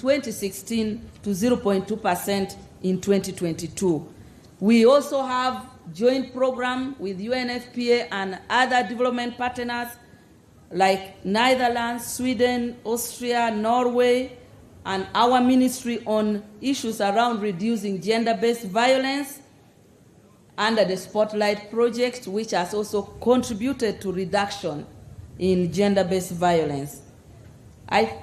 2016 to 0.2% in 2022. We also have joint program with UNFPA and other development partners like Netherlands, Sweden, Austria, Norway, and our ministry on issues around reducing gender-based violence under the Spotlight Project, which has also contributed to reduction in gender-based violence.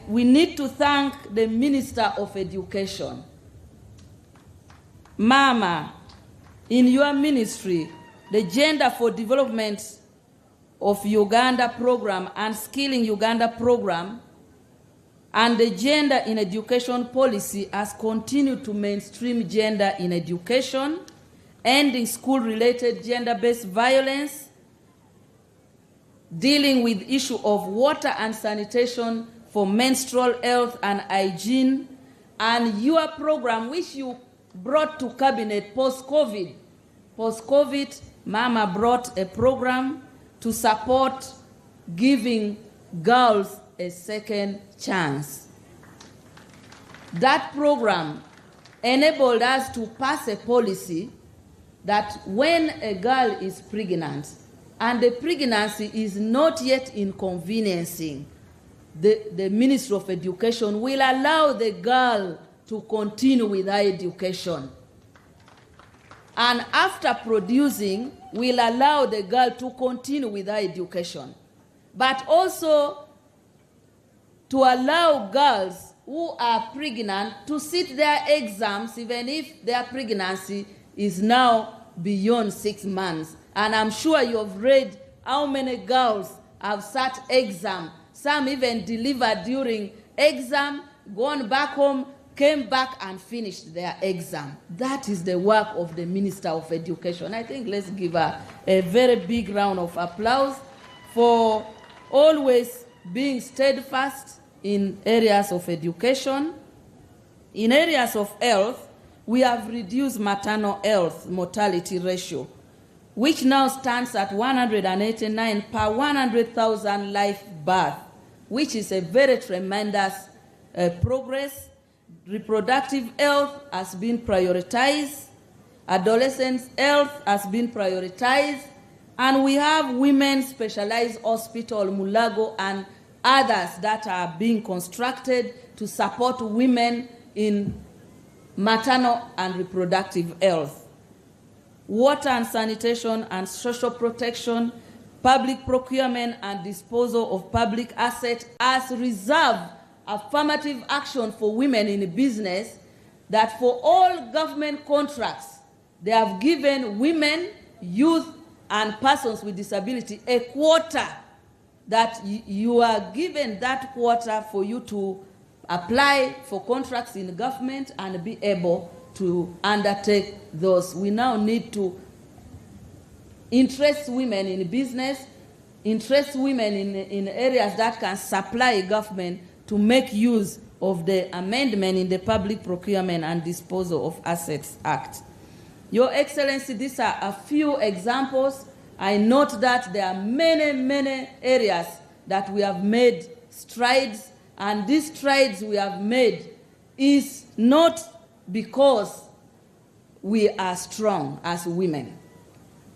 We need to thank the Minister of Education. Mama, in your ministry, the Gender for Development of Uganda program and Skilling Uganda program and the Gender in Education policy has continued to mainstream gender in education, ending school-related gender-based violence, dealing with issue of water and sanitation for menstrual health and hygiene, and your program, which you brought to cabinet post-COVID. Post-COVID, Mama brought a program to support giving girls a second chance. That program enabled us to pass a policy that when a girl is pregnant and the pregnancy is not yet inconveniencing, the Ministry of Education will allow the girl to continue with her education. And after producing, will allow the girl to continue with her education. But also to allow girls who are pregnant to sit their exams even if their pregnancy is now beyond 6 months. And I'm sure you have read how many girls have sat exam. Some even delivered during exam, gone back home, came back and finished their exam. That is the work of the Minister of Education. I think let's give her a very big round of applause for always being steadfast in areas of education. In areas of health, we have reduced maternal health mortality ratio, which now stands at 189 per 100,000 live birth, which is a very tremendous progress. Reproductive health has been prioritized, adolescent health has been prioritized, and we have women's specialized hospital, Mulago, and others that are being constructed to support women in maternal and reproductive health. Water and sanitation and social protection, public procurement and disposal of public assets as reserved affirmative action for women in business, that for all government contracts, they have given women, youth, and persons with disability a quota, that you are given that quota for you to apply for contracts in government and be able to undertake those. We now need to interest women in business, interest women in areas that can supply government to make use of the amendment in the Public Procurement and Disposal of Assets Act. Your Excellency, these are a few examples. I note that there are many, many areas that we have made strides, and these strides we have made is not because we are strong as women.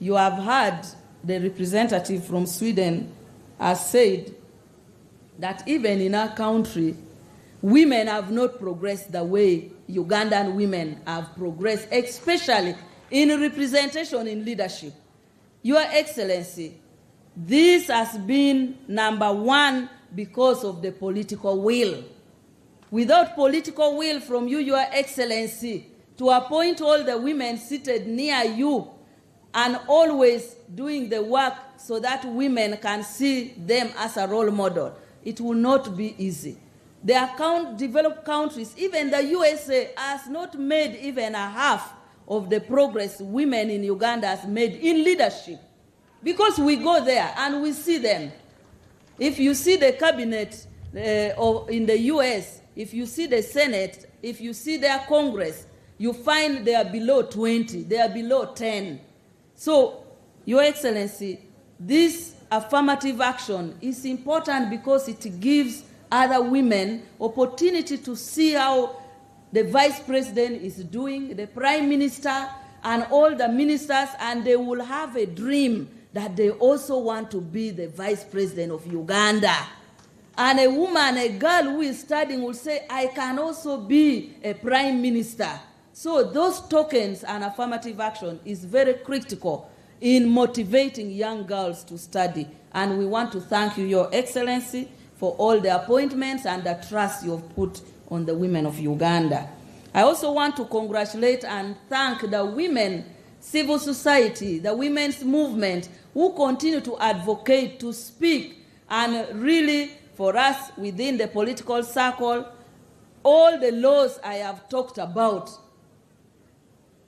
You have heard the representative from Sweden has said that even in our country, women have not progressed the way Ugandan women have progressed, especially in representation in leadership. Your Excellency, this has been number one because of the political will. Without political will from you, Your Excellency, to appoint all the women seated near you and always doing the work so that women can see them as a role model, it will not be easy. The developed countries, even the USA, has not made even a half of the progress women in Uganda has made in leadership. Because we go there and we see them. If you see the cabinet in the US, if you see the Senate, if you see their Congress, you find they are below 20, they are below 10. So, Your Excellency, this affirmative action is important because it gives other women opportunity to see how the vice president is doing, the prime minister, and all the ministers, and they will have a dream that they also want to be the vice president of Uganda. And a woman, a girl who is studying will say, I can also be a prime minister. So those tokens and affirmative action is very critical in motivating young girls to study. And we want to thank you, Your Excellency, for all the appointments and the trust you have put on the women of Uganda. I also want to congratulate and thank the women, civil society, the women's movement, who continue to advocate, to speak, and really, for us within the political circle, all the laws I have talked about.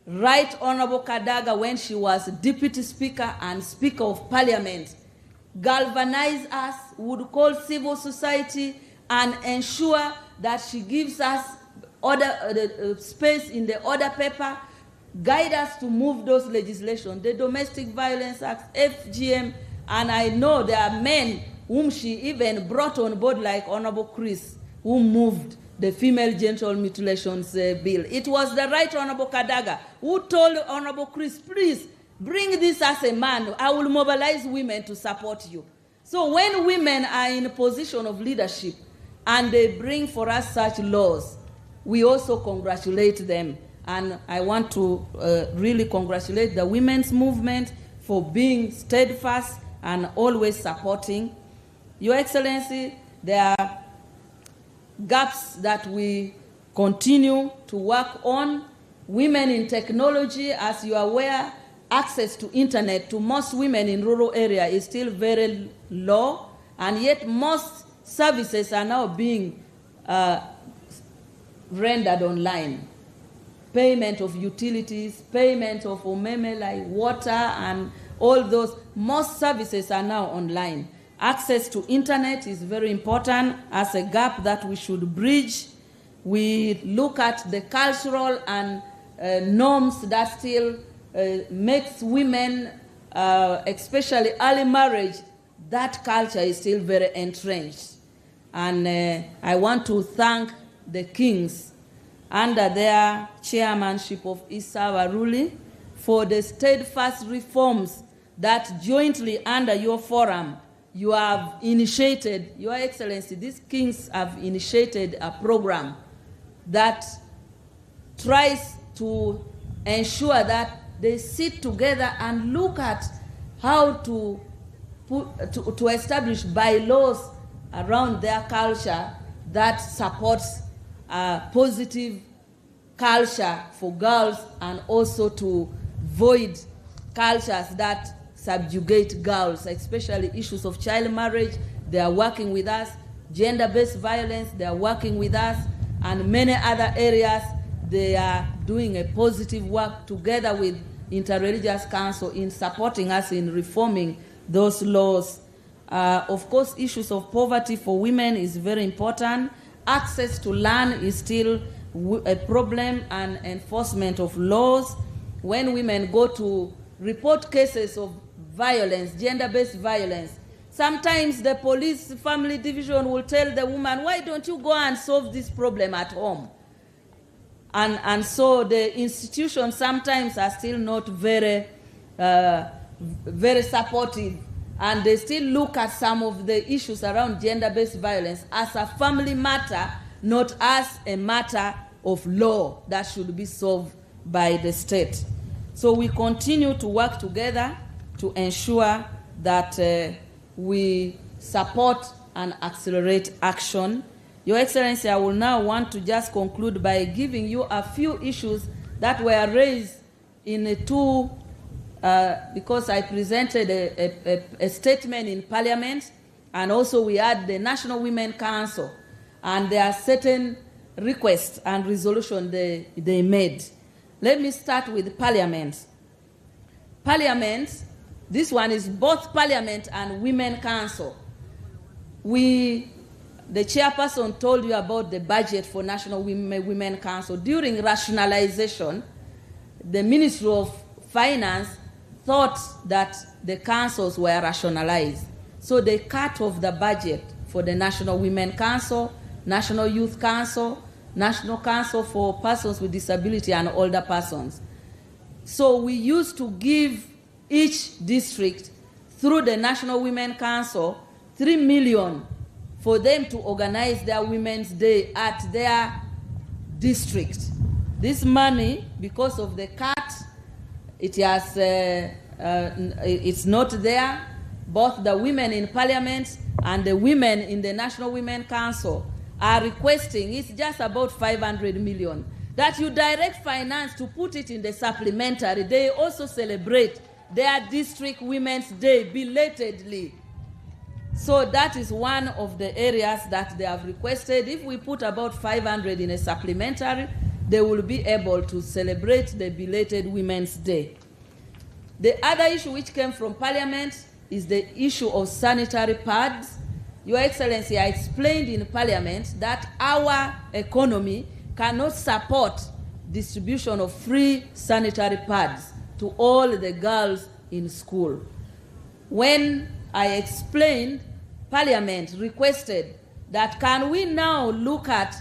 Right Honorable Kadaga, when she was Deputy Speaker and Speaker of Parliament, galvanized us, would call civil society and ensure that she gives us space in the order paper, guide us to move those legislation, the Domestic Violence Act, FGM, and I know there are men whom she even brought on board, like Honorable Chris, who moved the female genital mutilations bill. It was the Right Honorable Kadaga who told Honorable Chris, please bring this as a man. I will mobilize women to support you. So when women are in a position of leadership and they bring for us such laws, we also congratulate them. And I want to really congratulate the women's movement for being steadfast and always supporting. Your Excellency, there are gaps that we continue to work on. Women in technology, as you are aware, access to internet to most women in rural area is still very low, and yet most services are now being rendered online. Payment of utilities, payment of umeme like water and all those, most services are now online. Access to internet is very important as a gap that we should bridge. We look at the cultural and norms that still makes women, especially early marriage, that culture is still very entrenched. And I want to thank the kings under their chairmanship of Issa Waruli for the steadfast reforms that jointly under your forum you have initiated. Your Excellency, these kings have initiated a program that tries to ensure that they sit together and look at how to establish bylaws around their culture that supports a positive culture for girls, and also to void cultures that subjugate girls, especially issues of child marriage. They are working with us. Gender-based violence, they are working with us, and many other areas. They are doing a positive work together with Interreligious Council in supporting us in reforming those laws. Of course, issues of poverty for women is very important. Access to land is still a problem, and enforcement of laws. When women go to report cases of violence, gender-based violence, sometimes the police family division will tell the woman, why don't you go and solve this problem at home? And so the institutions sometimes are still not very supportive, and they still look at some of the issues around gender-based violence as a family matter, not as a matter of law that should be solved by the state. So we continue to work together to ensure that we support and accelerate action. Your Excellency, I will now want to just conclude by giving you a few issues that were raised in because I presented a statement in Parliament, and also we had the National Women Council, and there are certain requests and resolutions they made. Let me start with Parliament. Parliament, this one is both Parliament and Women Council. The chairperson told you about the budget for National Women Council. During rationalization, the Ministry of Finance thought that the councils were rationalized. So they cut off the budget for the National Women Council, National Youth Council, National Council for Persons with Disability and Older Persons. So we used to give each district, through the National Women Council, 3 million for them to organize their Women's Day at their district. This money, because of the cut, it's not there. Both the women in Parliament and the women in the National Women Council are requesting, it's just about 500 million, that you direct finance to put it in the supplementary. They also celebrate their district Women's Day belatedly. So that is one of the areas that they have requested. If we put about 500 in a supplementary, they will be able to celebrate the belated Women's Day. The other issue which came from Parliament is the issue of sanitary pads. Your Excellency, I explained in Parliament that our economy cannot support distribution of free sanitary pads to all the girls in school. When I explained, Parliament requested that can we now look at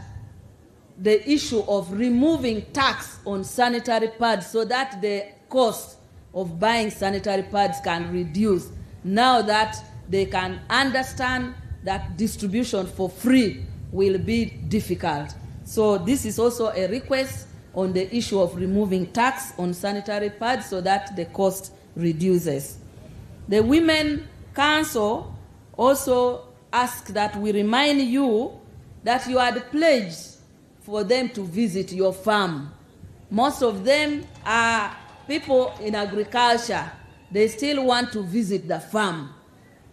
the issue of removing tax on sanitary pads so that the cost of buying sanitary pads can reduce, now that they can understand that distribution for free will be difficult. So this is also a request on the issue of removing tax on sanitary pads so that the cost reduces. The Women Council also asked that we remind you that you had pledged for them to visit your farm. Most of them are people in agriculture. They still want to visit the farm.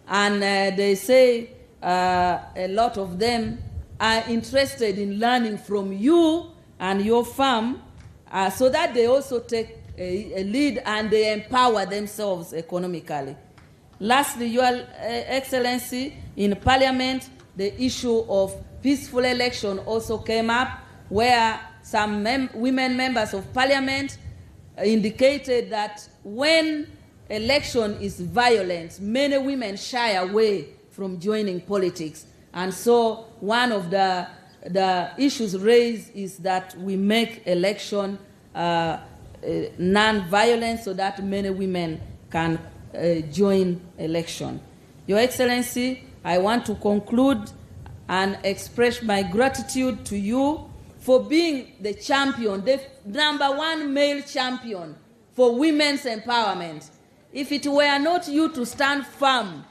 And they say a lot of them are interested in learning from you and your farm so that they also take a lead and they empower themselves economically. Lastly, Your Excellency, in Parliament, the issue of peaceful election also came up, where some women members of Parliament indicated that when election is violent, many women shy away from joining politics. And so one of the issues raised is that we make election non-violent so that many women can join election. Your Excellency, I want to conclude and express my gratitude to you for being the champion, the #1 male champion for women's empowerment. If it were not you to stand firm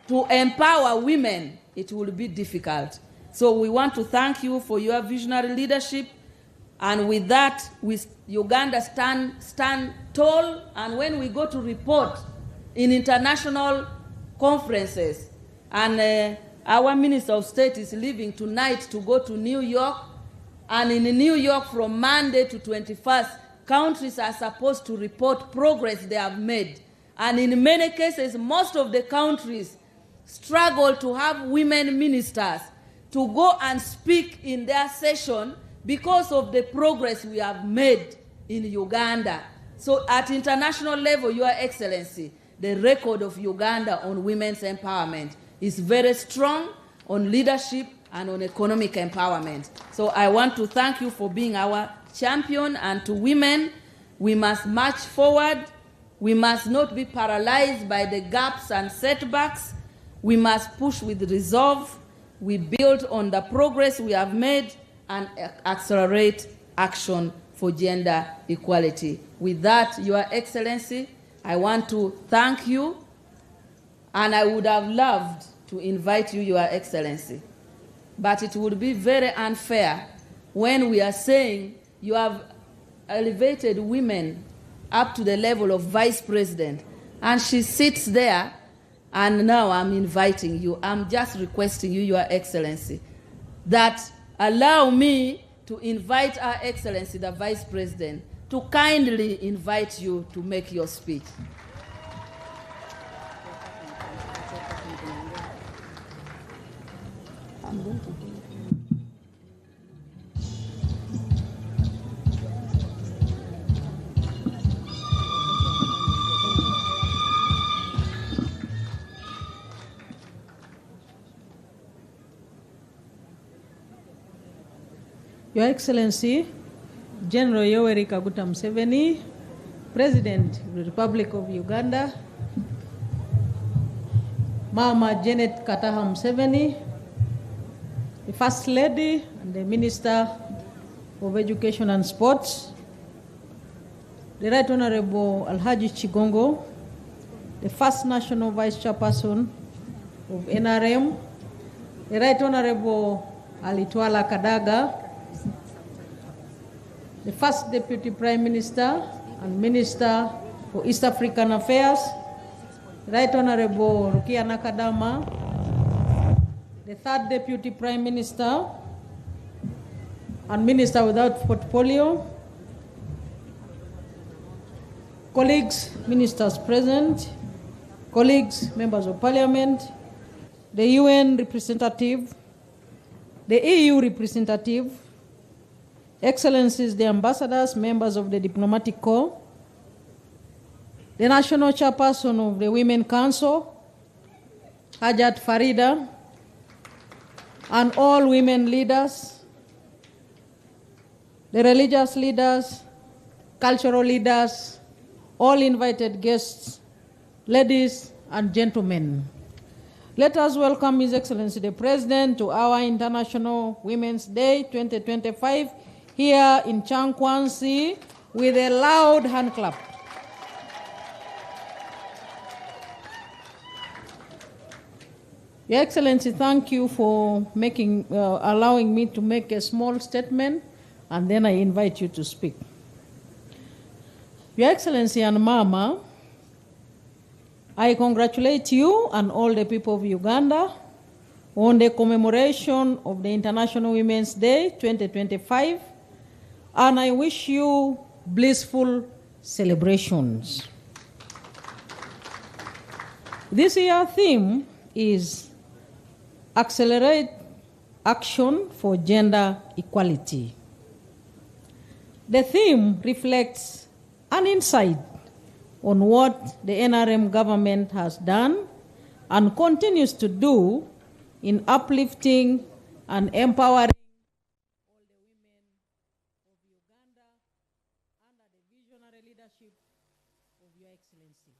to empower women, it would be difficult. So we want to thank you for your visionary leadership. And with that, Uganda stand tall. And when we go to report in international conferences, and our Minister of State is leaving tonight to go to New York, and in New York from Monday to 21st, countries are supposed to report progress they have made. And in many cases, most of the countries struggle to have women ministers to go and speak in their session because of the progress we have made in Uganda. So at international level, Your Excellency, the record of Uganda on women's empowerment is very strong on leadership and on economic empowerment. So I want to thank you for being our champion, and to women, we must march forward. We must not be paralyzed by the gaps and setbacks. We must push with resolve. We build on the progress we have made and accelerate action for gender equality. With that, Your Excellency, I want to thank you, and I would have loved to invite you, Your Excellency. But it would be very unfair when we are saying you have elevated women up to the level of vice president, and she sits there, and now I'm inviting you. I'm just requesting you, Your Excellency, that allow me to invite Her Excellency, the Vice President, to kindly invite you to make your speech. I'm going to do it. Your Excellency, General Yoweri Kaguta Museveni, President of the Republic of Uganda, Mama Janet Kataha Museveni, the First Lady and the Minister of Education and Sports, the Right Honorable Alhaji Chigongo, the First National Vice Chairperson of NRM, the Right Honorable Alitwala Kadaga, the First Deputy Prime Minister and Minister for East African Affairs, Right Honorable Rukia Nakadama, the Third Deputy Prime Minister and Minister without portfolio, colleagues, ministers present, colleagues, members of Parliament, the UN representative, the EU representative, Excellencies, the ambassadors, members of the Diplomatic Corps, the National Chairperson of the Women Council, Hajat Farida, and all women leaders, the religious leaders, cultural leaders, all invited guests, ladies and gentlemen. Let us welcome His Excellency the President to our International Women's Day 2025 here in Changkwansi with a loud hand clap. Your Excellency, thank you for allowing me to make a small statement, and then I invite you to speak. Your Excellency and Mama, I congratulate you and all the people of Uganda on the commemoration of the International Women's Day 2025, and I wish you blissful celebrations. This year's theme is Accelerate Action for Gender Equality. The theme reflects an insight on what the NRM government has done and continues to do in uplifting and empowering all the women of Uganda under the visionary leadership of Your Excellency.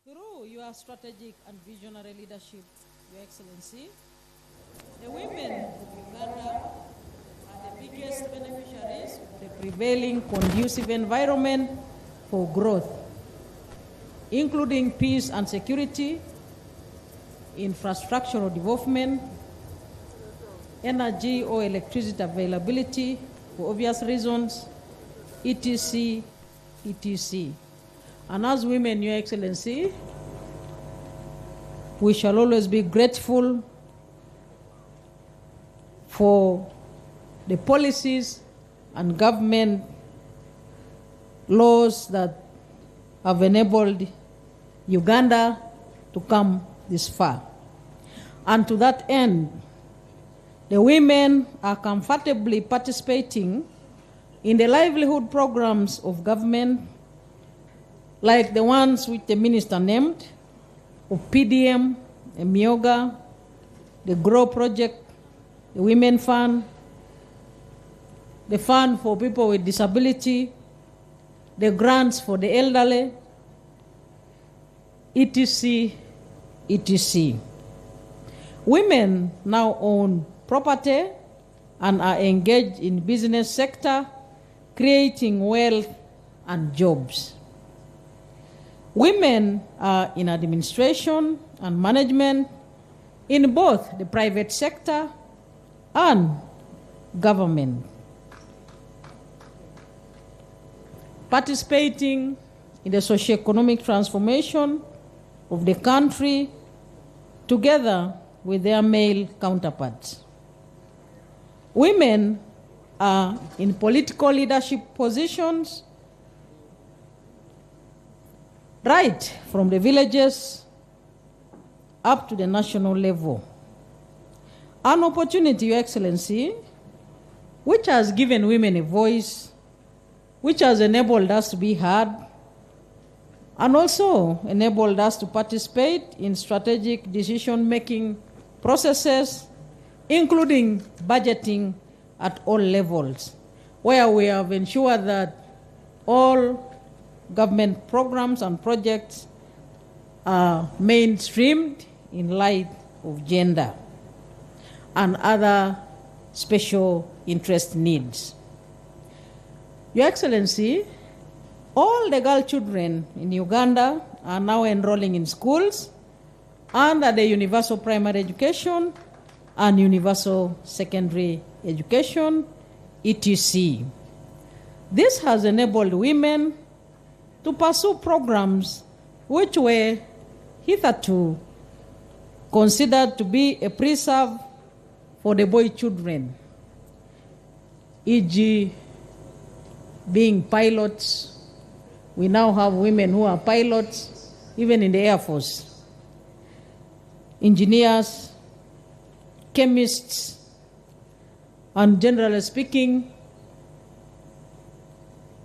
Through your strategic and visionary leadership, Your Excellency, the women of Uganda are the biggest beneficiaries of the prevailing conducive environment for growth, including peace and security, infrastructural development, energy or electricity availability for obvious reasons, etc., etc. And as women, Your Excellency, we shall always be grateful for the policies and government laws that have enabled Uganda to come this far. And to that end, the women are comfortably participating in the livelihood programs of government, like the ones which the minister named, of PDM, Myoga, the GROW project, the Women Fund, the Fund for People with Disability, the grants for the elderly, etc., etc. Women now own property and are engaged in business sector, creating wealth and jobs. Women are in administration and management in both the private sector and government, participating in the socio-economic transformation of the country together with their male counterparts. Women are in political leadership positions right from the villages up to the national level. An opportunity, Your Excellency, which has given women a voice, which has enabled us to be heard, and also enabled us to participate in strategic decision-making processes including budgeting at all levels, where we have ensured that all government programs and projects are mainstreamed in light of gender and other special interest needs. Your Excellency, all the girl children in Uganda are now enrolling in schools under the universal primary education and universal secondary education, ETC. This has enabled women to pursue programs which were hitherto considered to be a preserve for the boy children, e.g. being pilots. We now have women who are pilots, even in the Air Force, engineers, chemists, and generally speaking,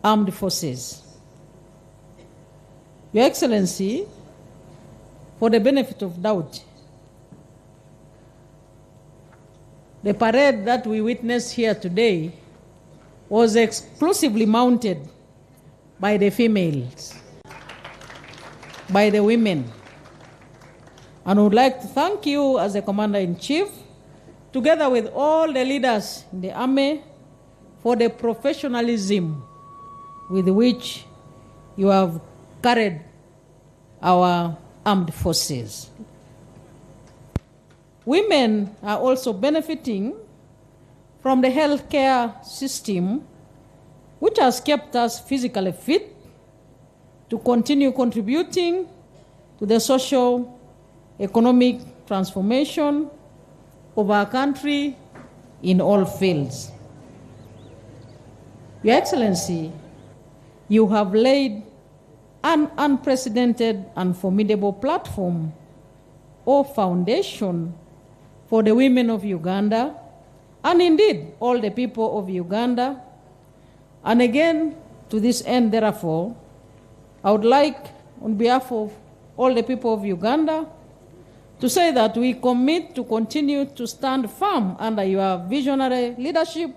armed forces. Your Excellency, for the benefit of doubt, the parade that we witnessed here today was exclusively mounted by the females, by the women. And I would like to thank you as the Commander-in-Chief, together with all the leaders in the Army, for the professionalism with which you have carried our armed forces. Women are also benefiting from the healthcare system, which has kept us physically fit to continue contributing to the social, economic transformation of our country in all fields. Your Excellency, you have laid an unprecedented and formidable platform or foundation for the women of Uganda, and indeed all the people of Uganda. And again, to this end, therefore, I would like, on behalf of all the people of Uganda, to say that we commit to continue to stand firm under your visionary leadership,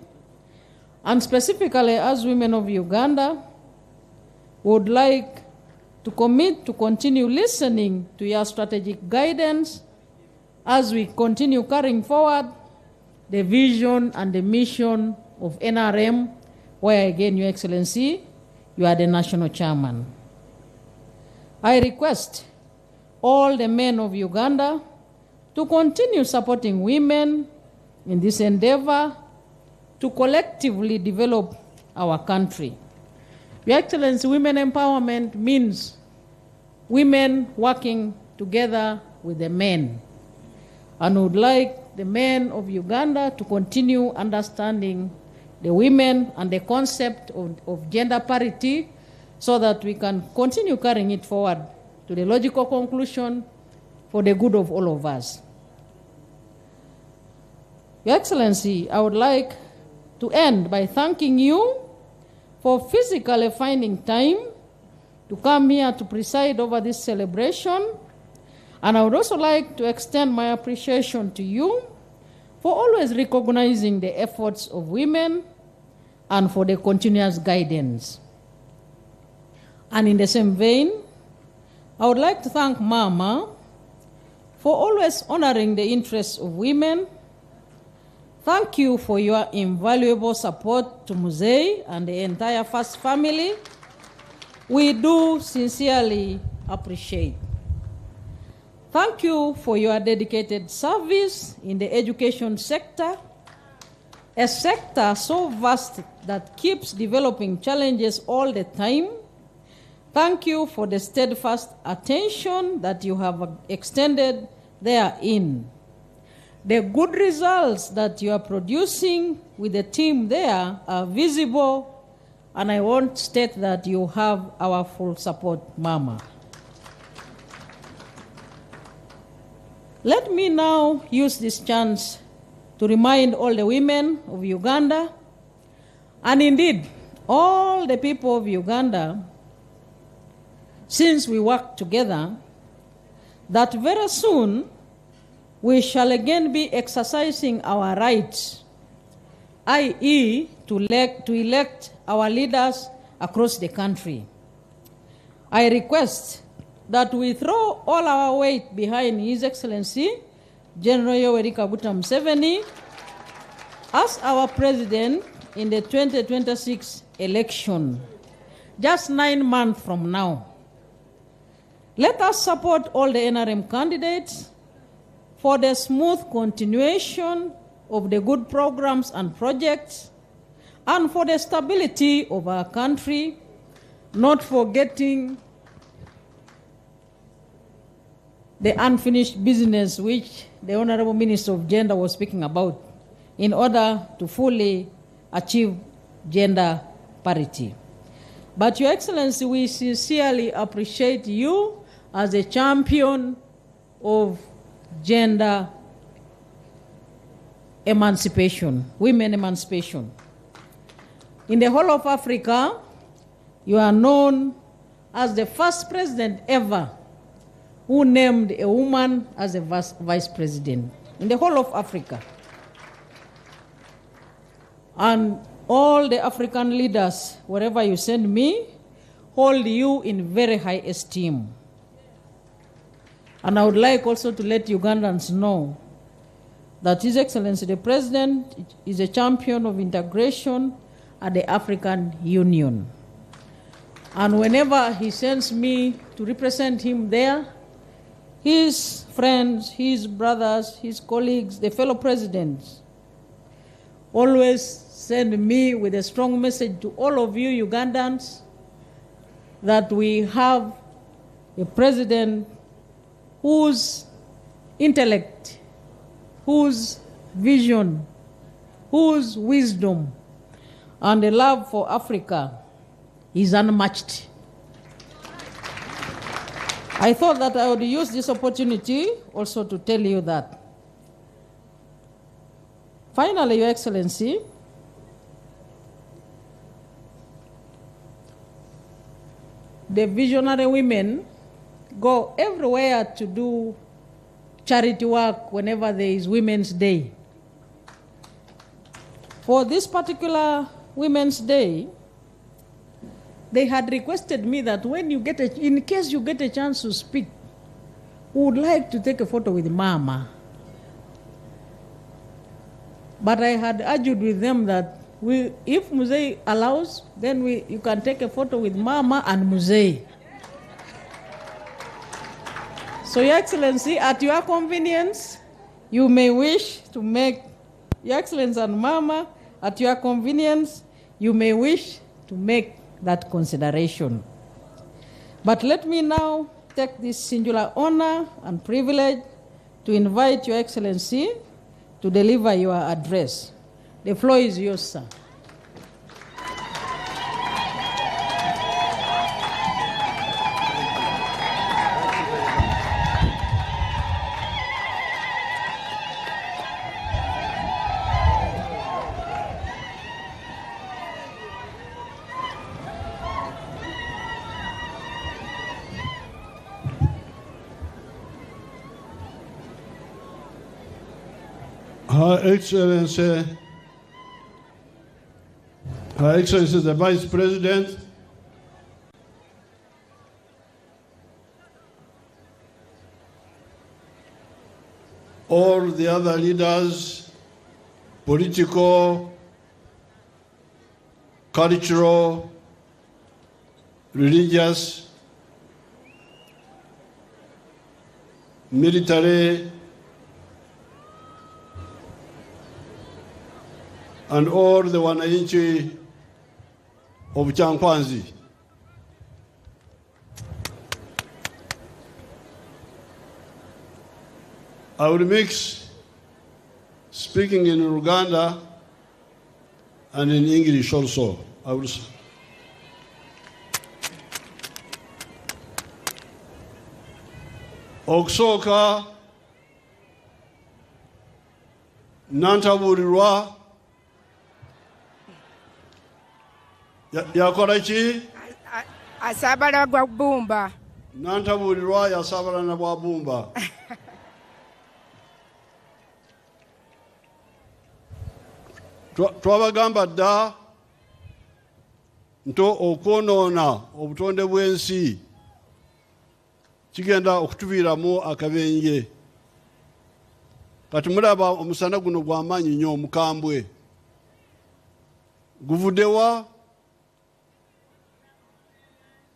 and specifically as women of Uganda, would like to commit to continue listening to your strategic guidance as we continue carrying forward the vision and the mission of NRM, where again, Your Excellency, you are the national chairman. I request all the men of Uganda to continue supporting women in this endeavor to collectively develop our country. Your Excellency, women empowerment means women working together with the men. And would like the men of Uganda to continue understanding the women and the concept of gender parity so that we can continue carrying it forward to the logical conclusion for the good of all of us. Your Excellency, I would like to end by thanking you for physically finding time to come here to preside over this celebration. And I would also like to extend my appreciation to you for always recognizing the efforts of women and for the continuous guidance. And in the same vein, I would like to thank Mama for always honoring the interests of women. Thank you for your invaluable support to Muzei and the entire First family. We do sincerely appreciate. Thank you for your dedicated service in the education sector, a sector so vast that keeps developing challenges all the time. Thank you for the steadfast attention that you have extended therein. The good results that you are producing with the team there are visible, and I want to state that you have our full support, Mama. Let me now use this chance to remind all the women of Uganda, and indeed all the people of Uganda, since we work together, that very soon we shall again be exercising our rights, i.e. to elect our leaders across the country. I request that we throw all our weight behind His Excellency, General Yoweri Kaguta Museveni, as our president in the 2026 election, just 9 months from now. Let us support all the NRM candidates for the smooth continuation of the good programs and projects and for the stability of our country, not forgetting the unfinished business which the Honorable Minister of Gender was speaking about in order to fully achieve gender parity. But Your Excellency, we sincerely appreciate you as a champion of gender emancipation, women emancipation. In the whole of Africa, you are known as the first president ever who named a woman as a vice president in the whole of Africa. And all the African leaders, wherever you send me, hold you in very high esteem. And I would like also to let Ugandans know that His Excellency the President is a champion of integration at the African Union. And whenever he sends me to represent him there, his friends, his brothers, his colleagues, the fellow presidents, always send me with a strong message to all of you Ugandans that we have a president whose intellect, whose vision, whose wisdom, and the love for Africa is unmatched. I thought that I would use this opportunity also to tell you that. Finally, Your Excellency, the visionary women go everywhere to do charity work whenever there is Women's Day. For this particular Women's Day, they had requested me that when you get in case you get a chance to speak, we would like to take a photo with Mama. But I had argued with them that if Muzei allows, then you can take a photo with Mama and Muzei. So, Your Excellency, at your convenience, you may wish to make, Your Excellency and Mama, at your convenience, you may wish to make that consideration. But let me now take this singular honor and privilege to invite Your Excellency to deliver your address. The floor is yours, sir. Her Excellency the Vice President, all the other leaders, political, cultural, religious, military, and all the wananchi of Changkwanzi. I will mix speaking in Uganda and in English also. I will. Okusoka nantabuulirwa yakola ki? Asabala gwa Bumba. Nantabuulirwa yasabala na bwa Bumba. Twabagamba dda nti okwonoona obutonde bw'ensi kigenda okutuviiramu akabenje. Kati mulaba omusana guno gw'amaanyi nnyo omukambwe. Guvuddewa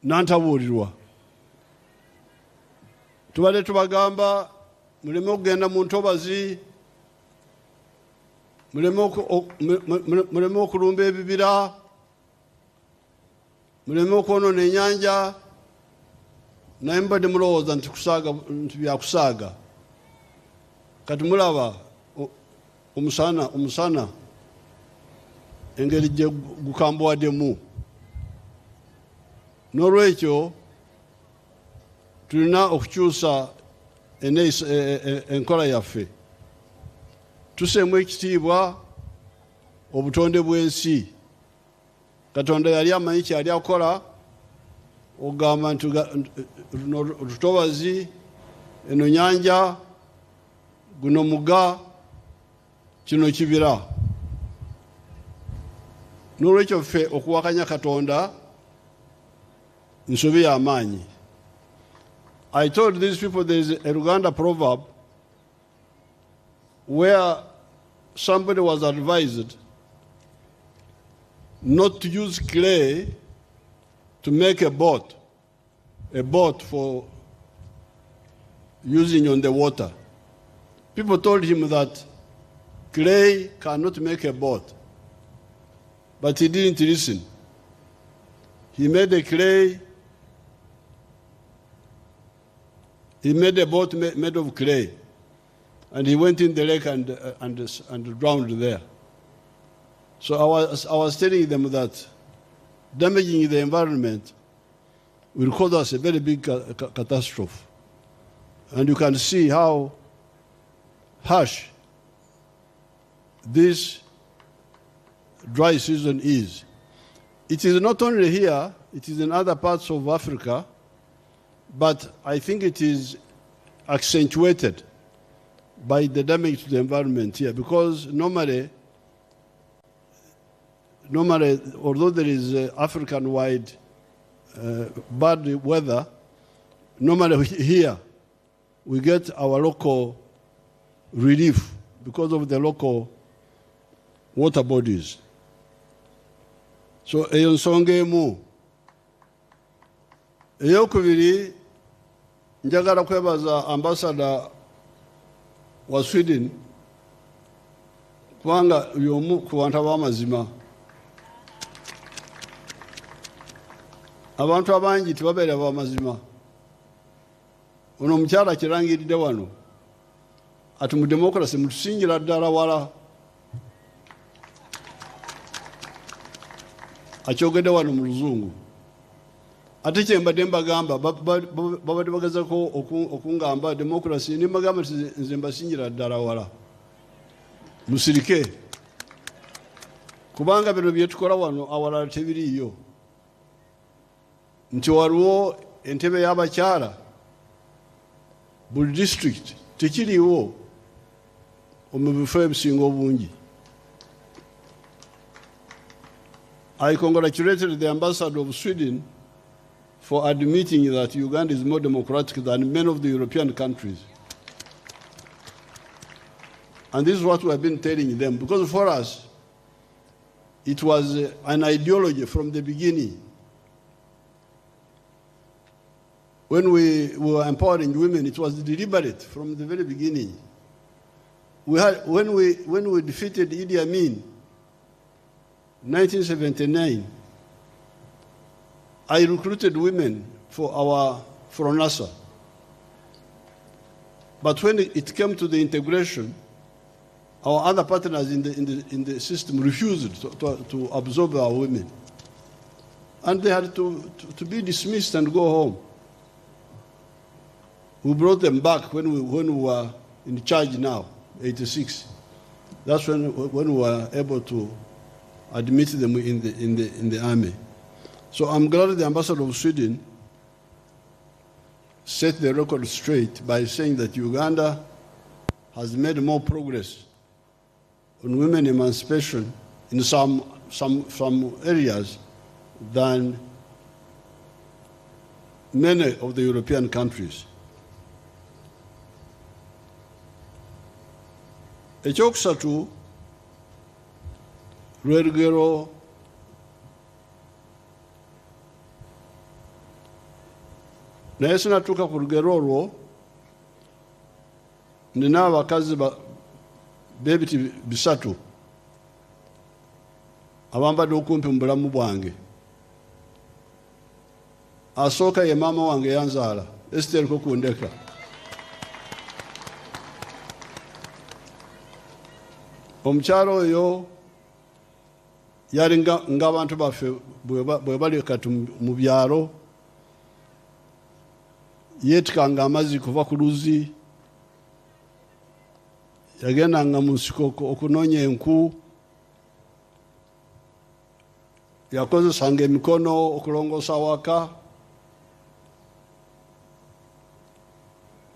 nantabuulirwa. Tubadde tubagamba muleme okugenda mu ntobazi, muleme okulumba ebibira, muleme okwonoona ennyanja, naye mubadde mulowooza nti byakusaaga. Kati mulaba omusana engeri gye gukambuwaddemu. N'olwekyo tulina okukyusa enkola yaffe, tuseemu ekitiibwa obutonde bw'ensi. Katonda yali amanyi kyali akola, ogamba nti lutobazi, eno nyanja, guno muga, kino kibira. N'olwekyo ffe okuwakanya Katonda nsobi y'amaanyi. I told these people there is a Luganda proverb where somebody was advised not to use clay to make a boat for using on the water. People told him that clay cannot make a boat, but he didn't listen. He made a clay. He made a boat made of clay, and he went in the lake and drowned there. So I was telling them that damaging the environment will cause us a very big catastrophe. And you can see how harsh this dry season is. It is not only here, it is in other parts of Africa, but I think it is accentuated by the damage to the environment here, because normally, although there is African-wide bad weather, normally here we get our local relief because of the local water bodies. So eyo nsonga emu. Eyokubiri, njagala kwebaza ambassador wa Sweden kubanga y'omu ku bantu ab'amazima. Abantu abangi tebabeera b'amazima. Ono omukyala kirangiridde wano ati mu democracy mutusingira ddala wala. Akyogedde wano mu Luzungu. Ate kye mbadde mbagamba babadde bagezako okungamba democracy, ne mbagamba nti nze mbasingira ddala wala. Musirike. Kubanga bino bye tukola wano awalala tebiriiyo. Nti waliwo entebe y'abakyala buli district tekiriiwo mu bifo ebisinga obungi. I congratulated the ambassador of Sweden for admitting that Uganda is more democratic than many of the European countries. And this is what we have been telling them, because for us, it was an ideology from the beginning. When we were empowering women, it was deliberate from the very beginning. When we defeated Idi Amin, 1979, I recruited women for NASA. But when it came to the integration, our other partners in the system refused to absorb our women. And they had to be dismissed and go home. We brought them back when we were in charge now, 86. That's when we were able to admit them in the army. So I'm glad the ambassador of Sweden set the record straight by saying that Uganda has made more progress on women emancipation in some areas than many of the European countries. Ekyokusatu lwe lugero naye sinatuuka ku lugero olwo. Nina abakazi b'ebiti bisatu abambadde okumpi mu bulamu bwange. Asooka ye maama wange yanzaala, Esther Kokundeka. Omukyalo oyo yali ng'abantu baffe bwe bali kati mu byalo, yeetikanga amazzi kuva ku luzzi, yagendanga mu nsiko okunoonya enku, yakozesanga emikono okulongoosa waka,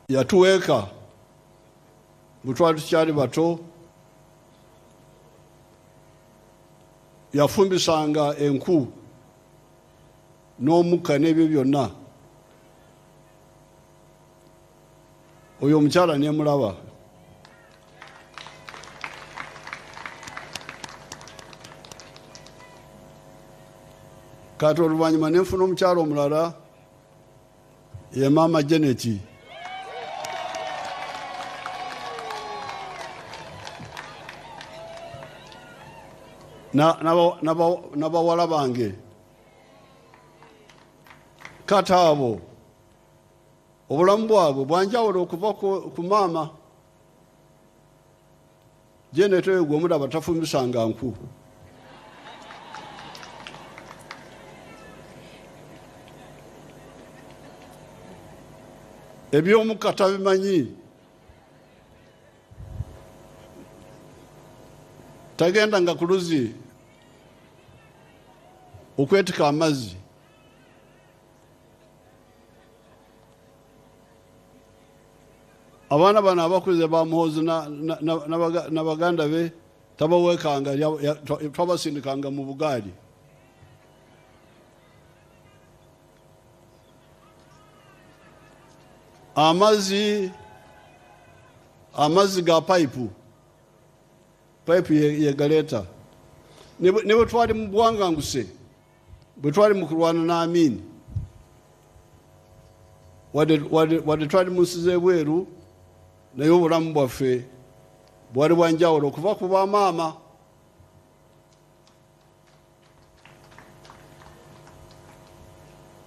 yatuweeka bwe twali tukyali bato, yafumbisanga enku n'omukka n'ebyo byonna. Oyo omukyala ne mulaba. Kati oluvannyuma ne nfuna omukyala omulala, ye maama Janet. N'abawala bange. Kati abo obulamu bwabwe bwanjawulo okuva ku maama. Janet oyo gwe omulaba tafumbisanga nku. Eby'omukka tabimanyi. Tagendanga ku luzzi okwetika amazzi. Abaana bano abakuze bamuhozi n'abaganda be tabaweekanga, twabasindikanga mu bugaali. Amazzi ga payipu yegaleeta. Ne bwe twali mu bwanganguse, bwe twali mu kulwana n'Amin, wadde twali mu nsi z'ebweru, naye obulamu bwaffe bwali bwanjawulo okuva ku bamaama.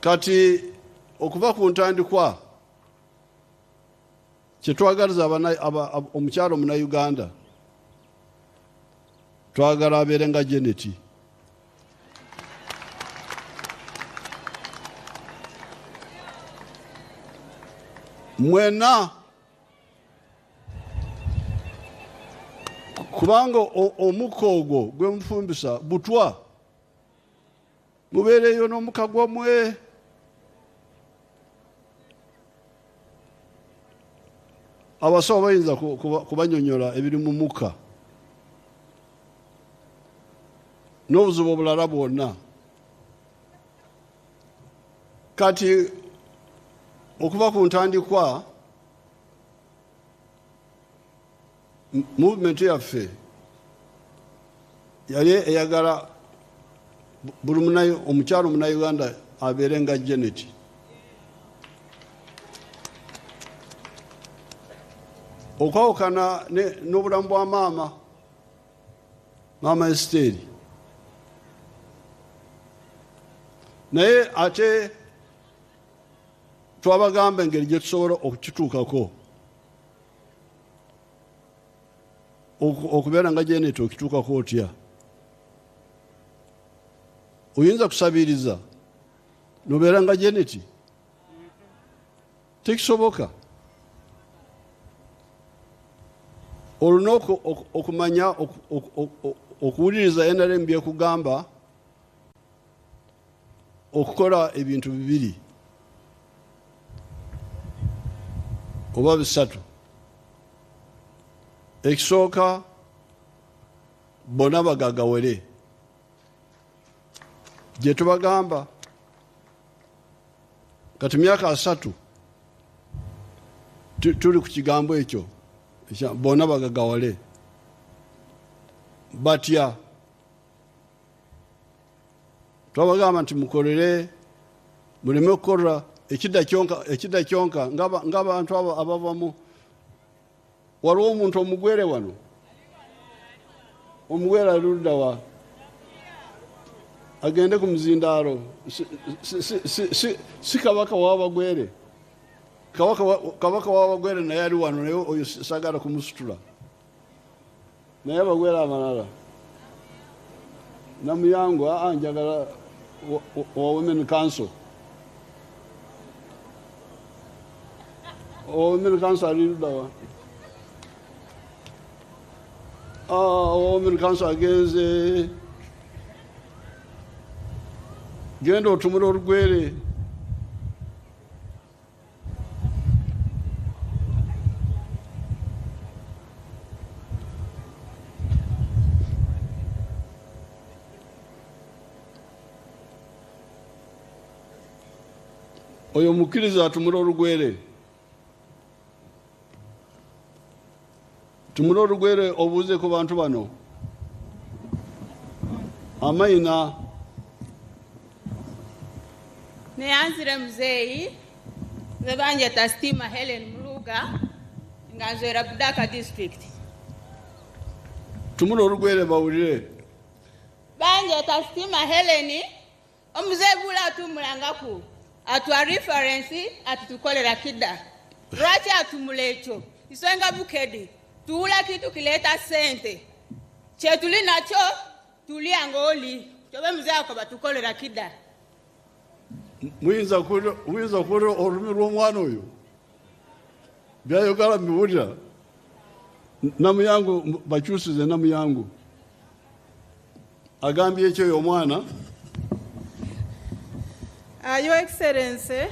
Kati okuva ku ntandikwa kyetwagaliza omukyalo Omunnayuganda, twagala abeere nga Janet. Mwena kubanga omukka ogwo gwe mufumbisa butwa, mubeereyo n'omukka gwammwe. Abasawo bayinza kubanyonyola ebiri mu mukka n'obuzibu obulala bwonna. Kati okuva ku ntandikwa, movement yaffe yali eyagala buli omukyalo Omunnayuganda abeere nga Janet. Okwawukana n'obulamu bwa maama Esther. Naye ate twabagamba engeri gye tusobola okukituukako, okubeera nga Janet okituukako otya. Oyinza kusabiriza nobeera nga Janet? Tekisoboka. Olina okumanya okuwuliriza NRM byekugamba okukola ebintu bibiri oba bisatu. Ekisooka bona bagagawere gye tubagamba kati myaka 3 tuli ku kigambo ekyo bona bagagawale batya twabagamba nti mukolere muleme okukola ekidda kyonka ng'abantu abavamu waliwo omuntu omugwere wano omugwere aluddawa agende ku muzindaalo si kabaka w'abagwere kabaka w'abagwere naye ali wano naye oyo sagala kumusitula naye abagwere amalala namuyangu njagala wa Women Council Women Council ali luddawa Women Council agenze genda otumula olugwere oyo mukkiriza atumula olugwere tumula olugwere obuuze ku bantu bano amayina neyanzire muzeeyi nze banjeta Stima Helen Muluga nga nzwera Budaka district tumula olugwere bawulire banjeta Stima Helen omuzeeyi bula atumulangaku atwa reference atutukolera kidda lwaki atumula ekyo iswenga bukedi tuula kitu kileta sente kyetuli nakyo tulianga oli kyobe muzeeyi ako batukolera kidda muyinza kukola olulimi lw'omwana oyo byayogala mbiwulira namuyangu bakyusize namuyangu agambye ekyo oyo omwana Your Excellency,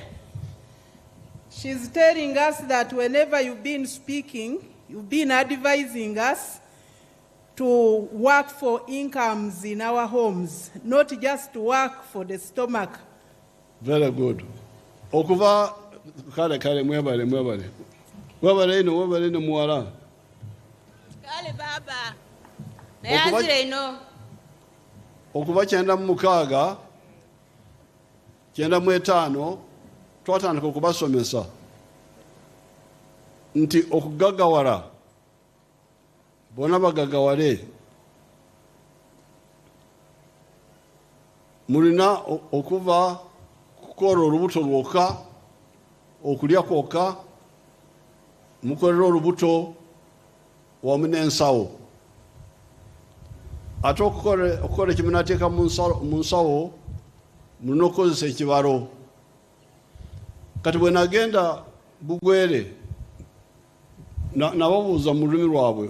she's telling us that whenever you've been speaking, you've been advising us to work for incomes in our homes, not just to work for the stomach. Very good. Okuva kale mwebale ino muwala. Kale baba. Nayanzire ino. Okuva 9 9 twatandika okubasomesa nti okugagawala bona bagagawale mulina okuva kukola olubuto lwokka okulya kwokka mukolera olubuto wamu n'ensawo ate okukola ekimunateeka mu nsawo mulina okukozesa ekibalo kati bwe nagenda Bugwere nababuuza mu lulimi lwabwe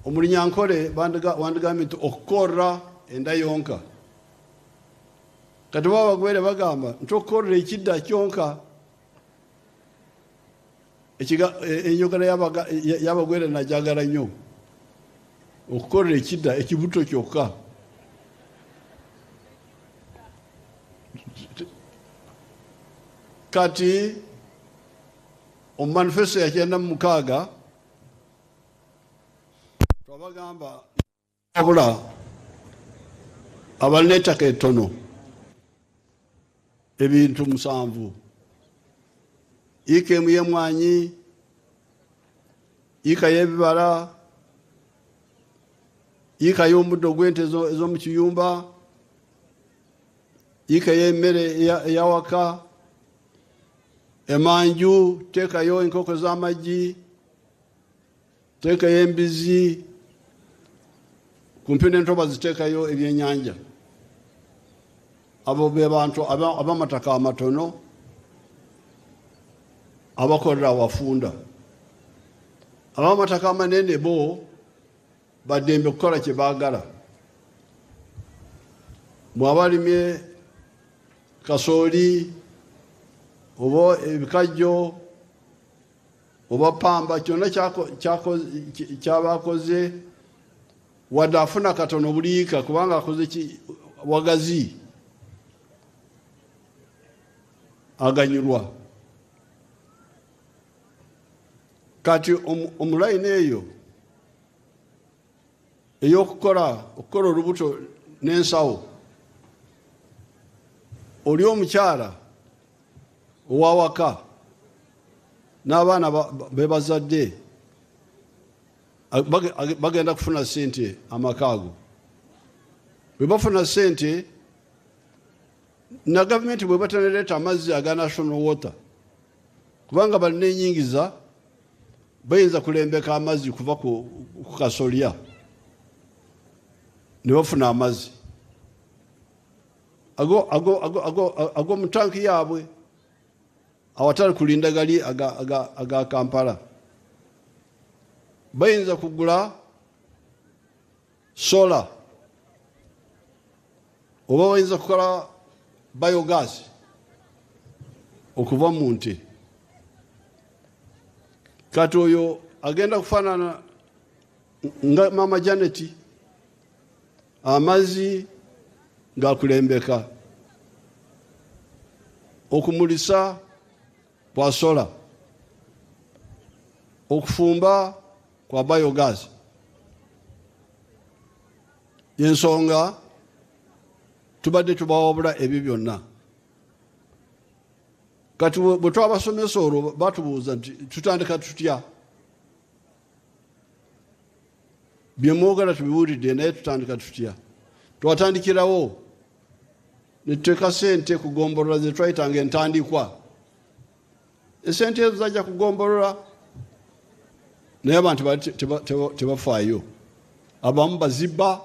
omulinyankole wandigambye nti okukorera enda yonka kati Abagwere bagamba nti okukorera ekidda kyonka enyogera y'Abagwere najagala nnyo okukorera ekidda ekibuto kyokka kati omumanifesto ya 9 twabagamba abula abalina ettaka ettono ebintu 7 ika emu y'emwanyi ika y'ebibala ika y'omuddo gw'ente ez'omu kiyumba ika y'emmere eyawaka emanju teekayo enkoko z'amaggi teekayo embizi kumpi n'entoba ziteekayo ebyennyanja abo be bantu ab'amataka amatono abakolera awafunda ab'amataka amanene bo baddembe kukola kye baagala mwabalimye kasooli oba ebikajjo oba pamba kyonna kyabakoze wadde afuna katono buliika kubanga akoze wagazi aganyulwa. Kati omulayini eyo okukola olubuto n'ensawo, oli omukyala owawaka n'abaana bebazadde bagenda kufuna sente amakaago. Bwe bafuna sente na gavumenti bwe batanaleeta amazzi aga national water, kubanga balina enyingiza bayinza kulembeka amazzi kuva ku kasolya ne bafuna amazzi ago mu tanki yaabwe awatali kulinda gali aga Kampala. Bayinza kugula sola oba bayinza kukola biogas okuva mu nte. Kati oyo agenda kufaanana nga Mama Janet, amazzi ng'akulembeka, okumulisa kwa sola, okufumba kwa biogas. Yensonga tubadde tubawabula ebyo byonna. Kati bwe twabasomesa olwo batubuuza nti tutandika tutya, bye mwogera tubiwulidde naye tutandika tutya. Twatandikirawo ne tuteeka sente kugombolola ze twayitanga entandikwa. Esente ezo zajja kugombolola naye abantu tebafaayo, abamu bazibba.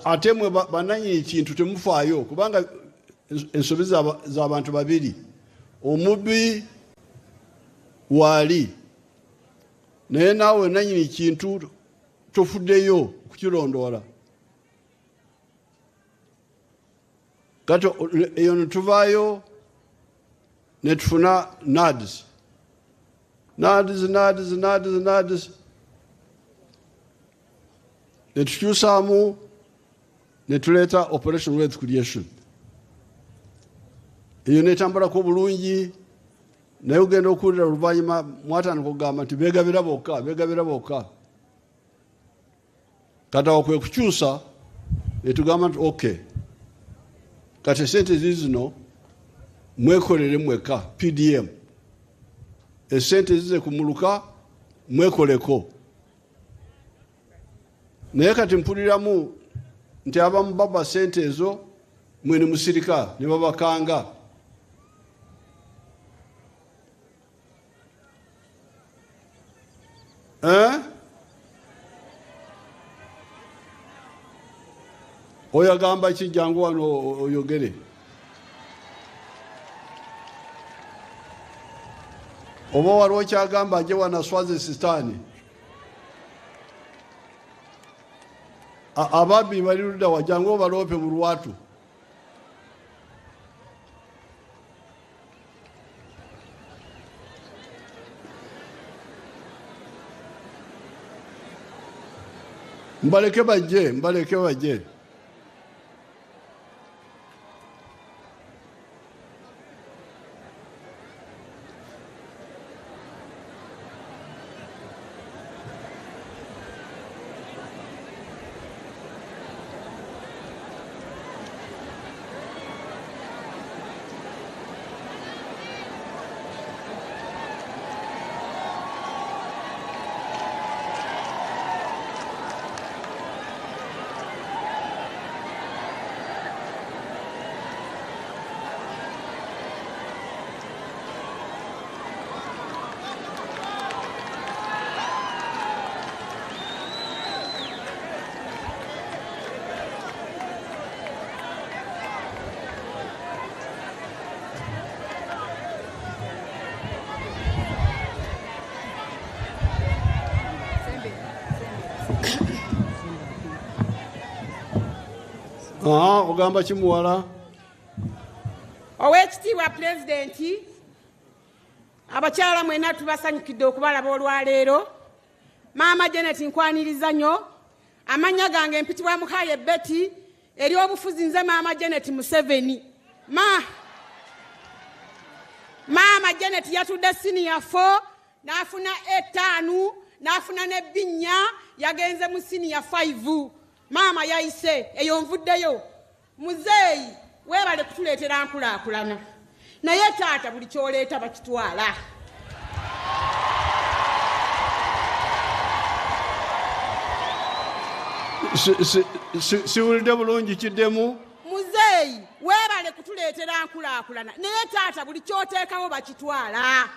Ate mwe bananyini kintu temufaayo kubanga ensobi z'abantu babiri, omubbi waali naye naawe nanyini kintu tofuddeyo kukirondoola. Kati eyo netuvaayo netufuna NADS netukyusaamu netuleeta Operation Wealth Creation. Eyo netambulako bulungi, naye ogenda okuwulira oluvannyuma mwatandika okugamba nti beegabira bokka. Kati awo kwe kukyusa netugamba nti okay, kati esente zizino mwekolere mweka PDM, esente zize kumuluka mwekoleko. Naye kati mpuliramu nti abamu baba sente ezo mwene musirika ne babakanga. Oyo agamba ki jangu wano oyogere? Oba waliwo kyagamba ajje wanaswaze sitaani. Ababbi bali ludda wa jangu baloope mu lwatu. Mbaleke bajje. Ogamba kimuwala? Owekitiibwa Pulezidenti, abakyala mwena tubasanyukidde okubalaba olwaleero. Maama Janet nkwaniriza nnyo. Amanya gange mpitibwa Mukaye Betty eri obufuzi nze Maama Janet Museveni. Maama Janet yatudde senior 4 n'afuna 5 n'afuna ne binnya yagenze mu senior 5. Maama yayise eyo nvuddeyo. Muzeeyi weebale kutuleetera nkulaakulana. Naye taata buli kyoleeta bakitwala. siwulidde bulungi kiddemu. Muzeeyi weebale kutuleetera nkulaakulana. Naye taata buli kyoteekawo bakitwala.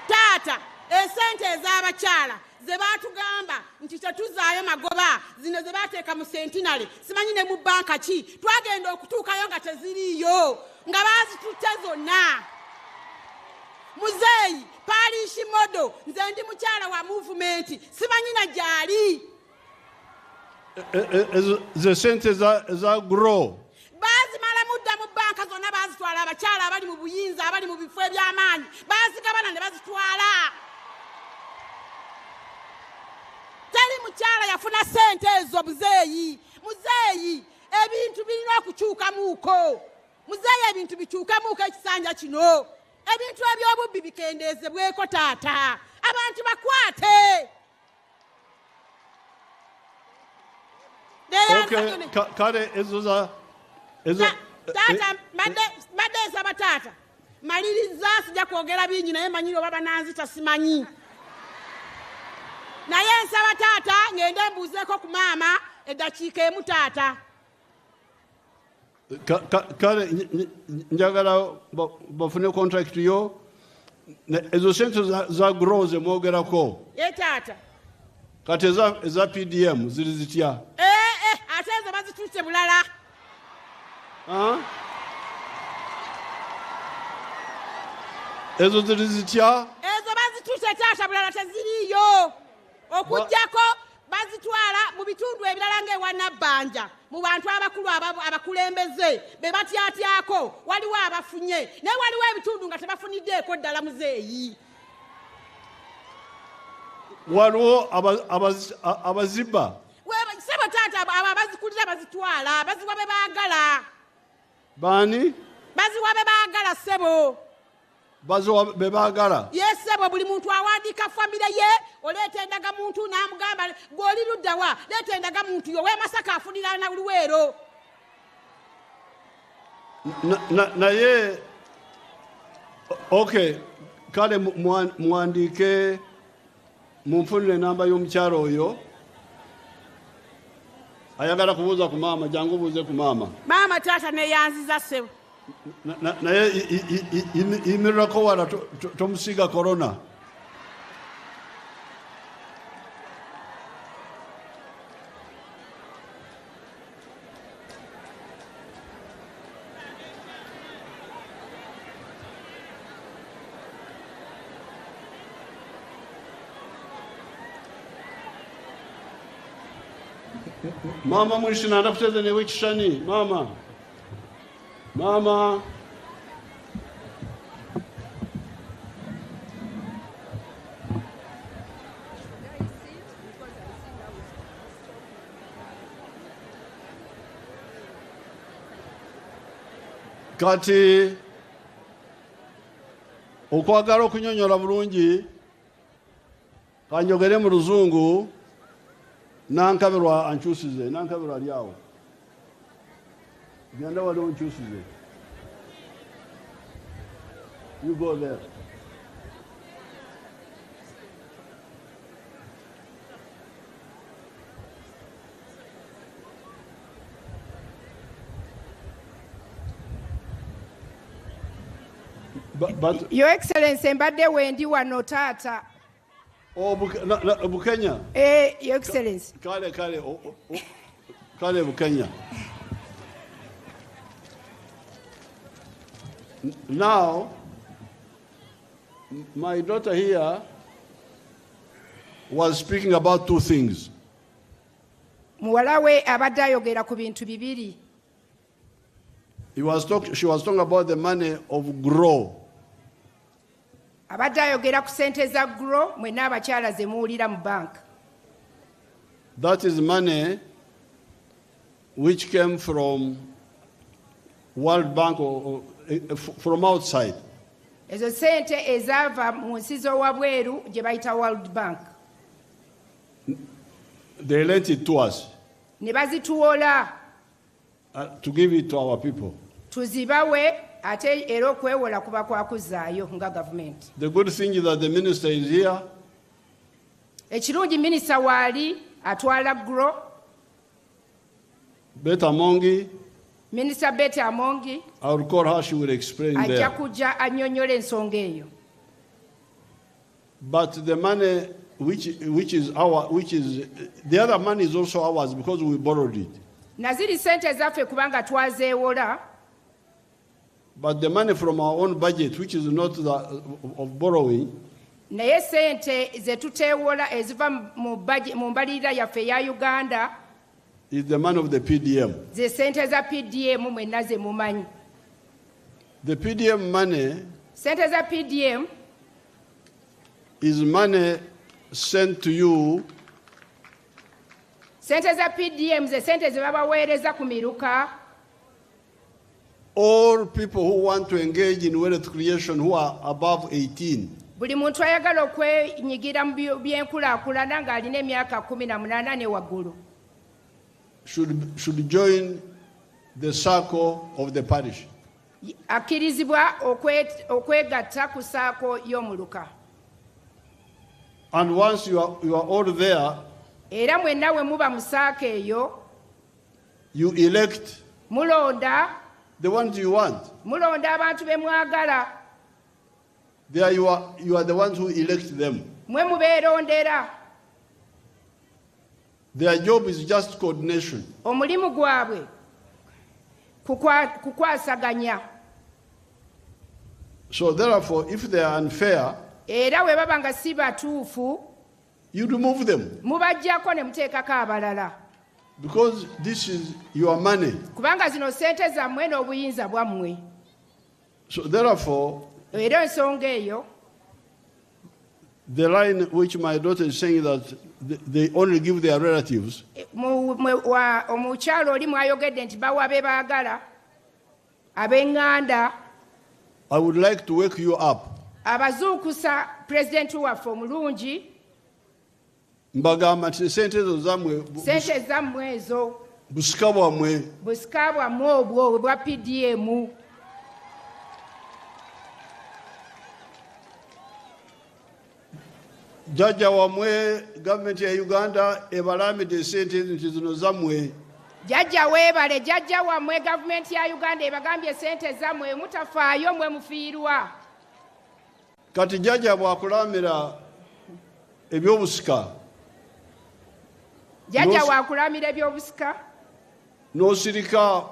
Taata esente ez'abakyala ze baatugamba nti tetuzaayo magoba zino ze baateeka mu sentinale simanyi ne mu banka ki twagenda okutuukayo nga teziriiyo nga baazitutte zonna. Muzeeyi Parish Modo nze ndi mukyala wa movement simanyi na gyali. Ze sente za grow baazimala mudda mu banka zonna baazitwala abakyala abali mu buyinza abali mu bifo eby'amaanyi baazigabana ne bazitwala. Tali mukyala yafuna sente ezo muzeeyi. Muzeeyi ebintu birina okukyukamuuko. Muzeeyi ebintu bikyukamuuko ekisanja kino. Ebintu eby'obubbi bikendeezebweko taata. Abantu bakwate. kale ezo Taata madde nsaba taata. Maliriza sijja kwogera bingi naye manyiri oba bananzita simanyi. Naye nsaba taata ngende mbuuzeeko ku maama eddakiika emu taata. kale njagala bafune contract yo ezo sente za grow ze mwogerako. Ye taata. Kati eza PDM ziri zitya? Ate ezo bazituuse bulala. Ezo ziri zitya? Ezo bazituuse taata bulala teziriiyo. Okujjako bazitwala mu bitundu ebirala ng'ewa Nabbanja mu bantu abakulu abakulembeze be batyatyako waliwo abafunye naye waliwo ebitundu nga tebafuniddeeko ddala muzeeyi. Waliwo abazibba. Sebo taata abo abazikulira bazitwala baziwa be baagala. Baani? Baziwa be baagala sebo. Baziwa be baagala. Yes sebo buli muntu awandiika famire ye oleeta endaga muntu n'amugamba gw'oli luddawa leeta endaga muntu yo Masaka afunira na Luweero. Naye okay kale muwandiike munfunire namba y'omukyalo oyo ayagala kubuuza ku maama jangu buuze ku maama. Maama taata neyanziza sebo. Naye yimirirako wala tomusiiga korona. Mama mwishina anakucheza ni wikishani mama. Mama. Kati okwagala okunyonyola bulungi kanjogere mu Luzungu nankabirwa ankyusize nankabirwa ali awo genda wali onkyusize. You go there. But Your Excellency mbadde wendi wano taata. Bukenya. Your Excellency. Kale Bukenya. Now, my daughter here was speaking about two things. Muwala we abadde ayogera ku bintu bibiri. she was talking about the money of GROW. Abadde ayogera ku sente za GROW mwenna abakyala ze muwulira mu bank. That is money which came from World Bank or from outside. Ezo sente ezaava mu nsi z'owabweru gye bayita World Bank. They lent it to us Ne bazituwola to give it to our people. tuzibawe ate era okwewola kuba kwakuzaayo nga gavumenti. The good thing is that the minister is here. Ekirungi minisita waali atwala GROW, Beta Mongi, minisita Betty Amongi I will call her, she will explain ajja there. kujja annyonnyola ensonga eyo. But the money which is the other money is also ours because we borrowed it. Naziri sente zaffe kubanga twazeewola, But the money from our own budget, which is not of borrowing, naye sente ze tuteewola eziva mu mbalirira yaffe eya Uganda is the money of the PDM. ze sente za PDM mwenna ze mumanyi. The PDM money Sente za PDM is money sent to you sente za PDM ze sente ze babaweereza ku miruka all people who want to engage in wealth creation who are above 18. buli muntu ayagala okwenyigira mu byenkulaakulana ng'alina emyaka 18 ne waggulu should join the circle of the parish. akkirizibwa okwegatta ku saako y'omuluka. And once you are all there, Era mwenna we muba mu saako eyo you elect mulonda the ones you want. mulonda abantu be mwagala, There you are the ones who elect them. mwe mubeerondera. Their job is just coordination. Omulimu gwabwe kukwasaganya. So therefore, if they are unfair, Era we baba nga si batuufu you remove them mubajjako ne muteekako abalala, because this is your money. kubanga zino sente zammwe n'obuyinza bwammwe. So therefore, Era ensonga eyo the line which my daughter is saying that they only give their relatives, omukyalo oli mwayogedde nti bawa be baagala, ab'eŋŋanda, I would like to wake you up. abazuukusa pulezidenti waffe omulungi. Mbagamba nti sente ezo zammwe Sente zammwe ezo busika bwammwe busika bwammwe obwo bwa PDM. jjajja wamwe gavumenti ya Uganda ebalambidde sente ezo nti zino zammwe. Jjajja weebale, jjajja wammwe gavumenti ya Uganda ebagambye sente zammwe, mutafaayo mwe mufiirwa. Kati jjajja bw'akulamira ebyobusika, Jjajja waakulamira ebyobusika, n'osirika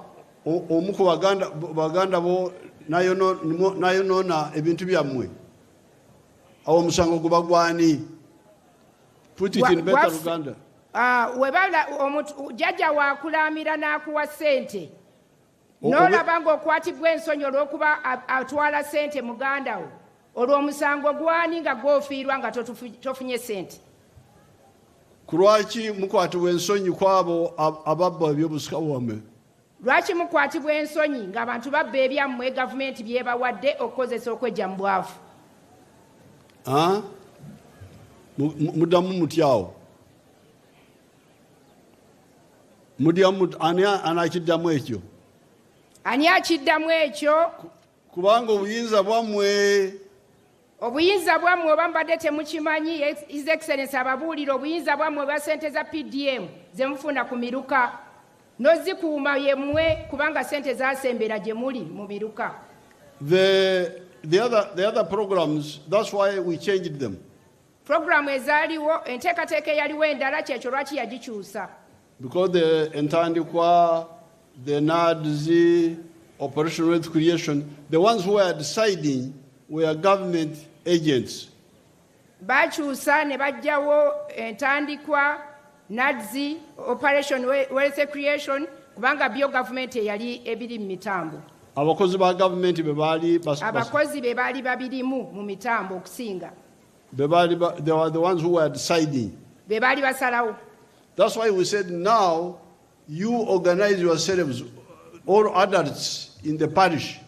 omu ku baganda bo n'ayonoona ebintu byammwe, awo omusango guba gwani? Put it in better Uganda. jjajja waakulamira n'akuwa sente, n'olaba ng'okwatibwa ensonyi olw'okuba atwala sente muganda wo, olwo omusango gwani nga gw'ofiirwa nga tofunye sente? Ku lwaki mukwatibwa ensonyi kwabo ababba ebyobusika bwammwe? Lwaki mukwatibwa ensonyi ng'abantu babba ebyammwe gavumenti byebawadde okukozesa okwejja mu bwavu? Muddamu mutyawo. Ani anakiddamu ekyo? Ani akiddamu ekyo? Kubanga obuyinza bwammwe Oba mbadde temukimanyi, His Excellency ababuulira obuyinza bwammwe bwa sente za PDM ze mufuna ku miruka, n'ozikuuma yemmwe kubanga sente zaasembera gye muli mu miruka. The other programs, that's why we changed them. Programu ezaaliwo, enteekateeka eyaliwo endala, kyekyo lwaki yagikyusa? Because the Entandikwa, the NADZ, Operation Wealth Creation, the ones who were deciding were government agents. Bakyusa ne bajjawo Entandikwa, NADZ, Operation Wealth Creation, kubanga byo gavumenti eyali ebiri mu mitambo. abakozi ba gavumenti be baali abakozi be baali babirimu mu mitambo okusinga they were the ones who were deciding. be baali basalawo. That's why we said now you organize yourselves, all adults in the parish.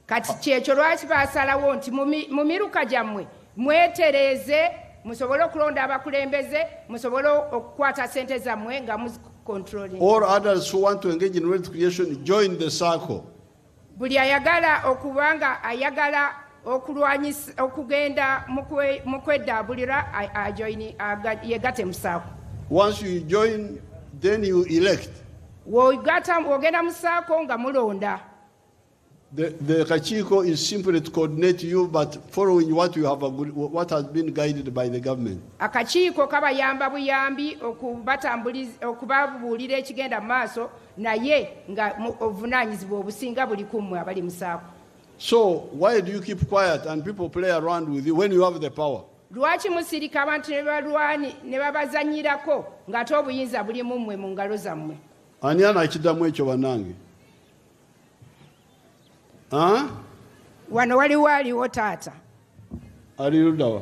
Kati kyekyo lwaki basalawo nti mu miruka gyammwe mwetereeze musobole okulonda abakulembeze musobole okukwata sente zammwe nga muzicontrolling. All adults who want to engage in wealth creation join the circle. Buli ayagala okubanga ayagala okulwanyisa okugenda mu kweddaabulira yegate mu saako. Once you join, then you elect. Wogenda mu saako nga mulonda. The Kachiko is simply to coordinate you, but following what you have what has been guided by the government. Akakiiko kabayamba buyambi okubabuulira ekigenda mu maaso naye nga obuvunaanyizibwa obusinga buli ku mmwe abali mu saako. So why do you keep quiet and people play around with you when you have the power? Lwaki musirika abantu ne babazanyirako ng'ate obuyinza buli mu mmwe mu ngalo zammwe? Ani anakiddamu ekyo bannange? Wano waliwo taata. Ali luddawa?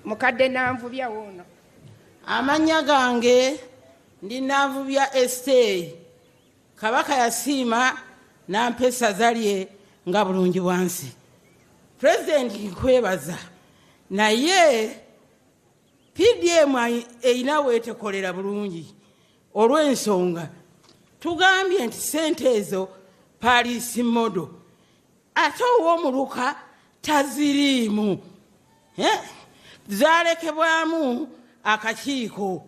Mukadde Nanvubya woono. Amannya gange ndi Nanvubya Esther. Kabaka yasiima n'ampesa zalye nga bulungi bwansi. President nkwebaza. Naye PDM eyina weetekolera bulungi. Olw'ensonga tugambye nti sente ezo Paris modo ate ow'omuluka taziriimu zaalekebwamu akakiiko.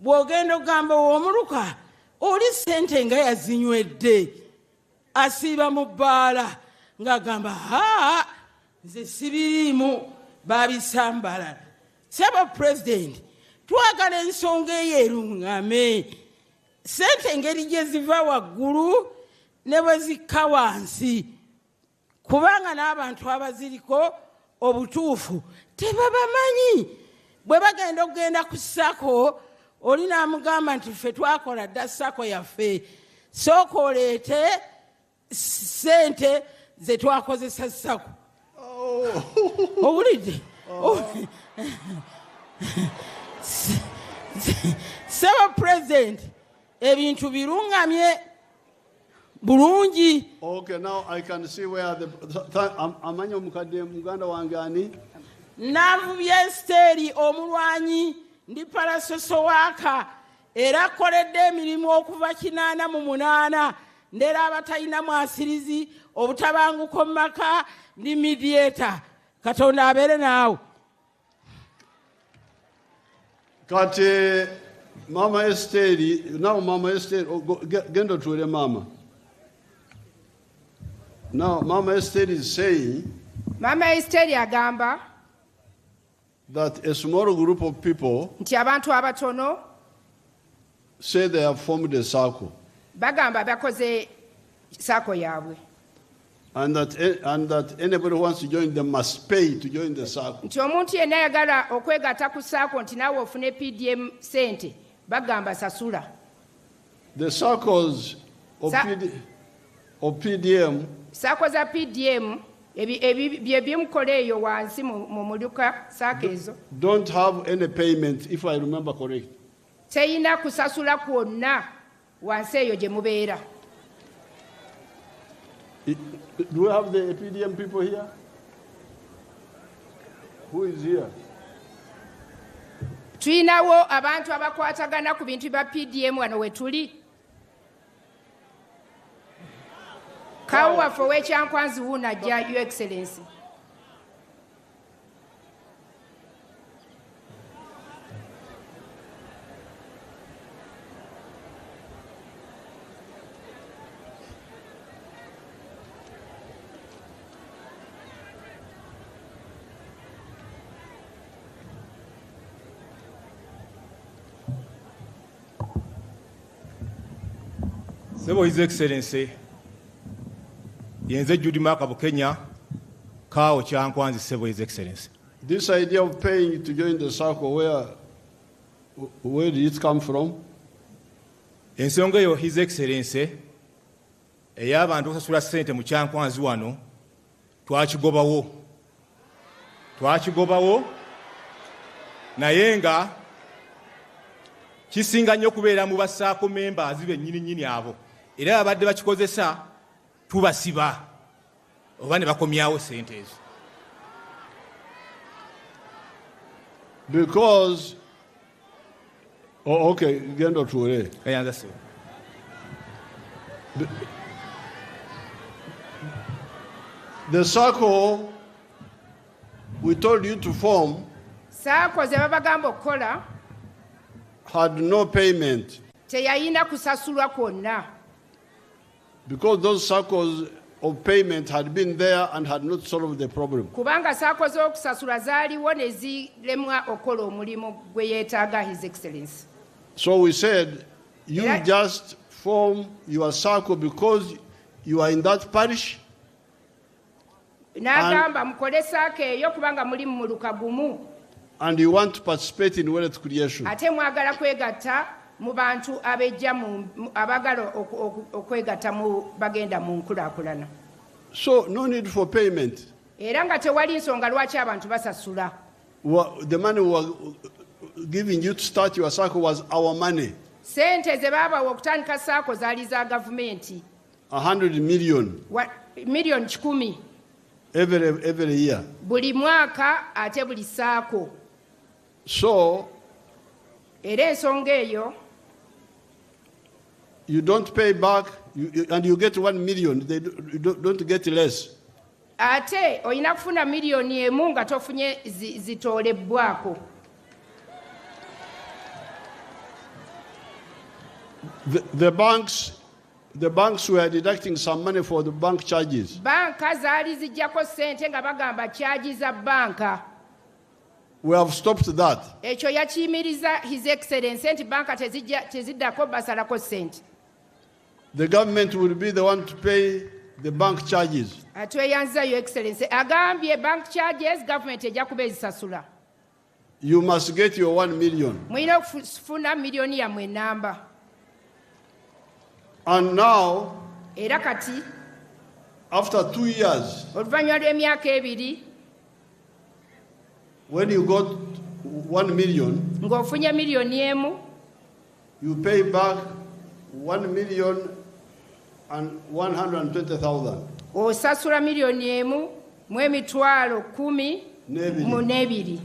Bw'ogenda ogamba ow'omuluka oli sente nga yazinywedde asiiba mu bbaala ng'agamba nze sibiriimu babisambala. Sebo President twagala ensonga eyo eruŋŋame. Sente engeri gye ziva waggulu ne bwe zikka wansi kubanga n'abantu abaziriko obutuufu tebabamanyi. Bwe bagenda okugenda ku sako oli n'amugamba nti ffe twakola dda sako yaffe sooka oleete sente ze twakozesa sako. Owulidde? Sebo President ebintu biruŋŋamye bulungi. Okay, now I can see where amanya omukadde muganda wange ani? Nanvubya Esther omulwanyi ndi Palasoso waaka era akoledde emirimu okuva 88 ndera abatalina mwasirizi obutabanguko mu maka ndi mediator. Katonda abeere naawe. Kati Mama Esther, now Mama Esther, gendo tuwele mama. Now Mama Esther is saying Mama Esther agamba that a small group of people nti abantu abatono say they have formed a circle. Bagamba bakoze sako yaabwe. And that anybody who wants to join them must pay to join the circle. Nti omuntu yenna ayagala okwegatta ku sako nti naawe ofune PDM sente bagamba sasula. The circles of PDM sako za PDM bye byemukola eyo wansi mu muluka sako ezo don't have any payment, if I remember correct. Teyina kusasula kwonna wansi eyo gye mubeera. Do we have the PDM people here? Who is here? Tuyinawo abantu abakwatagana ku bintu bya PDM wano we tuli. Kawa for which Ankwanzi Wunajja, Your Excellency. Sebo His Excellency, Yenze Judy Maka Bukenya, Kao Chankwanzi Sebo His Excellency. This idea of paying to join the circle, where did it come from? Ensonga yo His Excellency, ey'abantu okusasula ssente mu Kyankwanzi wano twakigobawo naye nga kisinga nnyo okubeera mu bassaako members bennyini abo era abadde bakikozesa tubasiba oba ne bakomyawo ssente ezo. Because, oh, okay, genda otuule. Kayanza se. The circle we told you to form saako ze babagamba okukola had no payment teyayina kusasulwa kwonna because those circles of payment had been there and had not solved the problem. kubanga saako z'okusasula zaaliwo ne zilemwa okukola omulimu gwe yeetaaga His Excellency. So we said, you Yeah. just form your circle because you are in that parish. N'agamba mukole saako eyo kubanga muli mu muluka gumu And you want to participate in wealth creation. ate mwagala kwegatta mu bantu abejja abagala okwegatta mu bagenda mu nkulaakulana. So no need for payment. Era nga tewali nsonga lwaki abantu basasula. The money we were giving you to start your circle was our money. Sente ze baabawa okutandika saako zaali za gavumenti. 100 million Milioni 10 every year. buli mwaka ate buli saako. So Era ensonga eyo you don't pay back and you get 1 million. You don't get less. ate olina kufuna miliyoni emu nga tofunye zitoolebwako. The banks were deducting some money for the bank charges. Banka zaali zijjako ssente nga bagamba kyaji za banka. We have stopped that. Ekyo yakiyimiriza His Excellency nti banka teziddako basalako ssente. The government will be the one to pay the bank charges. Atweyanza Your Excellency agambye bank charges government ejja kuba ezisasula. You must get your 1 million. Mulina okufuna miliyoni yammwe ennamba. And now, Era kati after 2 years, oluvannyuma lw'emyaka 2 when you got 1 million, ng'ofunye miliyoni emu you pay back 1,120,000. osasula miliyoni emu mu emitwalo 12.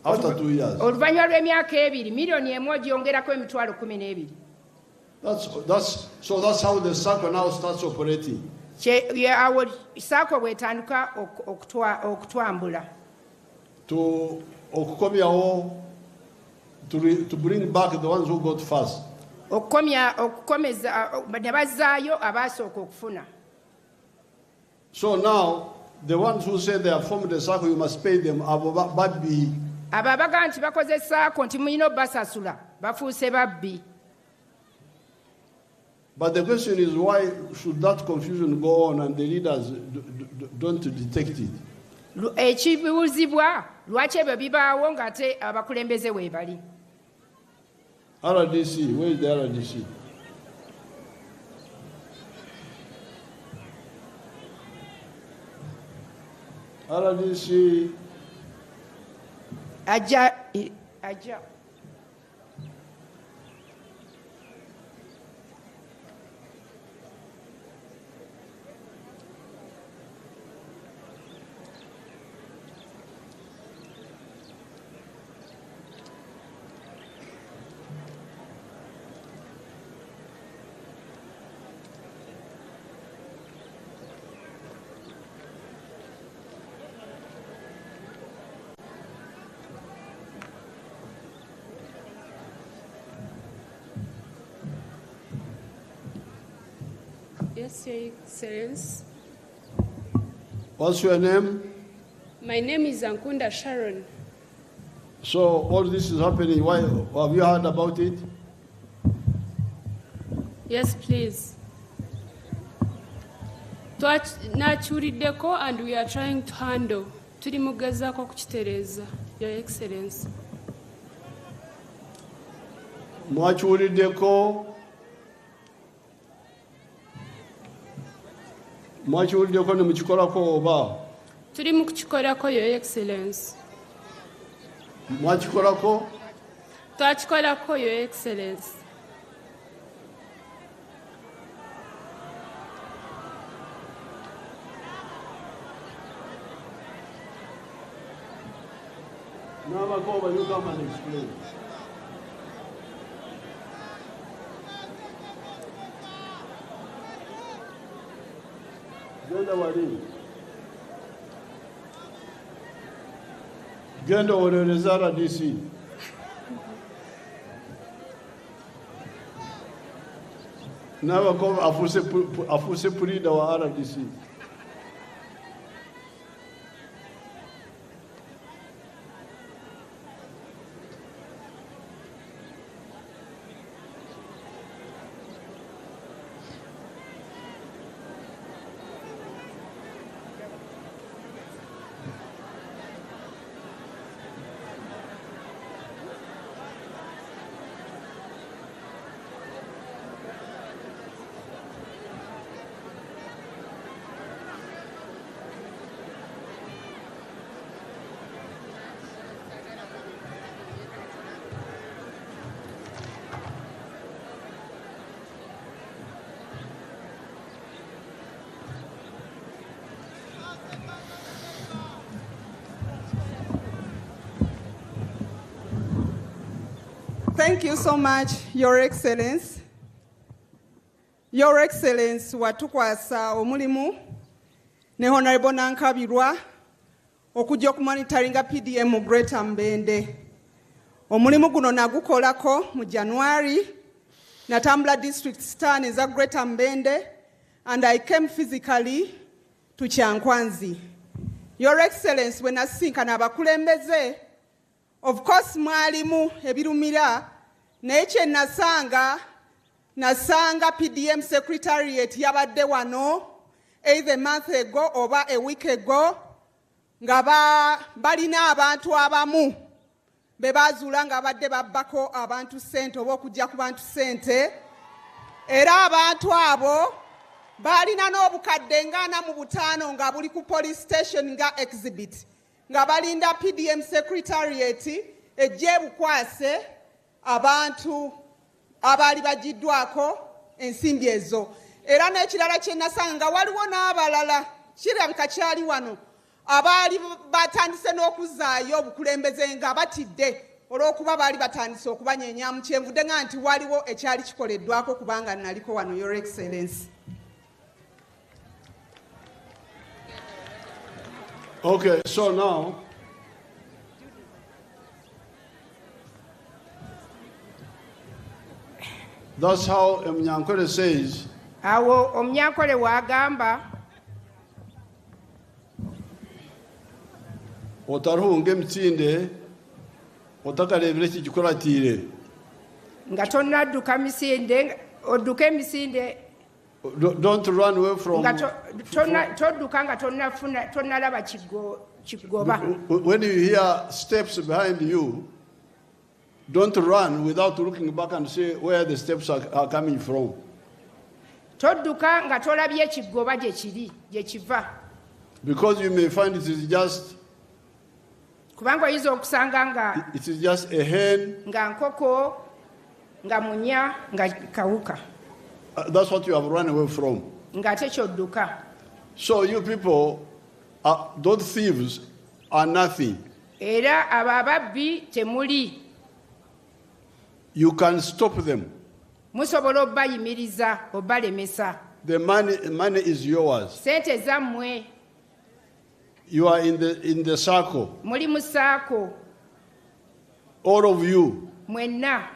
After 2 years. Oluvannyuma lw'emyaka 2 miliyoni emu ogyongerako emitwalo 12. So that's how the circle now starts operating. Awo saako bw'etandika okutwambula. To bring back the ones who got first. Okukomeza ne bazzaayo abaasooka okufuna. So now, the ones who say they have formed a circle, you must pay them. Abo abaga nti bakoze saako nti mulina obbasasula bafuuse babbi. But the question is, why should that confusion go on and the leaders don't detect it? Ekibuuzibwa lwaki ebyo bibaawo ng'ate abakulembeze weebali. RDC, where is the RDC? RDC. Ajja. Yes, Your Excellency. What's your name? My name is Ankunda Sharon. So all this is happening. Why have you heard about it? Yes, please. Nakyuliddeko and we are trying to handle. Tuli mugezaako kukitereeza, Your Excellency. Mwakyuliddeko Mwakiwuliddeko ne mukikolako oba? Tuli mu kukikolako, Your Excellency. Mwakikolako? Twakikolako, Your Excellency. N'abagoba, you come and explain. Genda wali. Genda olereza RDC. N'abagoba afuse pulida wa RDC. Thank you so much, Your Excellency. Your Excellency, watukwasa omulimu ne Honorable Nankabirwa okujja okumonitoringa PDM mu Greater Mbende. Omulimu guno nagukolako mu January, natambula district stan eza Greater Mbende, and I came physically to Kyankwanzi. Your Excellency, when nasinkana abakulembeze, of course mwalimu ebirumira, naye nasanga PDM Secretariat yabadde wano either a month ago oba a week ago nga balina abantu abamu bebazuula nga badde babbako abantu ssente oba okujja ku bantu ssente, era abantu abo balina n'obukadde nga mu butaano nga buli ku police station nga exhibit nga balinda PDM Secretariat ejje bukwase abantu abali bajiddwako ensimbi ezo. Era n'ekirala kye nasanga waliwo n'abalala kirabika kyali wano abali batandise n'okuzaayo obukulembeze nga batidde olw'okuba baali batandise okubanyenyaamu. Kyenvudde nga nti waliwo ekyali kikoleddwako kubanga naliko wano, Your Excellency. Okay, so now that's how Mnyankole says. Awo Omnyankole wagamba Otarunge mtinde otakarebere kigikolatire nga tonnadduka misinde odduke misinde. Don't run away from. Todduka nga tonnalaba kigoba. When you hear steps behind you, don't run without looking back and see where the steps are coming from. Todduka nga tolabye ekigoba gye kiva. Because you may find it is just. Kubanga oyinza okusanga nga it is just a hen. Nga nkoko, nga munya, nga kawuka. That's what you have run away from. Nga ate kyodduka. So you people, those thieves are nothing. Era ababbi temuli. You can stop them. Musobola obbayimiriza, obbalemesa. The money is yours. Sente zammwe. You are in the circle. Muli mu saako. All of you. Mwenna.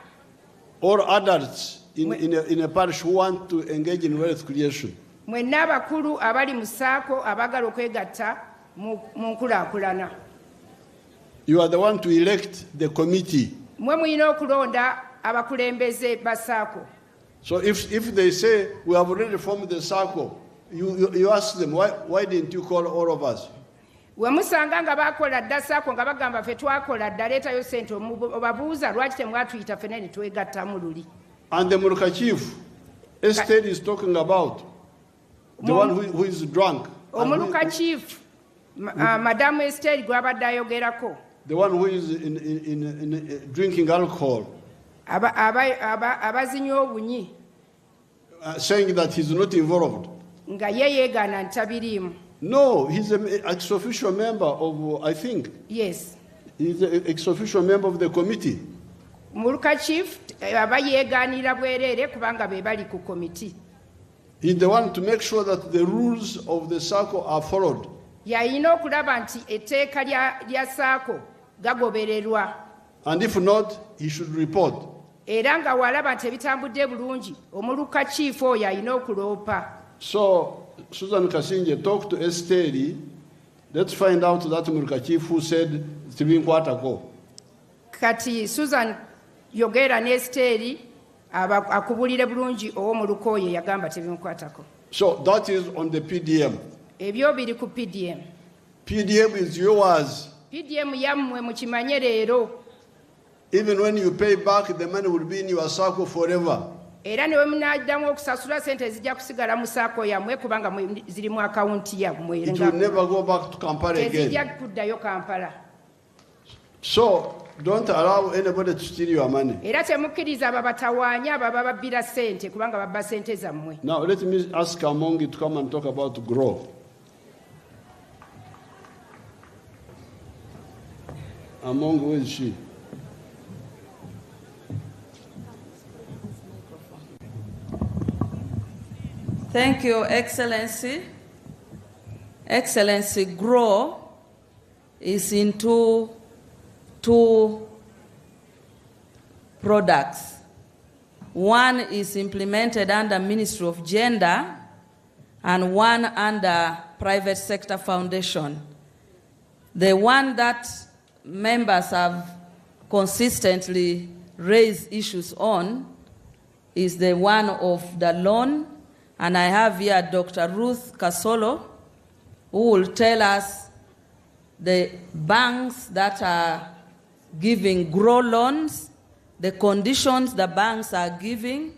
All adults in a parish who want to engage in wealth creation. Mwenna abakulu abali mu saako abagala okwegatta mu nkulaakulana. You are the one to elect the committee. Mwe mulina okulonda abakulembeze ba saako. So if they say we have already formed the circle, you ask them why didn't you call all of us? We musanga nga bakola dda saako nga bagamba fe twakola dda leetayo ssente obabuuza lwaki temwatuyita ffenna ne twegattamu luli. And the Muruka chief, Esther is talking about The one who is drunk. Omuluka chief, Madam Esther gwabadde ayogerako. The one who is in drinking alcohol. Abazinywa obunyi. Saying that he's not involved. Nga ye yeegaana ntabiriimu. No, he's an ex-official member of, I think. Yes. He's an ex-official member of the committee. Muluka chief aba yeegaanira bwereere kubanga be bali ku committee. He's the one to make sure that the rules of the SACCO are followed. Yalina okulaba nti etteeka lya SACCO gagobererwa. And if not, he should report. Era nga walaba nti ebitambudde bulungi, omuluka chief oyo alina okuloopa. So, Susan Kasinje, talk to Esteri. Let's find out that Muluka chief who said Tibinkwatako. Kati Susan yogera ne Esteri akubulire bulungi ow'omuluka oyo yagamba tebinkwatako. So that is on the PDM. Ebyo biri ku PDM. PDM is yours. PDM yammwe mukimanye leero. Even when you pay back, the money will be in your SACCO forever. Era ne munaddamu okusasula sente zijja kusigala mu SACCO yammwe kubanga ziri mu akawunti yammwe. It will never go back to Kampala again. Tezijja kuddayo Kampala. So don't allow anybody to steal your money. Era temukkiriza ababatawaanya ababa babbira sente kubanga babba sente zammwe. Now let me ask Amongi to come and talk about GROW. Amongi, who is she? Thank you, Excellency. Excellency, GROW is into two products. One is implemented under Ministry of Gender and one under Private Sector Foundation. The one that members have consistently raised issues on is the one of the loan, and I have here Dr. Ruth Kasolo, who will tell us the banks that are giving GROW loans, the conditions the banks are giving,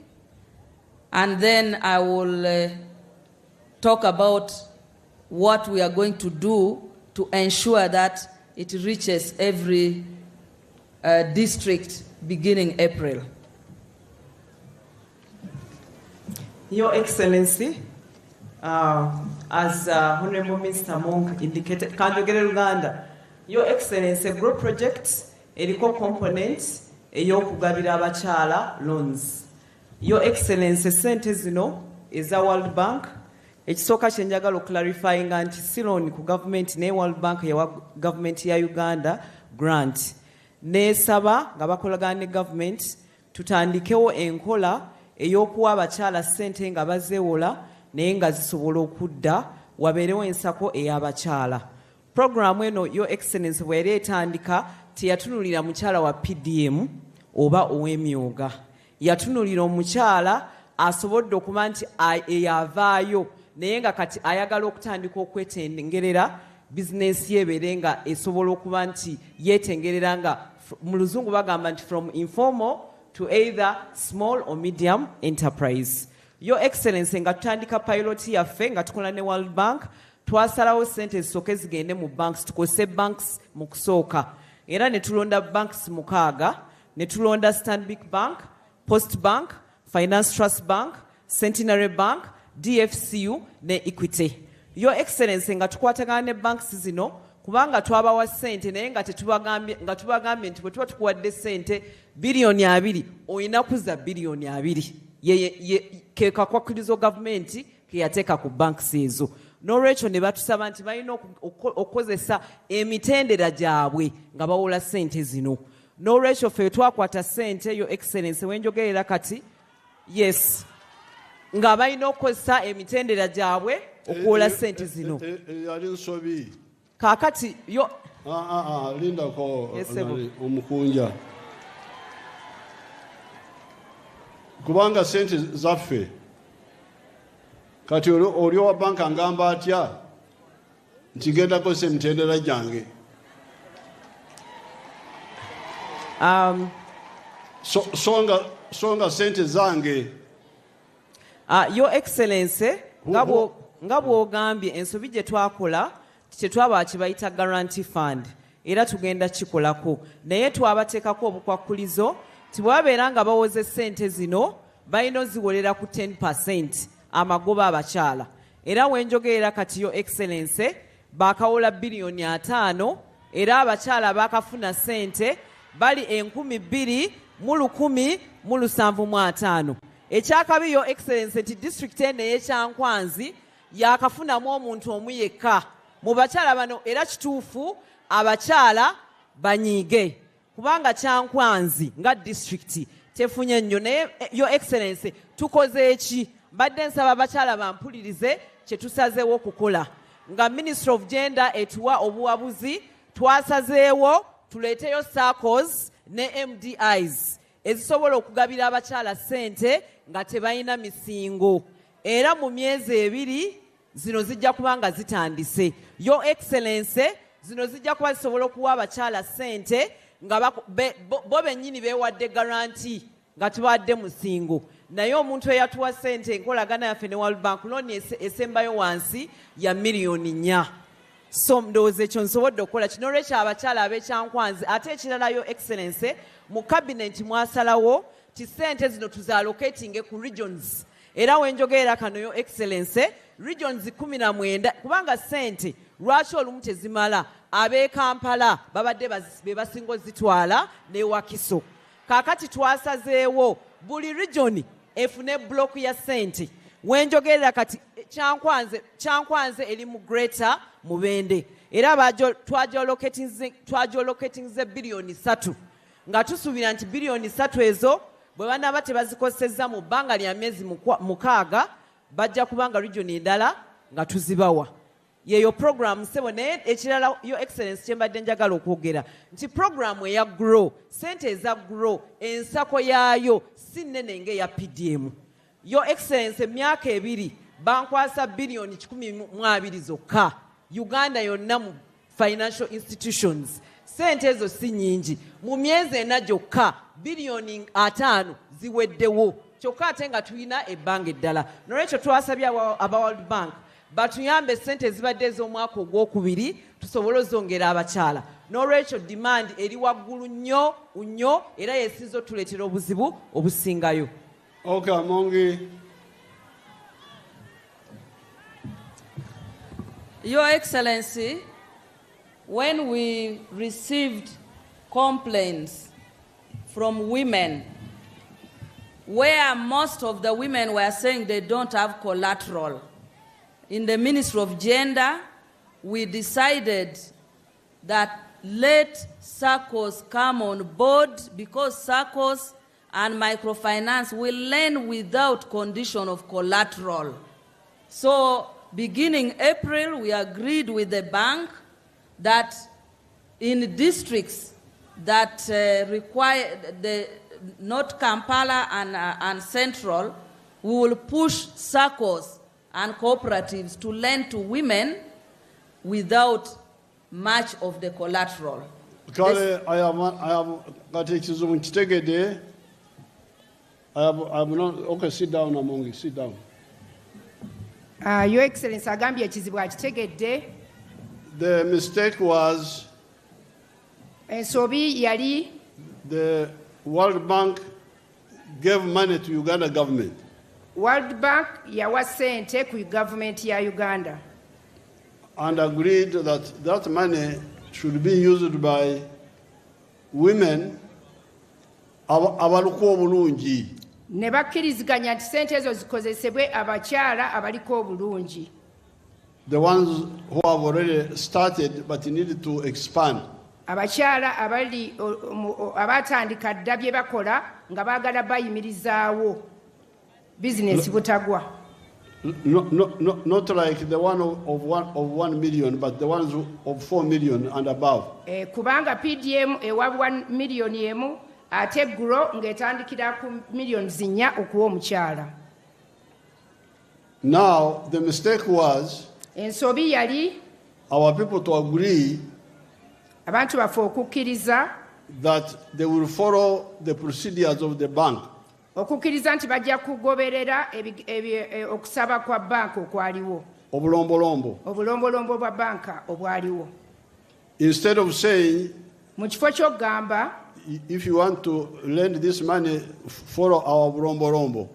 and then I will talk about what we are going to do to ensure that it reaches every district beginning April. Your Excellency, as Honorable Minister Monk indicated, Kanjogere Uganda, Your Excellency, GROW project eriko components ey'okugabira abakyala loans. Your Excellency, sente zino eza World Bank. Ekisooka kye njagala oklarifyinga nti si loan ku government ne World Bank yawa government ya Uganda grant. Neesaba nga bakolagana ne government tutandikewo enkola ey'okuwa abakyala ssente nga bazeewola naye nga zisobola okudda wabeerewo ensako ey'abakyala. Programu eno Your Excellency bwe yali etandika teyatunulira mukyala wa PDM oba ow'emyuga. Yatunulira omukyala asobodde okuba nti eyavaayo naye nga kati ayagala okutandika okwetengerera bizinesi yeebeere nga esobola okuba nti yeetengerera nga mu luzungu bagamba nti from informal to either small or medium enterprise. Your Excellency, nga tutandika pilot yaffe nga tukola ne World Bank, twasalawo sente zisooke zigende mu banks, tukozese banks mu kusooka. Era ne tulonda banks 6, ne tulonda Stanbic Bank, Post Bank, Finance Trust Bank, Centenary Bank, DFCU ne Equity. Your Excellency, nga tukwatagana ne banks zino kubanga twabawa sente naye nga tubagambye nti bwe tuba tukuwadde sente biliyoni 2 oyina kuza biliyoni 2 ke kakwakirizo gavumenti ke yateeka ku banks ezo. N'olwekyo ne batusaba nti balina okukozesa emitendera gyabwe nga bawola sente zino. N'olwekyo ffe twakwata sente Your Excellency wenjogerera kati yes nga balina okukozesa emitendera gyabwe okuwola sente zino. Kakati yo Linda ko omukunja kubanga sente zaffe kati oli wa banka ngamba atya nti genda kozesa emitendera gyange. Your Excellency, nga bw'ogambye ensobi gye twakola tetwaba kibayita guarantee fund era tugenda kikolako naye twabateekako obukwakkulizo tibwabeera nga bawoze ssente zino balina oziwolera ku 10% amagoba abakyala era wenjogerera kati yo excellence baakawola biliyoni 5 era abakyala baakafuna ssente bali 2,175 ekyakabi yo excellence nti district eno ey'ekyankwanzi yaakafunamu omuntu omu yekka mu bakyala bano era kituufu abakyala banyiige kubanga kyankwanzi nga district tefunye nnyo naye yo excellence tukoze eki mbadde nsaba abakyala bampulirize kye tusazeewo okukola nga ministry of gender etuwa obuwabuzi twasazeewo tuleeteyo circles ne MDIs ezisobola okugabira abakyala ssente nga tebalina misingo era mu myezi 2 zino zijja kuba nga zitandise yo excellence zino zijja kuba zisobola okuwa abakyala ssente nga bo bennyini beewadde garanti nga tuwadde musingo naye omuntu eyatuwa ssente enkolagana yaffe ne World Bank looni esembayo wansi ya miliyoni 4 so ndowooza ekyo nsobodde okukola kino olwekyo abakyala ab'ekyankwanzi ate ekiralayo excellence mu cabinet mwasalawo ti ssente zino tuzaalocatinge ku regions era wenjogerera kano yo excellence regions 19 kubanga ssente lwaki olumu tezimala ab'e Kampala babadde be basinga ozitwala ne Wakiso kaakati twasazeewo buli region efune block ya ssente wenjogerera kati kyankwanze eri mu Greater Mubende era twagyolocatinze biliyoni 3 nga tusuubira nti biliyoni 3 ezo bwe banaaba tebazikozesezza mu bbanga lya myezi 6 bajja kubanga region endala nga tuzibawa yeyo program sebo naye ekirala yo excellence kyembadde njagala okwogera nti program eya grow sente eza grow ensako yaayo si nnene ng'eya PDM yo excellence emyaka 2 bankwasa biliyoni 12 zokka Uganda yonna mu financial institutions sente ezo si nyingi mu myezi 4 gyokka biliyoni 5 ziweddewo kyokka ate nga tulina ebbanga eddala nolwekyo twasabye aba World Bank batuyambe ssente ezibadde ez'omwaka ogwokubiri tusobole ozongera abakyala n'olwekyo demand eri waggulu nnyo era yesinza otuleetera obuzibu obusingayo. Okay, Mongi. Your Excellency, when we received complaints from women, where most of the women were saying they don't have collateral, in the Ministry of Gender, we decided that let SACCOs come on board because SACCOs and microfinance will lend without condition of collateral. So beginning April, we agreed with the bank that in districts that require not Kampala and Central, we will push SACCOs and cooperatives to lend to women without much of the collateral. I have got a I have not. Okay, sit down, Amongi, sit down. Your Excellency, agambye ekizibu akitegedde. The mistake was ensobi yali the World Bank gave money to Uganda government. World Bank yawa ssente ku government ya Uganda. And agreed that that money should be used by women abaliko obulungi. Ne bakkiriziganya nti ssente ezo zikozesebwe abakyala abaliko obulungi. The ones who have already started but needed to expand. Abakyala abali abatandika dda bye bakola nga baagala bayimirizaawo business butagwa. Not like the one of 1 million, but the ones of 4 million and above. Kubanga PDM ewa 1 million emu ate grow ng'etandikira ku million 4 okuwa omukyala. Now the mistake was ensobi yali our people to agree abantu bafe okukkiriza that they will follow the procedures of the bank. Okukkiriza nti bajja kugoberera okusaba kwa banka okwaliwo. obulombolombo bwa banka obwaliwo. Instead of saying, Mu kifo ky'okugamba if you want to lend this money, follow our bulombolombo.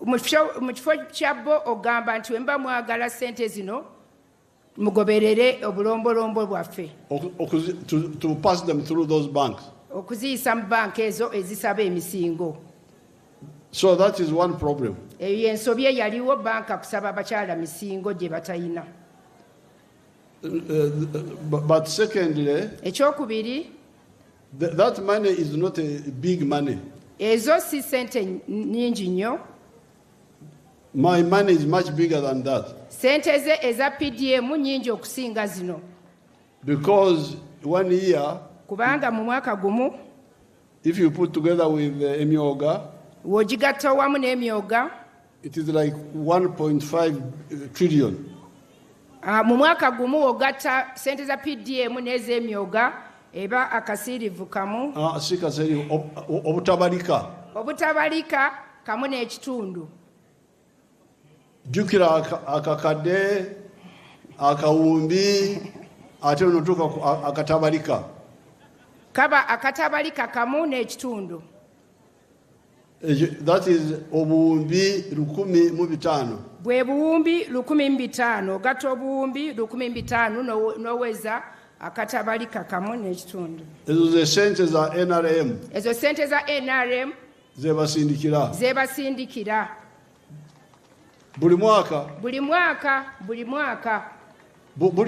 mu kifo kya bo ogamba nti wemba mwagala sente zino mugoberere obulombolombo bwaffe To pass them through those banks. okuziyisa mu banka ezo ezisaba emisingo. So that is one problem. Eyo y'ensobi eyaliwo banka kusaba abakyala misingo gye batalina. But secondly, Ekyokubiri, that money is not a big money. ezo si sente nnyingi nnyo. My money is much bigger than that. Sente ze eza PDM nnyingi okusinga zino. Because 1 year, Kubanga mu mwaka gumu if you put together with Emyoga, w'ogigatta wamu n'emyoga, it is like 1.5 trillion. mu mwaka gumu ogatta sente za PDM n'ez'emyoga eba akasirivu kamu Sikaseri obutabalika. obutabalika kamu n'ekitundu. Jukira akakadde akawumbi ate onotuuka akatabalika. Kaba akatabalika kamu n'ekitundu. That is obuwumbi 1,500. Bwe buwumbi 1,500 ogatta obuwumbi 1,500 n'oweza akatabalika kamu n'ekitundu. Ezo ze sente za NRM. Ezo sente za NRM zebasindikira buli mwaka buli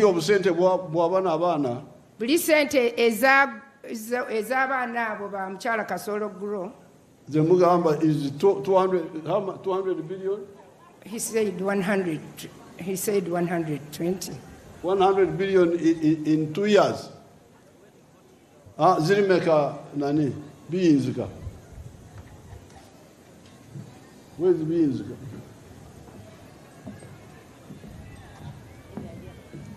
obusente bw'abaana buli sente ez'abaana abo ba mukyala Kasolo Grow. ze mugamba is 200 billion. He said 100. He said 120. 100 billion in 2 years. Zirimeka nani biyinzika. Where's the biyinzika?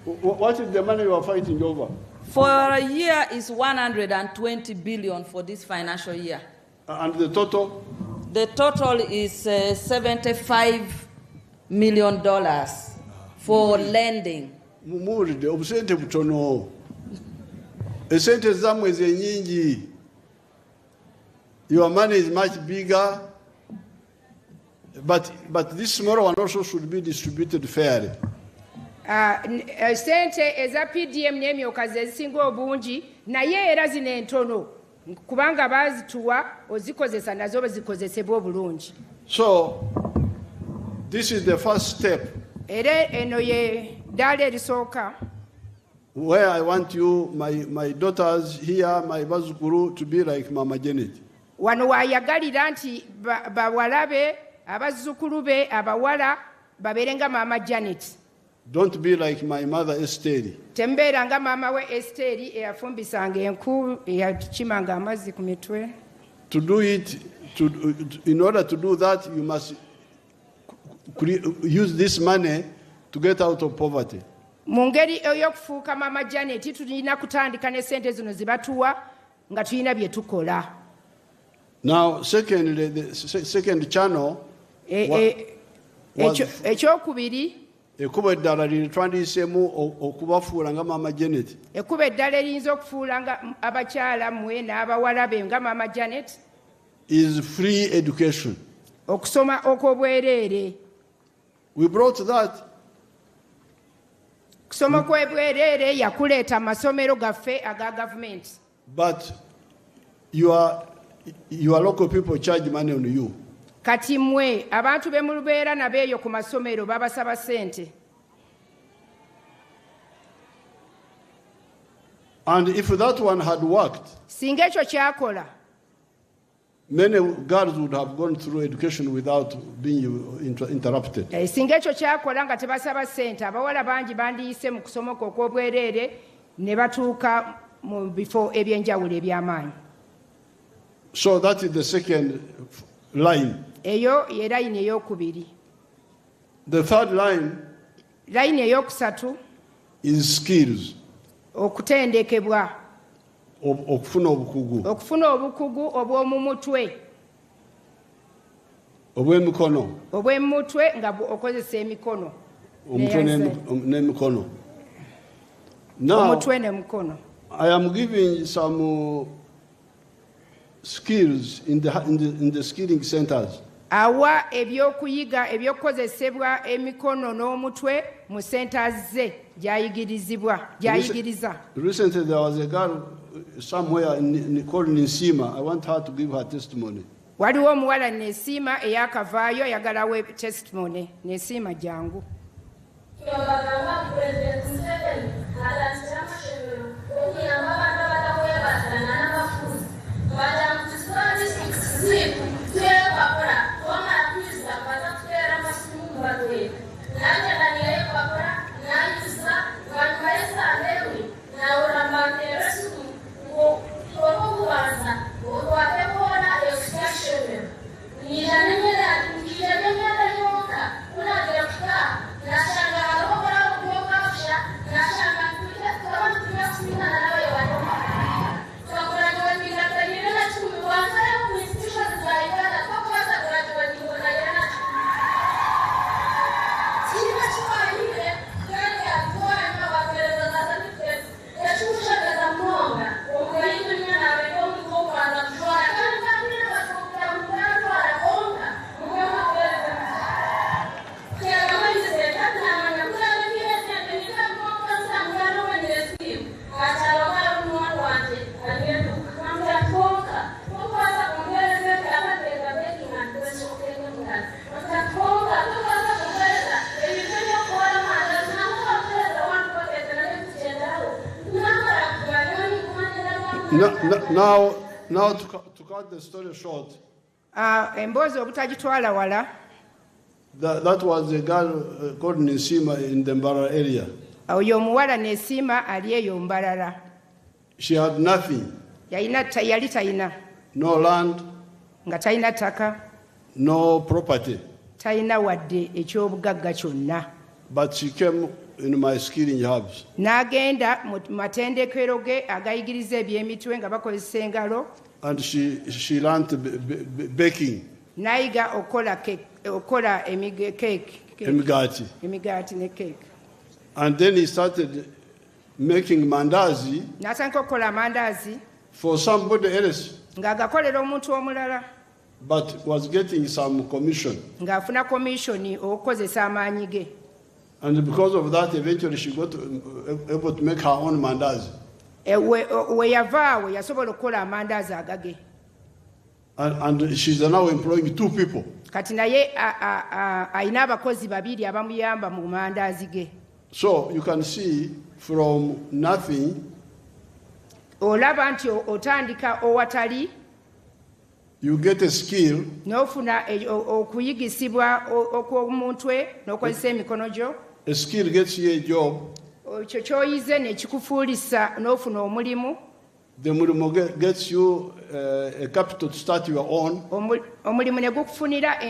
What is the money you are fighting over? For a year is 120 billion for this financial year. And the total? The total is $75 million for lending. Muwulidde obusente butono. Esente zammwe ze nyingi. Your money is much bigger. But this smaller one also should be distributed fairly. Sente eza PDM n'emyoka ze zisinga obungi naye era zino entono kubanga bazituwa ozikozesa nazo bazikozesebwa obulungi. So this is the first step. Era eno ye ddaala erisooka. Where I want you, my daughters here, my bazukuru, to be like Mama Janet. Wano wayagalira nti bawalabe abazzukulu be abawala babeerenga Mama Janet. Don't be like my mother Esteri. Tembeeranga maama we Esteri eyafumbisanga enku eyakimanga amazzi ku mitwe. To do it, in order to do that, you must use this money to get out of poverty. Mu ngeri ey'okufuuka Mama Janet tulina kutandika ne sente zino zibatuwa nga tulina bye tukola. Now, secondly, the second channel ekyokubiri ekkubo eddala lye twandiyiseemu okubafuula nga Mama Janet. Ekkubo eddala eriyinza okufuula nga abakyala mmwe n'abawala be nga Mama Janet is free education. Okusoma okw'obwereere. We brought that. Kusoma kw'obwereere yakuleeta amasomero gaffe aga gavumenti. But your local people charge money on you. Kati mmwe abantu be mu Lubeera nabeeyo ku masomero babasaba sente. And if that one had worked, singa ekyo kyakola, many girls would have gone through education without being interrupted. Singa ekyo kyakola nga tebasaba sente, abawala bangi bandiyise mu kusomoka okw'obwereere ne batuuka mu bifo ebyenjawulo eby'amaanyi. So that is the second line. Eyo ye layini ey'okubiri. The third line, layini ey'okusatu, is skills. Okutendekebwa. Okufuna obukugu. Okufuna obukugu obw'omu mutwe. Obw'emikono. Obw'emutwe nga okozesa emikono. Omutwe n'emikono. Now, omutwe n'emikono. I am giving some skills in the skilling centers. Awa ebyokuyiga ebyokukozesebwa emikono n'omutwe mu centers ze gyayigiriza. Recently there was a girl somewhere called Nisima. I want her to give her testimony. Waliwo omuwala Nesima eyakavaayo ayagalawo testimony. Nesima jangu. Now to cut the story short, emboozi obutagitwala wala. That was a girl called Nisima in the Mbara area. Oyo omuwala Nesima ali eyo Mbarara. She had nothing. Yali talina. No land. Nga talina ttaka. No property. Talina wadde ekyobugagga kyonna. But she came in my skilling hubs. N'agenda mu matendekero ge agayigiriza ebyemitwe nga bakozesa engalo. And she learned baking. Nayiga okola emigaati ne cake. And then he started making mandazi. N'atandika okukola amandazi. For somebody else. Ng'agakolera omuntu omulala. But was getting some commission. Ng'afuna commission okukozesa amaanyi ge. And because of that, eventually she got able to make her own mandazi. We yavaawo yasobola okukola amandaazi agage. And she's now employing 2 people. Kati naye ayina abakozi babiri abamuyamba mu mandaazi ge. So you can see from nothing. Olaba nti otandika owatali. You get a skill. N'ofuna okuyigisibwa okw'omutwe n'okozesa emikono gyo. A skill gets you a job. Ekyo ky'oyize n'ekikufuulisa n'ofuna omulimu. The mulimu gets you a capital to start your own. Omulimu ne gukufunira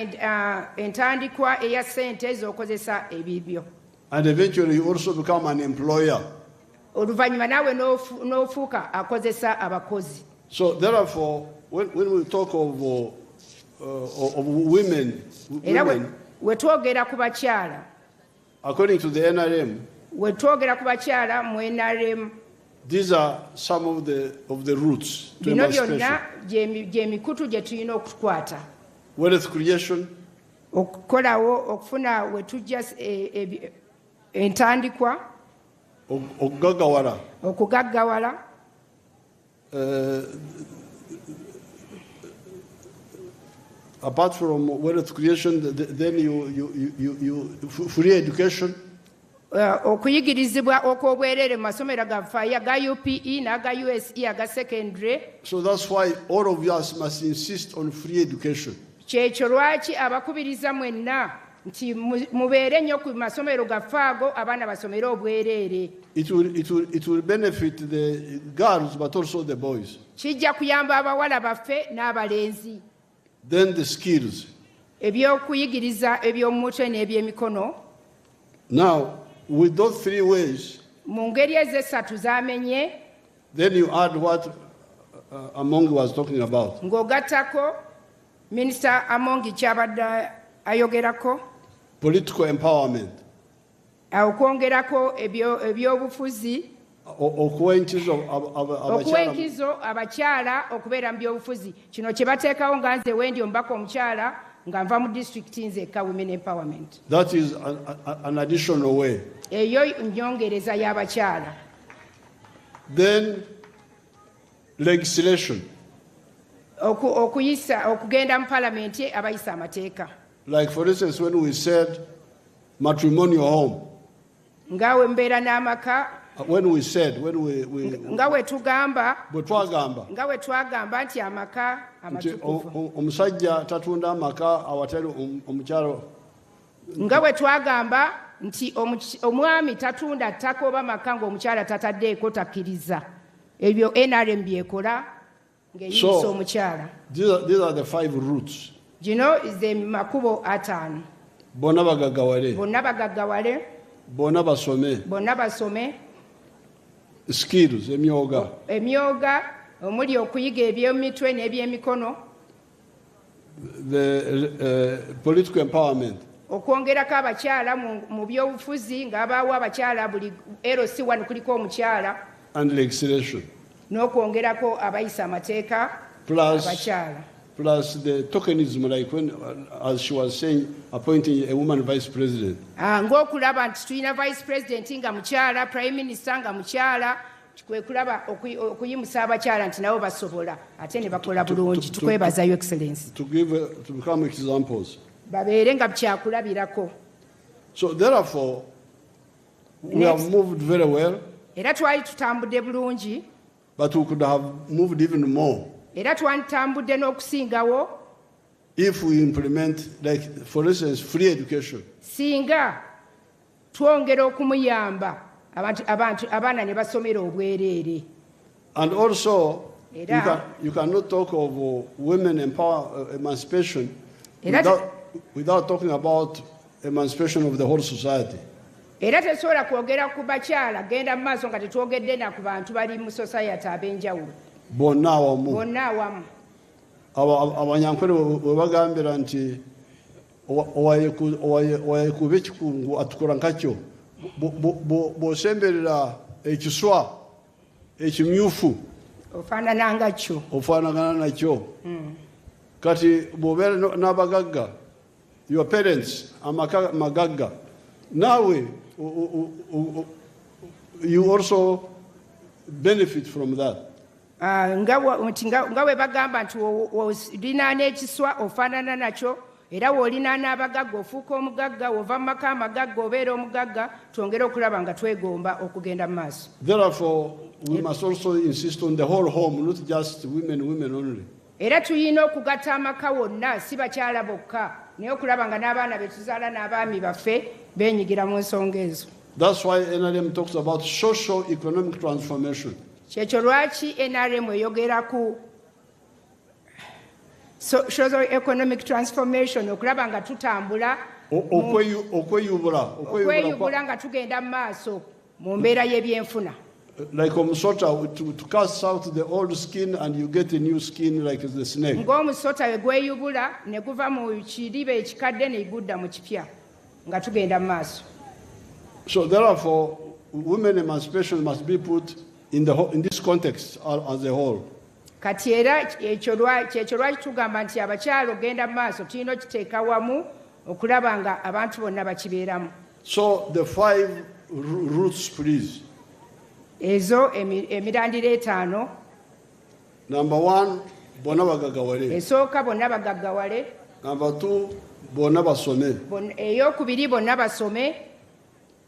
entandikwa eya ssente ez'okozesa ebibyo. And eventually you also become an employer. Oluvannyuma naawe n'ofuuka akozesa abakozi. So therefore, when we talk of women, wetwogera ku bakyala. According to the NRM, wetwogera ku bakyala mu NRM. These are some of the roots to emancipation. Bino byonna gy'emikutu gye tulina okukwata. Wealth creation. Okukolawo okufuna wetujja entandikwa. Okugaggawala. Apart from wealth creation, then you free education. Okuyigirizibwa okw'obwereere mu masomero gaffe aga UPE n'aga USE aga secondary. So that's why all of us must insist on free education. Kyekyo lwaki abakubiriza mwenna nti mubeere nnyo ku masomero gaffe ago abaana basomere obwereere. It will benefit the girls but also the boys. Kijja kuyamba abawala baffe n'abalenzi. Then the skills. Ebyokuyigiriza eby'omutwe n'ebyemikono. Now, with those 3 ways, mu ngeri ezo esatu zamenye. Then you add what Amongi was talking about. Ng'ogattako Minister Amongi kyabadde ayogerako. Political empowerment. okwongerako ebyobufuzi okuwa enkizo okuwa enkizo abakyala okubeera mu byobufuzi. Kino kye bateekawo nga nze wendi omubaka omukyala nga nva mu district nzekka women empowerment. That is an additional way. Eyo nyongereza y'abakyala. Then legislation. Okugenda mu parliament abayisa amateeka. Like for instance when we said matrimonial home. Ngawe mbeera n'amaka. When we ngawe twagamba nti amaka amatukuvu. Omusajja tatunda amaka awatali omukyalo. Ngawe twagamba nti omwami tatunda ttaka oba maka ng'omukyala tataddeeko takkiriza. Ebyo NRM byekola ng'eyisa omukyala. These are the 5 routes. Gino ze makubo 5. Bonna bagaggawale. Bonna basome. Skills, emyoga omuli okuyiga eby'emitwe n'ebyemikono. The political empowerment. Okwongerako abakyala mu byobufuzi ng'abaawo abakyala buli LC1 kuliko omukyala. And legislation. N'okwongerako abayisa amateeka abakyala. Plus the tokenism, like when, as she was saying, appointing a woman vice president. Ng'okulaba nti tulina vice president nga mukyala, prime minister nga mukyala, kwe kulaba okuyimusa abakyala nti nabo basobola ate ne bakola bulungi. Tukwebaza Your Excellency. To become examples. Babeere nga kyakulabirako. So therefore, we have moved very well. Era twali tutambudde bulungi. But we could have moved even more. Era twantambudde n'okusingawo. If we implement, like for instance, free education. Singa twongera okumuyamba abantu abaana ne basomera obwereere. And also, you cannot talk of women emancipation without talking about emancipation of the whole society. Era tesobola kwogera ku bakyala genda mu maaso nga tetwogedde na ku bantu bali mu society ab'enjawulo. Bonna awamu. Abanyankole bwe bagambira nti owayekuba ekikungu atukula nkakyo bw'osemberera ekiswa ekimyufu ofaanagana nakyo. Kati bw'obeera n'abagagga, your parents amaka magagga, nawe you also benefit from that. Nga we bagamba nti olinaana ekiswa ofaanana nakyo, era w'olinaana abagagga ofuuka omugagga, ova mu maka amagagga obeera omugagga. Twongere okulaba nga twegomba okugenda mu maaso. Therefore, we must also insist on the whole home, not just women only. Era tulina okugatta amaka wonna, si bakyala bokka, naye okulaba nga n'abaana be tuzaala n'abaami baffe beenyigira mu nsonga ezo. That's why NRM talks about socio-economic transformation. Kyekyo lwaki NRM eyogera ku socio-economic transformation, okulaba nga tutambula okweyubula nga tugenda mu maaso mu mbeera y'ebyenfuna. Like omusota, to cast out the old skin and you get a new skin like the snake. Ng'omusota we gweyubula ne guva mu kiriba ekikadde ne gudda mu kipya nga tugenda mu maaso. So therefore, women emancipation must be put in this context as a whole. Kati era kyekyo lwaki tugamba nti abakyala ogenda mu maaso tulina okiteeka wamu okulaba nga abantu bonna bakibeeramu. So the 5 routes, please. Ezo emirandiro 5. Number 1, bonna bagaggawale. Esooka bonna bagaggawale. Number 2, bonna basome. Eyokubiri bonna basome.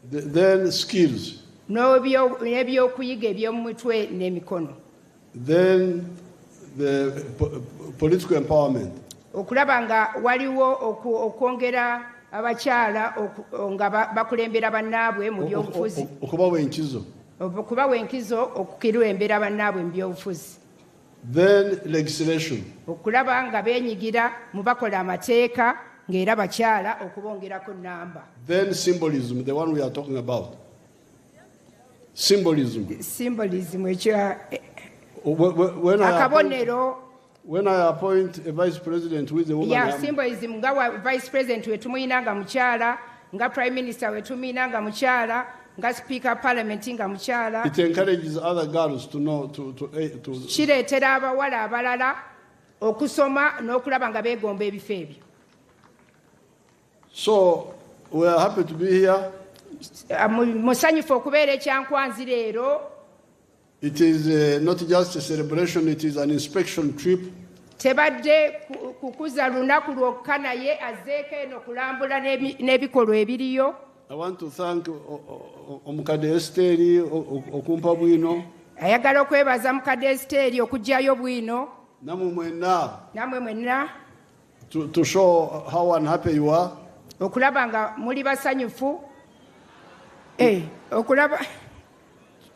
Then skills. N'ebyokuyiga eby'omu mutwe n'emikono. Then the political empowerment. Okulaba nga waliwo okwongera abakyala nga bakulembera bannaabwe mu byobufuzi. Okubawa enkizo. Okubawa enkizo okukulembera bannaabwe mu byobufuzi. Then legislation. Okulaba nga beenyigira mu bakola amateeka ng'era bakyala okubongerako namba. Then symbolism, the one we are talking about. Symbolism. Akabonero. When I appoint a vice president who is a woman. Yeah, symbolism nga vice president we tumuyina nga mukyala nga prime minister wetumina nga mukyala nga speaker parliament nga mukyala. It encourages other girls to know to kireetera abawala abalala okusoma n'okulaba nga beegomba ebifo ebyo. So we are happy to be here. Musanyufu okubeera ekyankwanzi leero. It is not just a celebration, it is an inspection trip. Tebadde kukuza lunaku lwokka naye azzeeko eno kulambula n'ebikolwa ebiriyo. I want to thank Omukadde Esteri okumpa bwino. Ayagala okwebaza Mukadde Esteri okugyayo bwino. Namwe mwenna. To show how unhappy you are. Okulaba nga muli basanyufu. Okulaba.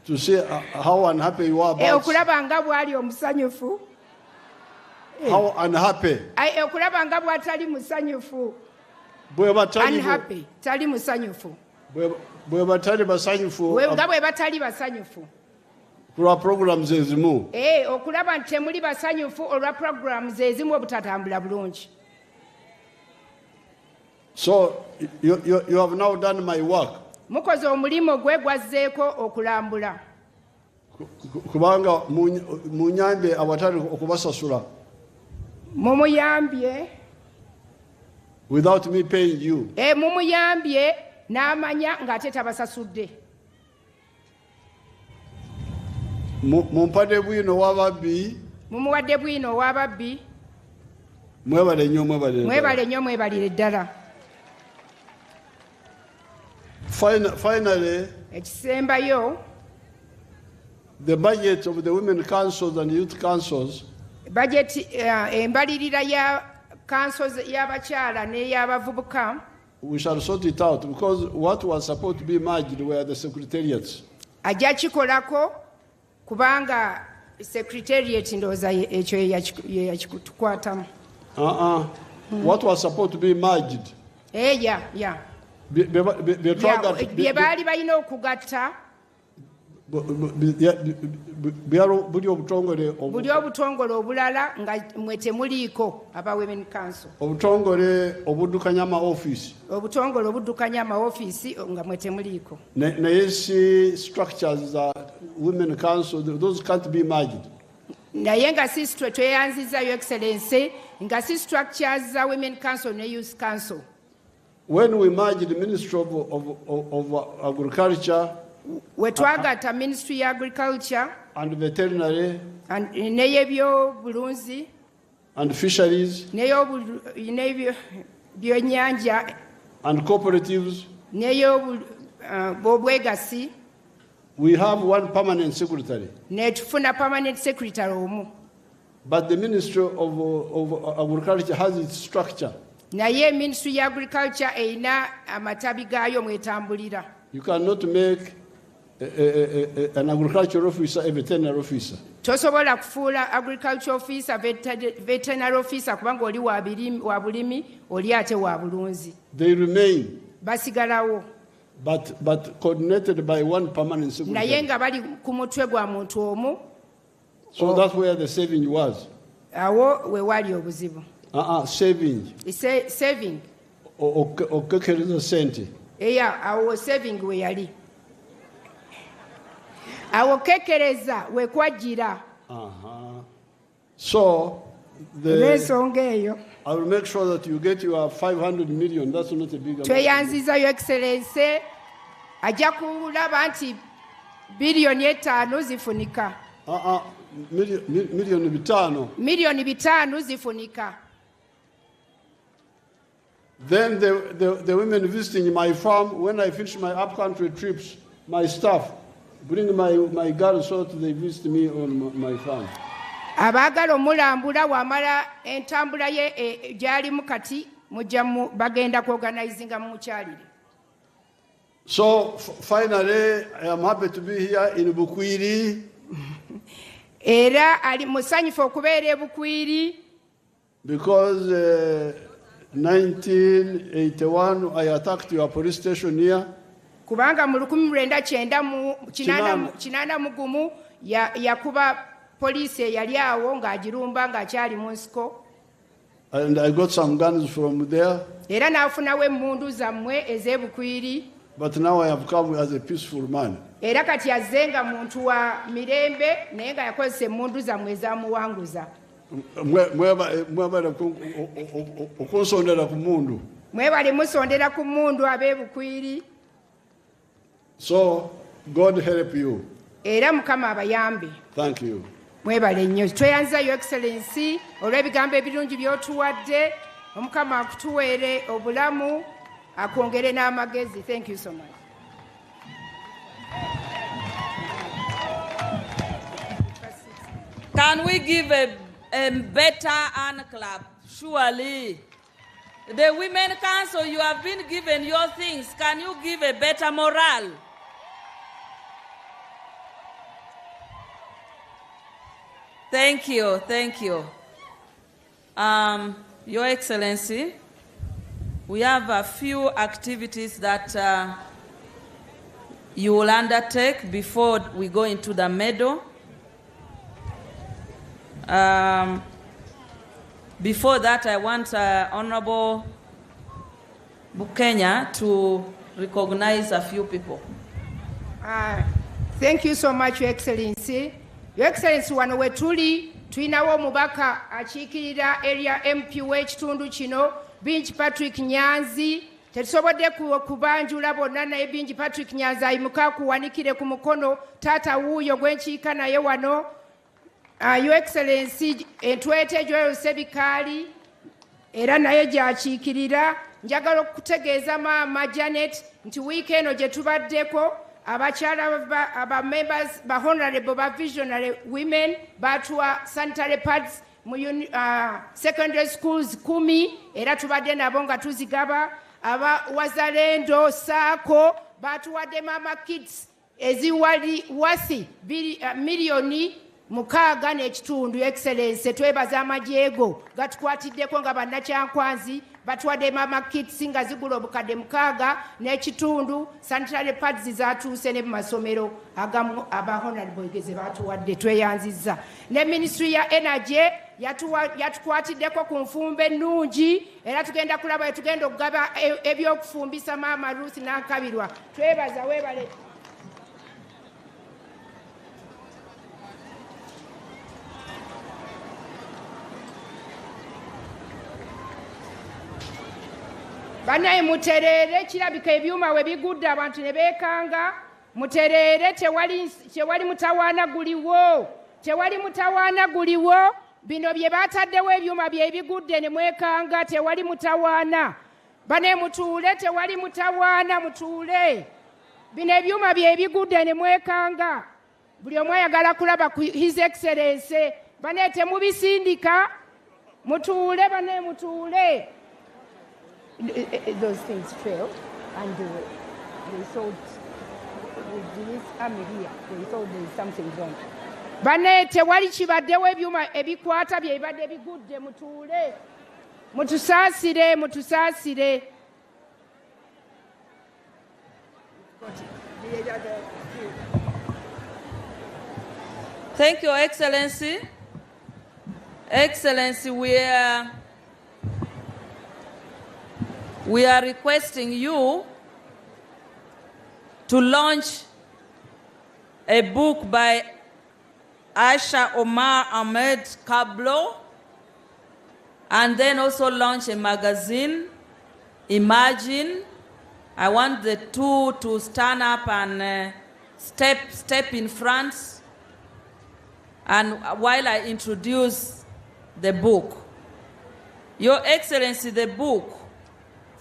To see how unhappy you are about. Okulaba nga bwali omusanyufu. How unhappy. Okulaba nga bwatali musanyufu. Unhappy. Tali musanyufu. Bwe batali basanyufu. Nga bwe batali basanyufu. Kulwa programs ezimu. Okulaba nti temuli basanyufu olwa programs ezimu obutatambula bulungi. So you have now done my work. Mukoze omulimo gwe gwazzeeko okulambula. Kubanga munyambye awatali okubasasula. Mumuyambye. Without me paying you. Mumuyambye n'amanya ng'ate tabasasudde. Mumpadde bwino w'ababbi. Mumuwadde bwino w'ababbi. Mwebale nnyo mwebalire ddala. Finally, ekisembayo, the budget of the women councils and youth councils, budget embalirira ya councils y'abakyala n'ey'abavubuka, we shall sort it out because what was supposed to be merged were the secretariats. Ajja kikolako kubanga secretariat ndowooza ekyo yakitukwatamu. What was supposed to be merged? Yeah. Bye baali balina okugatta. Buli obutongole obulala nga mwe temuliiko aba women council. Obutongole obuddukanya amaofiisi. Obutongole obuddukanya amaofiisi nga mwe temuliiko. Naye si structures za women council, those can't be merged. Naye nga si tweyanziza Your Excellency nga si structures za women council ne youth council. When we merged the Ministry of Agriculture, wetwagatta Ministry ya Agriculture and Veterinary n'ebyobulunzi and Fisheries n'ebyonyanja and cooperatives, n'eyobwegasi, we have one permanent secretary. Netufuna permanent secretary omu. But the Ministry of Agriculture has its structure. Naye Ministry ya Agriculture eina amatabi gayo mwetambulira. You cannot make an agricultural officer a veterinary officer. Tosobola kufuula agriculture officer veterinary officer kubanga oli wa bulimi oli ate wa bulunzi. They remain. Basigalawo. But coordinated by one permanent secretary. Naye nga bali ku mutwe gwa muntu omu. So that's where the saving was. Awo we wali obuzibu. Saving. Saving. Okekereza sente. Awo saving we yali. Awo kekereza we kwajira. So I will make sure that you get your 500 million. That's not a big amount. Tweyanziza Your Excellency ajja kulaba nti biliyoni 5 zifunika. Milioni 5. Milioni 5 zifunika. Then the women visiting my farm, when I finish my up-country trips, my staff bring my girls so that they visit me on my farm. Abagala omulambula wamala entambula ye gyali mukati mujja bagenda kuorganizinga mu mukyalire. So finally, I am happy to be here in Bukwiri. Era ali musanyufu okubeera e Bukwiri. Because 1981 I attacked your police station here. Kubanga mu 1981 yakuba poliisi eyali awo ng'agirumba ng'akyali mu nsiko. And I got some guns from there. Era n'afunawo emmundu zammwe ez'ebukwiri. But now I have come as a peaceful man. Era kati azze nga muntu wa mirembe naye nga yakozesa emmundu zammwe ez'amuwanguza. Okunsondera ku mundu. Mwebale musondera ku mmundu ab'ebukwiri. So God help you. Era Mukama abayambe. Thank you. Mwebale nnyo. Tweyanza Your Excellency olw'ebigambo ebirungi by'otuwadde. Omukama akutuweere obulamu akwongere n'amagezi. Thank you so much. Can we give a better hand clap? Surely. The Women Council, you have been given your things. Can you give a better morale? Thank you, thank you. Your Excellency, we have a few activities that you will undertake before we go into the medal. Before that, I want Honorable Bukenya to recognize a few people. Thank you so much, Your Excellency. Your Excellency, wano wetuli tulinawo omubaka akiikirira area MP w'ekitundu kino Bingi Patrick Nyanzi. Tetusobodde kubanjula bonna naye Bingi Patrick Nyanzi ayimuka kuwanikire ku mukono taata wuuyo gwenkiika naye wano. Your Excellency, entwete gy'oyose bikaali era naye gy'akiikirira. Njagala okutegeeza Maama Janet nti wiiki eno gye tubaddeko abakyala aba-members ba-honorable ba-visionary women batuwa sanitary pads mu secondary schools 10 era tubadde nabo nga tuzigaba. Aba-Wazalendo Sako batuwadde Mama Kids eziwali wasi miliyoni 6 n'ekitundu. Excellency, twebaza amajeego gatukwatiddeko nga bannakyankwanzi batuwadde Mama Kids nga zigula obukadde 6 n'ekitundu. Sanitary pads zatuuse ne mu masomero agamu aba-honorable geze batuwadde. Tweyanzizza ne Ministry ya Energy yatukwatiddeko ku nfumba ennungi era tugenda kulaba tugenda okugaba ebyokufumbisa Maama Ruth Nankabirwa. Twebaza weebale. Banaye mutereere kirabika ebyuma we bigudde abantu ne beekanga. Mutereere tewali mutawaana guliwo. Tewali mutawaana guliwo. Bino bye baataddewo ebyuma bye bigudde ne mwekanga tewali mutawaana. Banaye mutuule tewali mutawaana mutuule. Bino ebyuma bye bigudde ne mwekanga. Buli omu ayagala kulaba ku His Excellency. Banaye temubisindika. Mutuule banaye mutuule. Those things failed, and they thought with this army here, they thought there is something wrong. Bane tewali kibaddewo ebyuma ebikwata bye bibadde bigudde. Mutuule mutusaasire mutusaasire. Thank you, Excellency. Excellency, we are requesting you to launch a book by Aisha Omar Ahmed Kablo, and then also launch a magazine, Imagine. I want the two to stand up and step in front, and while I introduce the book. Your Excellency, the book,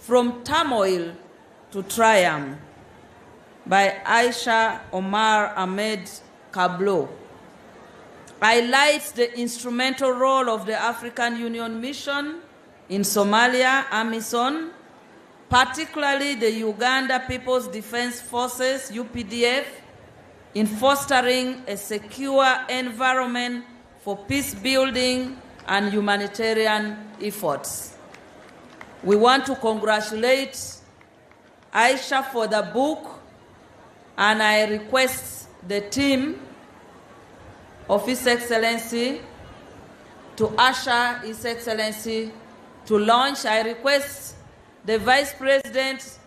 From Turmoil to Triumph by Aisha Omar Ahmed Kablo highlights the instrumental role of the African Union Mission in Somalia, AMISOM, particularly the Uganda People's Defense Forces, UPDF, in fostering a secure environment for peace building and humanitarian efforts. We want to congratulate Aisha for the book, and I request the team of His Excellency to usher His Excellency to launch. I request the Vice President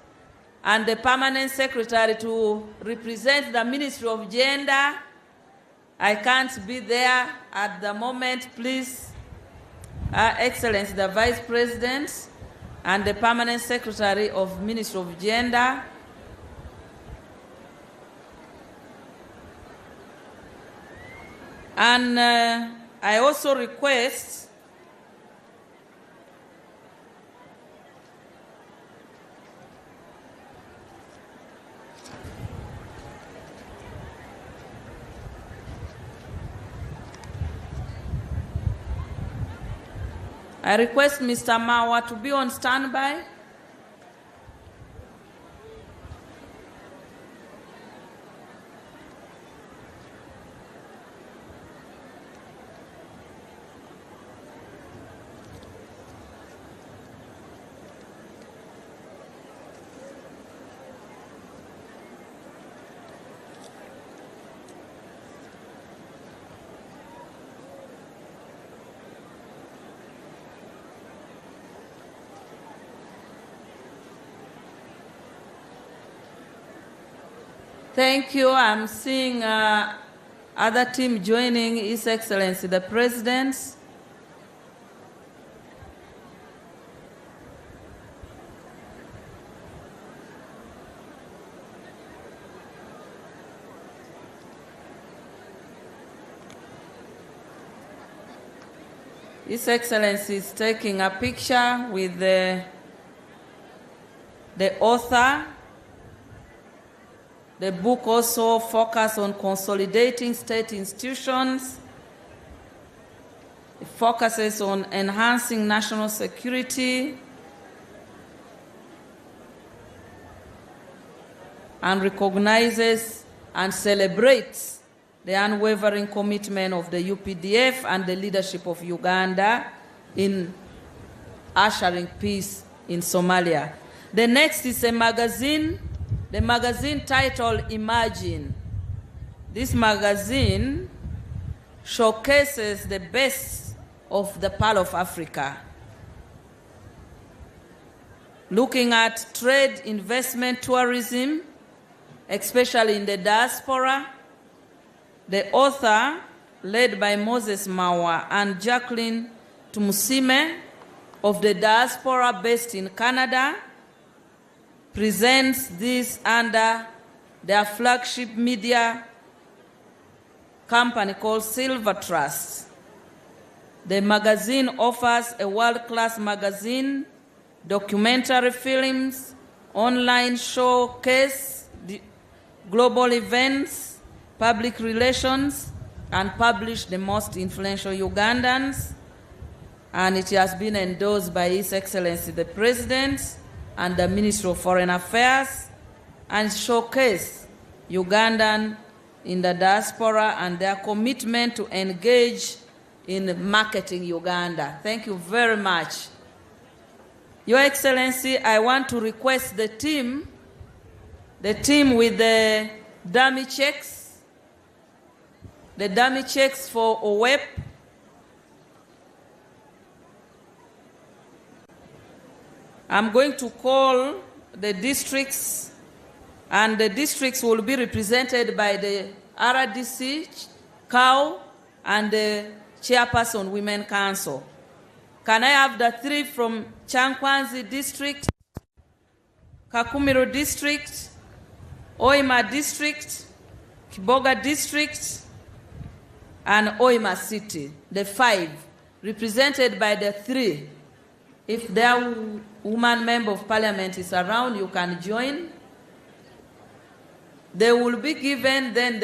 and the Permanent Secretary to represent the Ministry of Gender. I can't be there at the moment. Please, Excellency, the Vice President and the Permanent Secretary of Ministry of Gender. And I also request Mr. Mawa to be on standby. Thank you. I'm seeing other team joining His Excellency the President. His Excellency is taking a picture with the author. The book also focuses on consolidating state institutions. It focuses on enhancing national security and recognizes and celebrates the unwavering commitment of the UPDF and the leadership of Uganda in ushering peace in Somalia. The next is a magazine. The magazine titled Imagine. This magazine showcases the best of the Pearl of Africa, looking at trade, investment, tourism, especially in the diaspora. The author, led by Moses Mawa and Jacqueline Tumusime of the diaspora based in Canada, presents this under their flagship media company called Silver Trust. The magazine offers a world-class magazine, documentary films, online showcase, global events, public relations, and publish the most influential Ugandans. And it has been endorsed by His Excellency the President and the Ministry of Foreign Affairs, and showcase Ugandan in the diaspora and their commitment to engage in marketing Uganda. Thank you very much. Your Excellency, I want to request the team with the dummy checks for OWEP. I'm going to call the districts, and the districts will be represented by the RDC, COW, and the Chairperson Women Council. Can I have the three from Chankwanzi District, Kakumiro District, Oima District, Kiboga District, and Oima City, the five, represented by the three. If their woman member of parliament is around, you can join. They will be given, then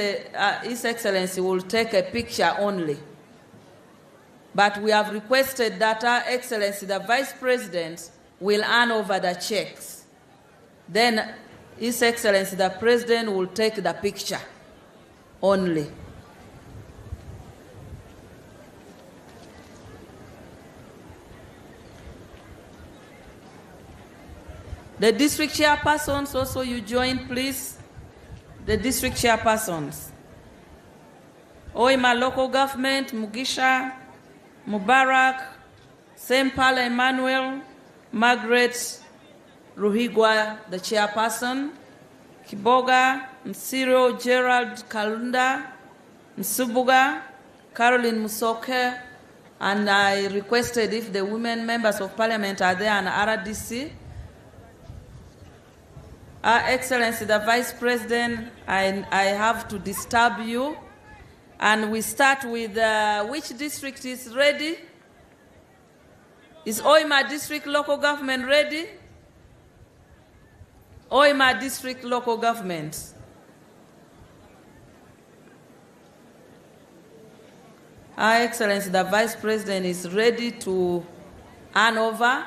His Excellency will take a picture only. But we have requested that Her Excellency, the Vice President, will hand over the checks. Then His Excellency, the President, will take the picture only. The district chairpersons also, you join, please. The district chairpersons. Oima local government, Mugisha, Mubarak, Sempala Emmanuel, Margaret Ruhigwa, the chairperson, Kiboga, Msiro Gerald Kalunda, Msubuga, Caroline Musoke, and I requested if the women members of parliament are there and RDC. Her Excellency, the Vice President, I have to disturb you. And we start with which district is ready? Is Oima District Local Government ready? Oima District Local Government. Her Excellency, the Vice President is ready to hand over.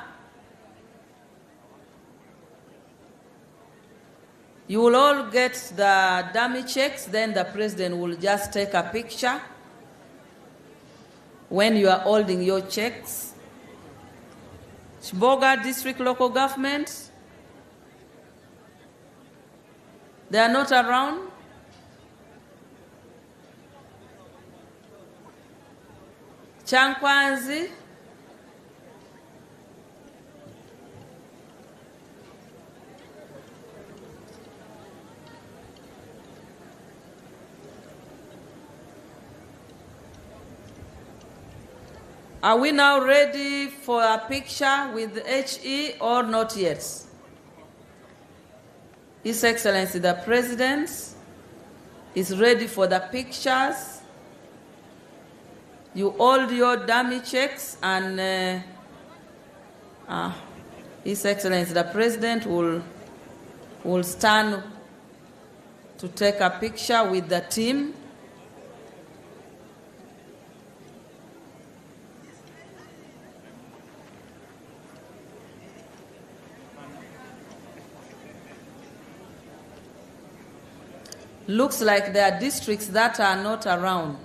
You will all get the dummy checks, then the President will just take a picture when you are holding your checks. Chiboga District Local Government, they are not around. Chankwanzi, are we now ready for a picture with HE or not yet? His Excellency the President is ready for the pictures. You hold your dummy checks and His Excellency the President will stand to take a picture with the team. Looks like there are districts that are not around.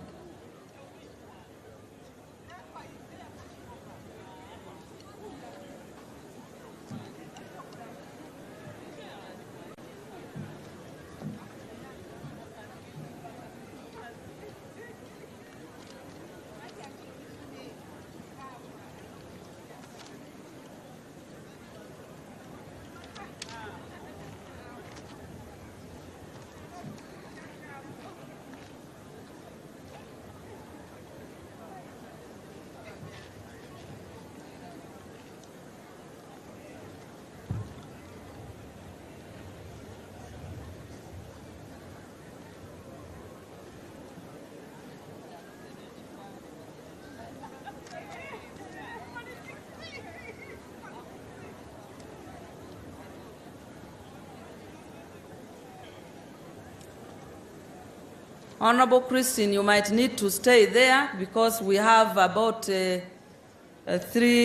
Honorable Christine, you might need to stay there because we have about 3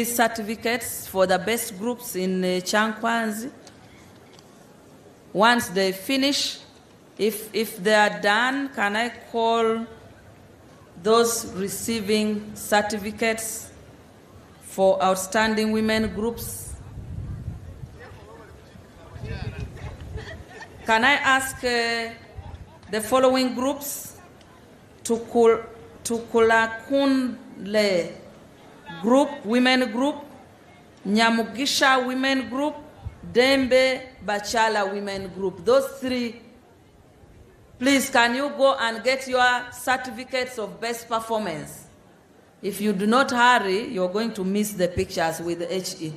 certificates for the best groups in Chankwanzi. Once they finish, if they are done, can I call those receiving certificates for outstanding women groups? Can I ask the following groups: Tukulakunle Group, Women Group, Nyamugisha Women Group, Dembe Bachala Women Group. Those 3, please, can you go and get your certificates of best performance? If you do not hurry, you're going to miss the pictures with the HE.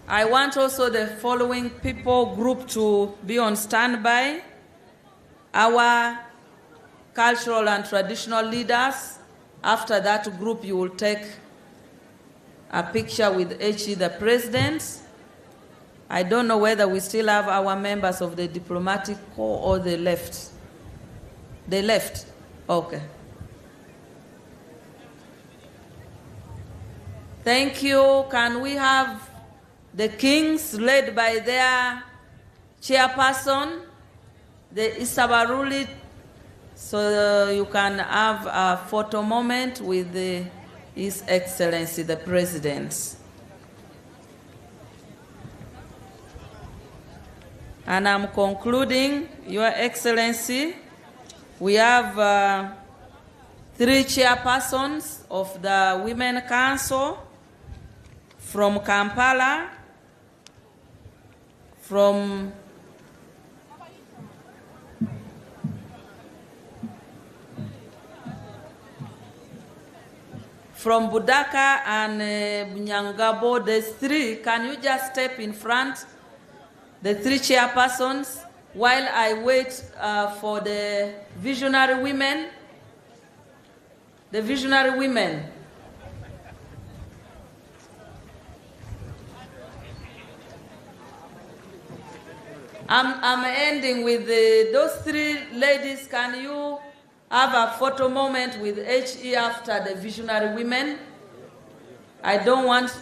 I want also the following people group to be on standby. Our cultural and traditional leaders. After that group, you will take a picture with HE, the President. I don't know whether we still have our members of the diplomatic corps or they left. They left? Okay. Thank you. Can we have the Kings led by their chairperson, the Isabaruli, so you can have a photo moment with His Excellency the President. And I'm concluding, Your Excellency, we have 3 chairpersons of the Women Council from Kampala, from Budaka and Bunyangabo. There's 3. Can you just step in front? The 3 chairpersons, while I wait for the visionary women. The visionary women. I'm ending with those 3 ladies. Can you have a photo moment with HE after the visionary women? I don't want.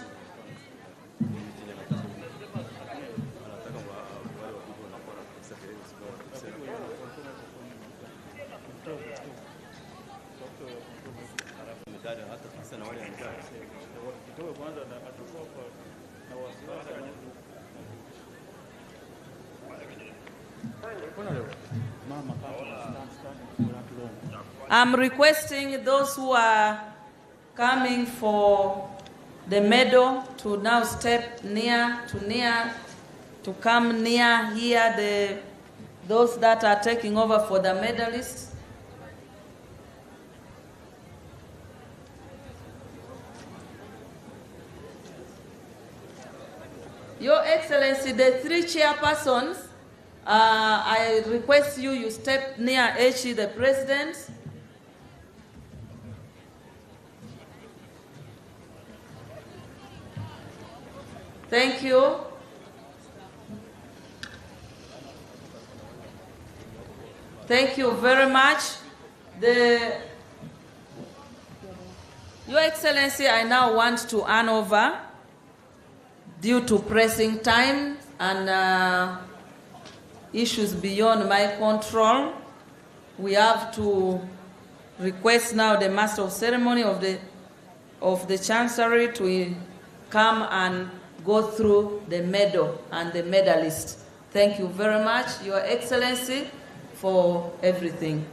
I'm requesting those who are coming for the medal to now step near, to come near here, those that are taking over for the medalists. Your Excellency, the 3 chairpersons, I request you step near HE, the President. Thank you. Thank you very much. Your Excellency, I now want to hand over, due to pressing time and issues beyond my control. We have to request now the Master of Ceremony of the Chancery to come and go through the medal and the medalist. Thank you very much, Your Excellency, for everything.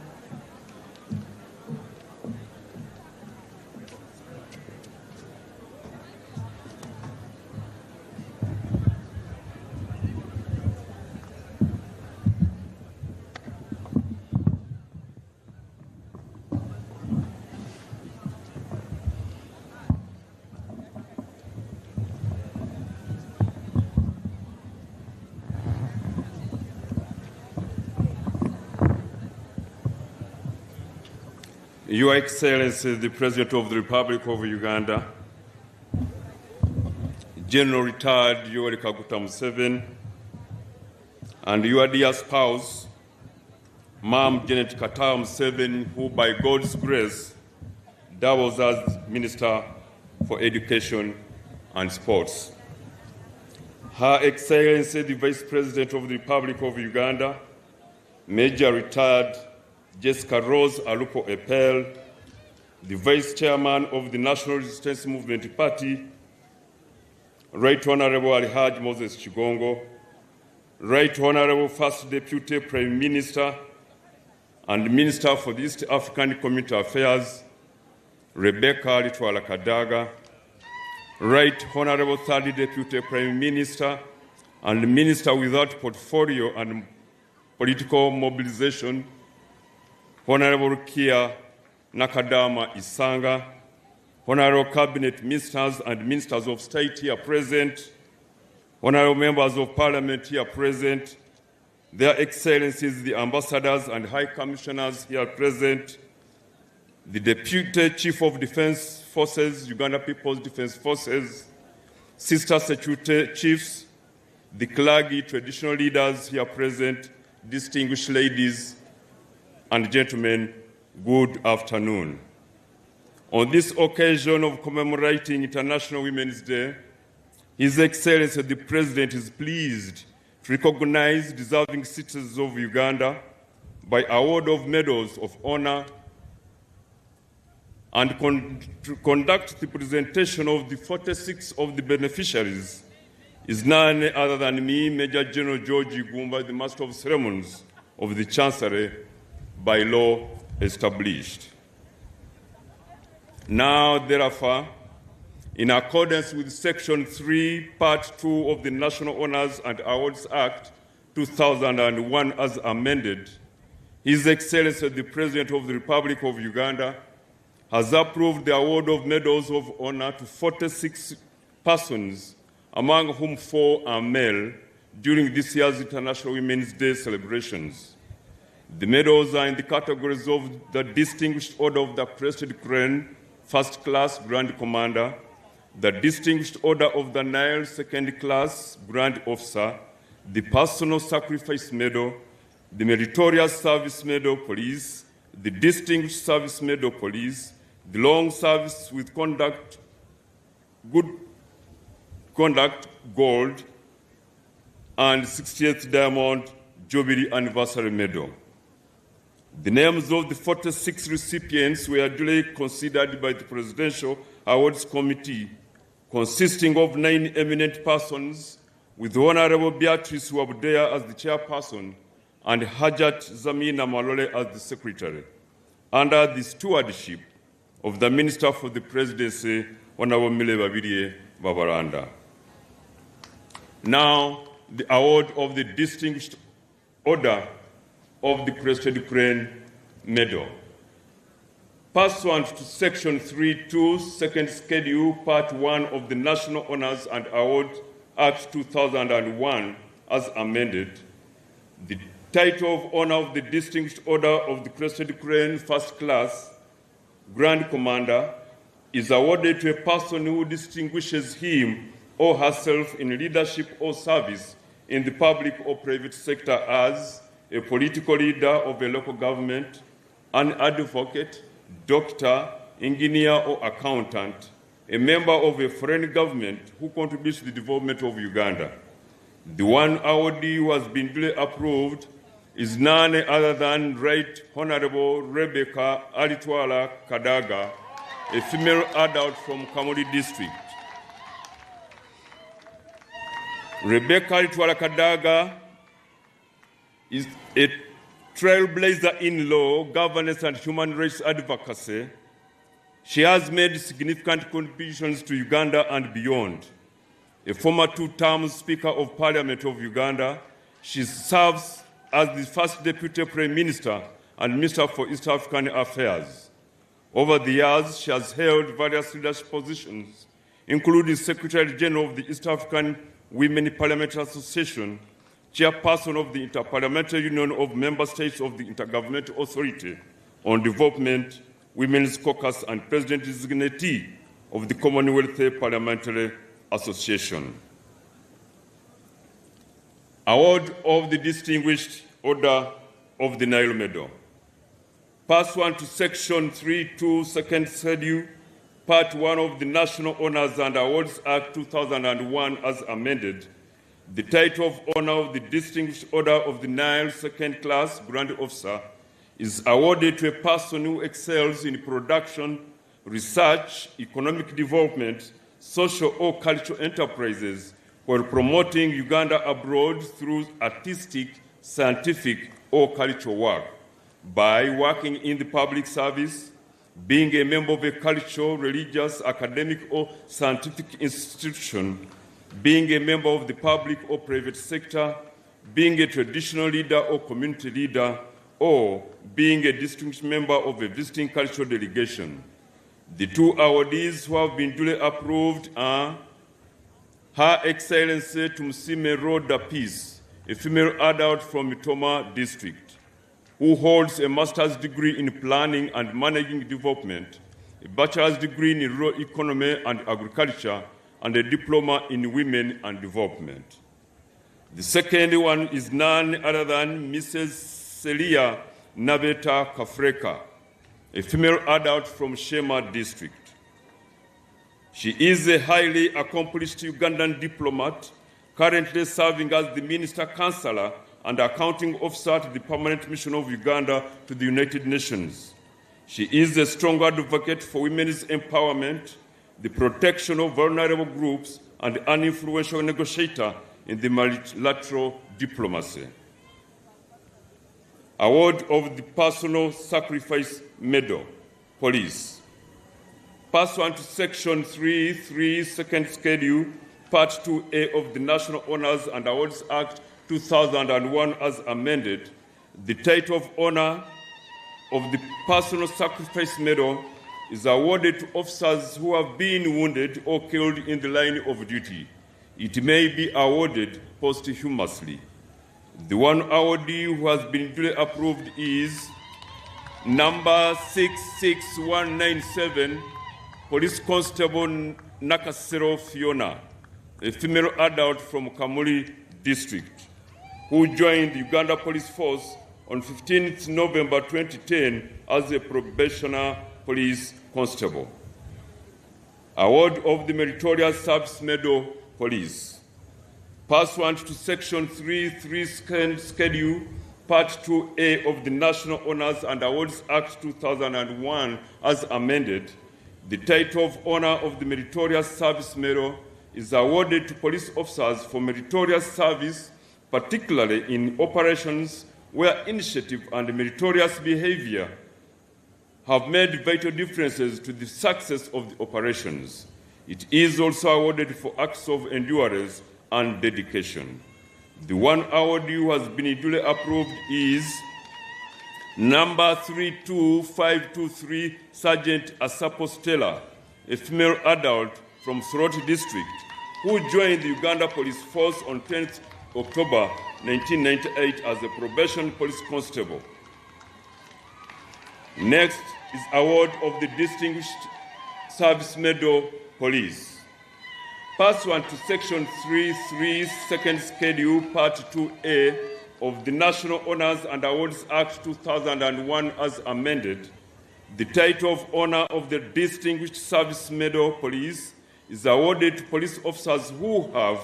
Your Excellency, the President of the Republic of Uganda, General Retired Yoweri Kaguta Museveni, and your dear spouse, Ma'am Janet Kataha Museveni, who by God's grace doubles as Minister for Education and Sports. Her Excellency, the Vice President of the Republic of Uganda, Major Retired Jessica Rose Alupo Epel, the Vice Chairman of the National Resistance Movement Party, Right Honorable Alhaji Moses Chigongo, Right Honorable First Deputy Prime Minister and Minister for the East African Community Affairs, Rebecca Litwala Kadaga, Right Honorable Third Deputy Prime Minister and Minister without Portfolio and Political Mobilization, Honorable Kia Nakadama Isanga, Honorable Cabinet Ministers and Ministers of State here present, Honorable Members of Parliament here present, Their Excellencies the Ambassadors and High Commissioners here present, the Deputy Chief of Defense Forces, Uganda People's Defense Forces, Sister Security Chiefs, the Klagi traditional leaders here present, distinguished ladies and gentlemen, good afternoon. On this occasion of commemorating International Women's Day, His Excellency the President is pleased to recognize deserving citizens of Uganda by award of medals of honor and to conduct the presentation of the 46 of the beneficiaries is none other than me, Major General George Igumba, the Master of Ceremonies of the Chancery, by law established. Now, therefore, in accordance with Section 3, Part 2 of the National Honours and Awards Act 2001 as amended, His Excellency the President of the Republic of Uganda has approved the award of medals of honor to 46 persons, among whom 4 are male, during this year's International Women's Day celebrations. The medals are in the categories of the Distinguished Order of the Crested Crane, First Class Grand Commander, the Distinguished Order of the Nile, Second Class Grand Officer, the Personal Sacrifice Medal, the Meritorious Service Medal Police, the Distinguished Service Medal Police, the Long Service with Conduct, Good Conduct Gold, and 60th Diamond Jubilee Anniversary Medal. The names of the 46 recipients were duly considered by the Presidential Awards Committee, consisting of 9 eminent persons, with Honorable Beatrice Wabudea as the chairperson and Hajat Zamina Malole as the secretary, under the stewardship of the Minister for the Presidency, Honorable Mile Babirie Babaranda. Now, the award of the Distinguished Order of the Crested Crane Medal. Pursuant to Section 3.2, Second Schedule, Part 1 of the National Honours and Awards Act 2001 as amended, the title of Honour of the Distinguished Order of the Crested Crane First Class Grand Commander is awarded to a person who distinguishes him or herself in leadership or service in the public or private sector as a political leader of a local government, an advocate, doctor, engineer, or accountant, a member of a foreign government who contributes to the development of Uganda. The one awardee who has been duly approved is none other than Right Honorable Rebecca Alitwala Kadaga, a female adult from Kamuli District. Rebecca Alitwala Kadaga is a trailblazer in law, governance, and human rights advocacy. She has made significant contributions to Uganda and beyond. A former 2-term Speaker of Parliament of Uganda, she serves as the first Deputy Prime Minister and Minister for East African Affairs. Over the years, she has held various leadership positions, including Secretary General of the East African Women Parliamentary Association, Chairperson of the Interparliamentary Union of Member States of the Intergovernmental Authority on Development, Women's Caucus, and President Designatee of the Commonwealth Parliamentary Association. Award of the Distinguished Order of the Nile Medal. Pursuant to Section 3.2, Second Schedule, Part 1 of the National Honours and Awards Act 2001 as amended, the title of Honour of the Distinguished Order of the Nile Second Class Grand Officer is awarded to a person who excels in production, research, economic development, social or cultural enterprises while promoting Uganda abroad through artistic, scientific, or cultural work, by working in the public service, being a member of a cultural, religious, academic, or scientific institution, being a member of the public or private sector, being a traditional leader or community leader, or being a distinguished member of a visiting cultural delegation. The 2 awardees who have been duly approved are Her Excellency Tumsime Rhoda Peace, a female adult from Mitoma District, who holds a master's degree in planning and managing development, a bachelor's degree in rural economy and agriculture, and a diploma in women and development. The second one is none other than Mrs. Celia Nabeta Kafreka, a female adult from Shema District. She is a highly accomplished Ugandan diplomat, currently serving as the Minister Counselor and Accounting Officer at the Permanent Mission of Uganda to the United Nations. She is a strong advocate for women's empowerment, the protection of vulnerable groups, and an influential negotiator in the multilateral diplomacy. Award of the Personal Sacrifice Medal, Police. Pursuant to Section 3.3, Second Schedule, Part 2A of the National Honors and Awards Act 2001 as amended, the title of honor of the Personal Sacrifice Medal is awarded to officers who have been wounded or killed in the line of duty. It may be awarded posthumously. The one awardee who has been duly approved is number 66197, Police Constable Nakasero Fiona, a female adult from Kamuli District, who joined the Uganda Police Force on 15th November 2010 as a probationer police constable. Award of the Meritorious Service Medal, Police. Pursuant to Section 3.3 Schedule, Part 2A of the National Honors and Awards Act 2001 as amended, the title of honor of the Meritorious Service Medal is awarded to police officers for meritorious service, particularly in operations where initiative and meritorious behavior have made vital differences to the success of the operations. It is also awarded for acts of endurance and dedication. The one awardee who has been duly approved is number 32523, Sergeant Asapo Stella, a female adult from Soroti District, who joined the Uganda Police Force on 10th October 1998 as a probation police constable. Next is award of the Distinguished Service Medal, Police. Pursuant to Section 3.3, Second Schedule, Part 2A of the National Honors and Awards Act 2001 as amended, the title of honor of the Distinguished Service Medal, Police is awarded to police officers who have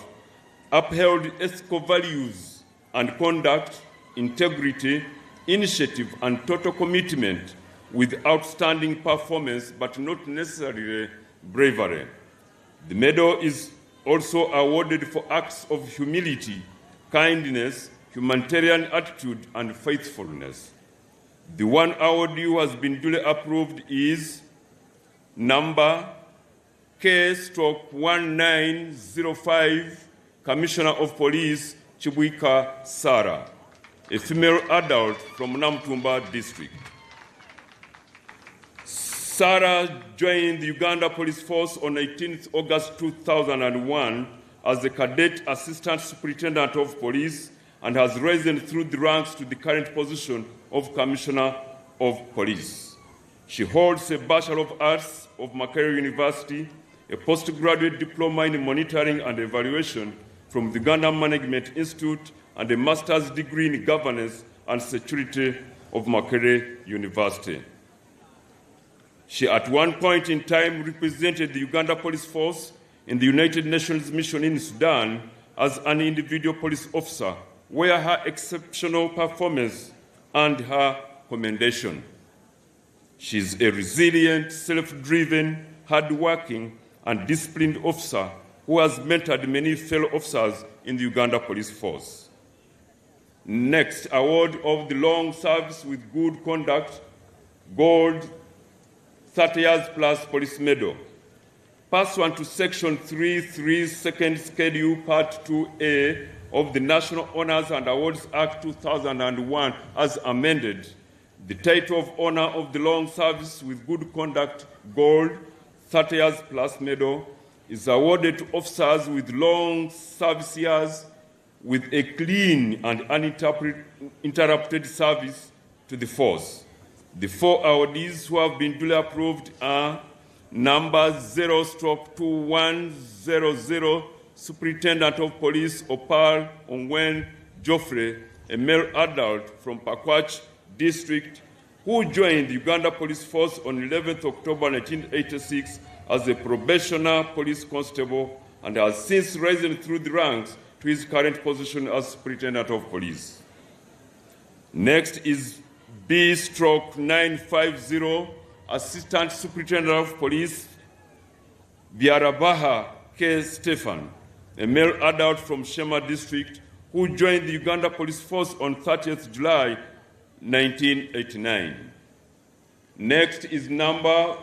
upheld ethical values and conduct, integrity, initiative, and total commitment with outstanding performance, but not necessarily bravery. The medal is also awarded for acts of humility, kindness, humanitarian attitude, and faithfulness. The one awardee who has been duly approved is number K/1905, Commissioner of Police, Chibuika Sarah, a female adult from Namtumba District. Sarah joined the Uganda Police Force on 18th August 2001 as the Cadet Assistant Superintendent of Police and has risen through the ranks to the current position of Commissioner of Police. She holds a Bachelor of Arts of Makerere University, a postgraduate diploma in monitoring and evaluation from the Uganda Management Institute, and a master's degree in governance and security of Makerere University. She at one point in time represented the Uganda Police Force in the United Nations mission in Sudan as an individual police officer, where her exceptional performance earned her commendation. She is a resilient, self-driven, hard-working, and disciplined officer who has mentored many fellow officers in the Uganda Police Force. Next, award of the Long Service with Good Conduct, Gold, 30 years plus Police Medal. Pursuant to Section 3.3, Second Schedule, Part 2A of the National Honors and Awards Act 2001 as amended, the title of honor of the Long Service with Good Conduct, Gold, 30 years plus medal is awarded to officers with long service years with a clean and uninterrupted service to the force. The four awardees who have been duly approved are number 0/2100, Superintendent of Police Opal Ongwen Joffrey, a male adult from Pakwach District, who joined the Uganda Police Force on 11th October 1986 as a probationer police constable and has since risen through the ranks to his current position as Superintendent of Police. Next is B/950, Assistant Superintendent of Police, Biarabaha K. Stefan, a male adult from Shema District, who joined the Uganda Police Force on 30th July 1989. Next is number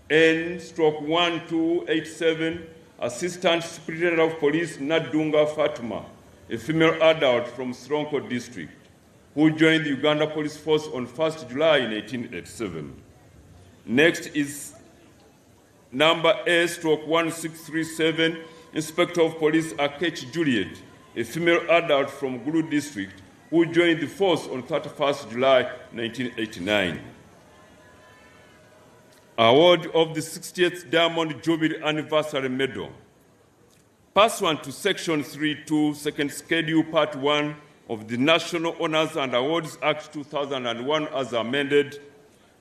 N/1287, Assistant Superintendent of Police Nadunga Fatuma, a female adult from Stronko District, who joined the Uganda Police Force on 1st July 1987. Next is number A/1637, Inspector of Police Akechi Juliet, a female adult from Gulu District, who joined the force on 31st July 1989. Award of the 60th Diamond Jubilee Anniversary Medal. Pursuant to Section 3.2, Second Schedule, Part 1 of the National Honors and Awards Act 2001 as amended,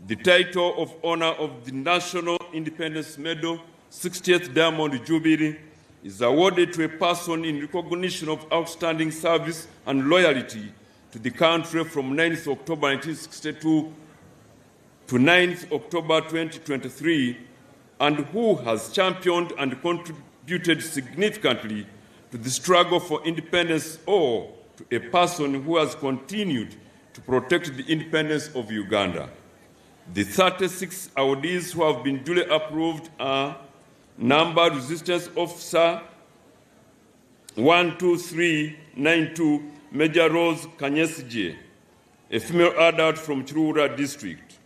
the title of honor of the National Independence Medal, 60th Diamond Jubilee, is awarded to a person in recognition of outstanding service and loyalty to the country from 9th October 1962 to 9th October 2023, and who has championed and contributed significantly to the struggle for independence, or to a person who has continued to protect the independence of Uganda. The 36 awardees who have been duly approved are number Resistance Officer 12392, Major Rose Kanyesije, a female adult from Chirura District.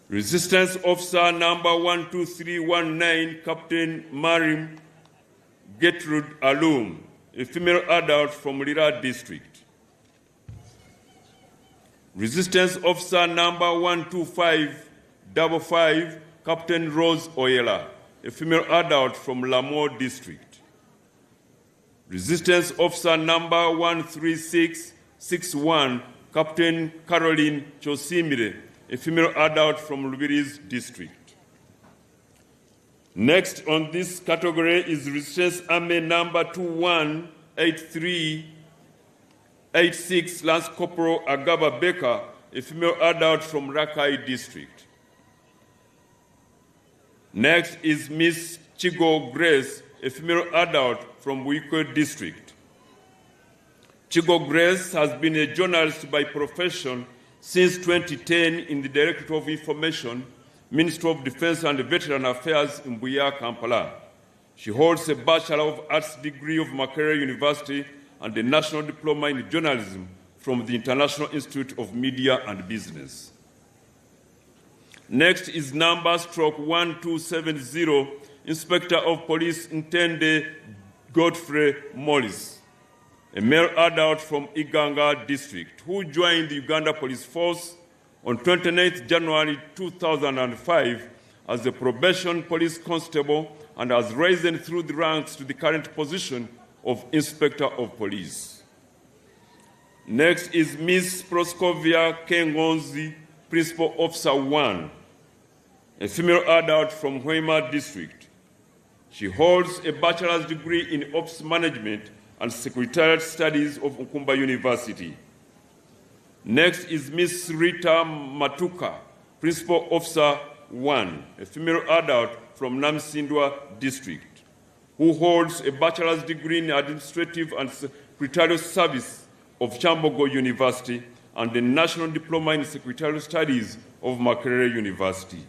Resistance Officer number 12319, Captain Marim Gertrude Alum, a female adult from Lira District. Resistance Officer number 12555, Captain Rose Oyela, a female adult from Lamore District. Resistance Officer number 13661, Captain Caroline Chosimire, a female adult from Lubiri's District. Next on this category is Resistance Army number 218386, Lance Corporal Agaba Baker, a female adult from Rakai District. Next is Miss Chigo Grace, a female adult from Wiko District. Chigo Grace has been a journalist by profession since 2010 in the Directorate of Information, Ministry of Defense and Veteran Affairs in Buya, Kampala. She holds a Bachelor of Arts degree of Makerere University and a National Diploma in Journalism from the International Institute of Media and Business. Next is number /1270, Inspector of Police Ntende Godfrey Morris, a male adult from Iganga District, who joined the Uganda Police Force on 29th January 2005 as a probation police constable and has risen through the ranks to the current position of Inspector of Police. Next is Miss Proscovia Kengonzi, Principal Officer 1, a female adult from Hoima District. She holds a bachelor's degree in Office Management and Secretariat Studies of Nkumba University. Next is Miss Rita Matuka, Principal Officer 1, a female adult from Namsindwa District, who holds a bachelor's degree in Administrative and Secretarial Service of Chambogo University and a National Diploma in Secretarial Studies of Makerere University.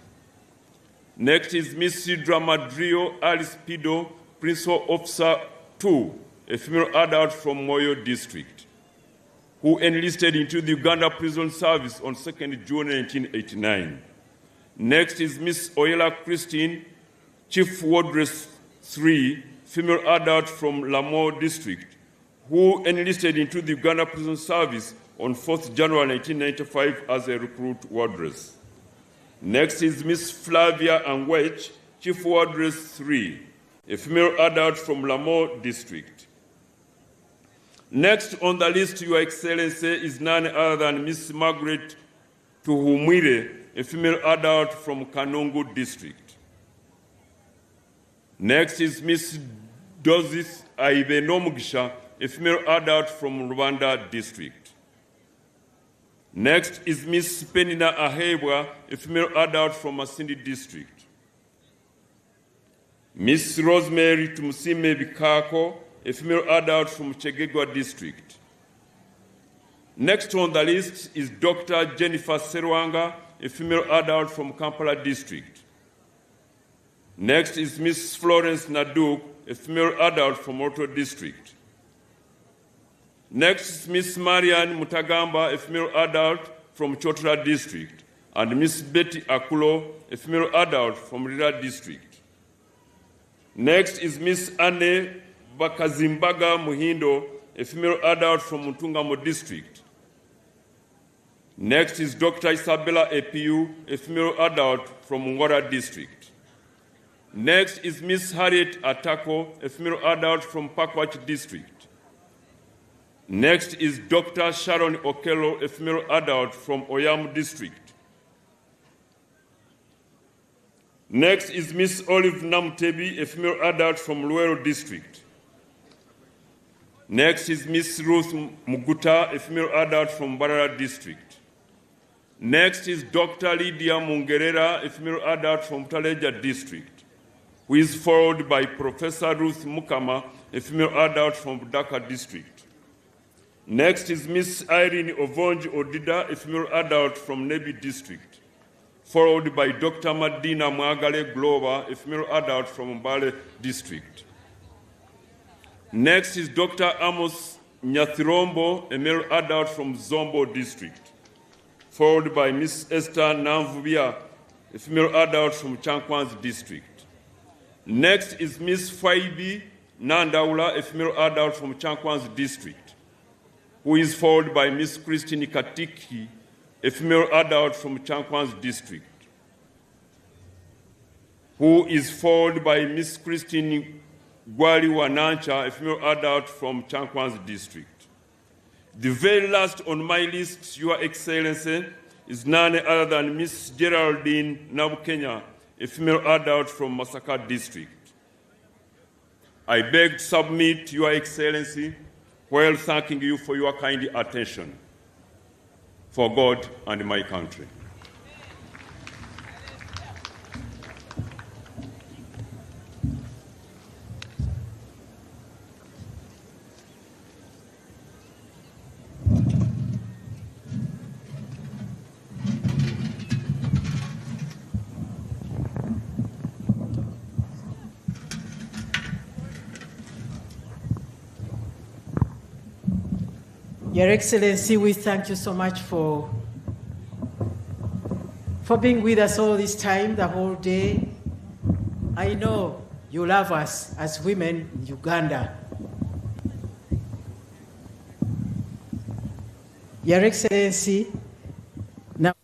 Next is Miss Sidra Madrio Alice Pido, Principal Officer 2, a female adult from Moyo District, who enlisted into the Uganda Prison Service on 2nd June 1989. Next is Miss Oyela Christine, Chief Wardress 3, female adult from Lamore District, who enlisted into the Uganda Prison Service on 4th January 1995 as a recruit wardress. Next is Miss Flavia Angwech, Chief Wardress 3, a female adult from Lamore District. Next on the list, Your Excellency, is none other than Miss Margaret Tuhumwire, a female adult from Kanungu District. Next is Miss Dozis Aibe Nomugisha, a female adult from Rwanda District. Next is Miss Penina Ahebwa, a female adult from Masindi District. Miss Rosemary Tumusime Bikako, a female adult from Chegegwa District. Next on the list is Dr. Jennifer Serwanga, a female adult from Kampala District. Next is Miss Florence Naduk, a female adult from Oto District. Next is Miss Marian Mutagamba, a female adult from Chotra District, and Miss Betty Akulo, a female adult from Rira District. Next is Miss Anne Bakazimbaga Muhindo, a female adult from Mutungamo District. Next is Dr. Isabella Epiu, a female adult from Ngora District. Next is Miss Harriet Atako, a female adult from Pakwach District. Next is Dr. Sharon Okello, a female adult from Oyam District. Next is Miss Olive Namtebi, a female adult from Luero District. Next is Miss Ruth Muguta, a female adult from Barara District. Next is Dr. Lydia Mungerera, a female adult from Taleja District, who is followed by Professor Ruth Mukama, a female adult from Dhaka District. Next is Miss Irene Ovonj Odida, a female adult from Nebi District, followed by Dr. Madina Mwagale Glover, a female adult from Mbale District. Next is Dr. Amos Nyathirombo, a male adult from Zombo District, followed by Miss Esther Namvubia, a female adult from Chankwanz District. Next is Miss Faibi Nandaula, a female adult from Chankwanz District, who is followed by Miss Christine Katiki, a female adult from Chankwanz District, who is followed by Miss Christine Gwali Wanancha, a female adult from Chankwanz District. The very last on my list, Your Excellency, is none other than Miss Geraldine Nabukenya, a female adult from Masaka District. I beg to submit, Your Excellency, while thanking you for your kind attention for God and my country. Your Excellency, we thank you so much for being with us all this time, the whole day. I know you love us as women in Uganda. Your Excellency, now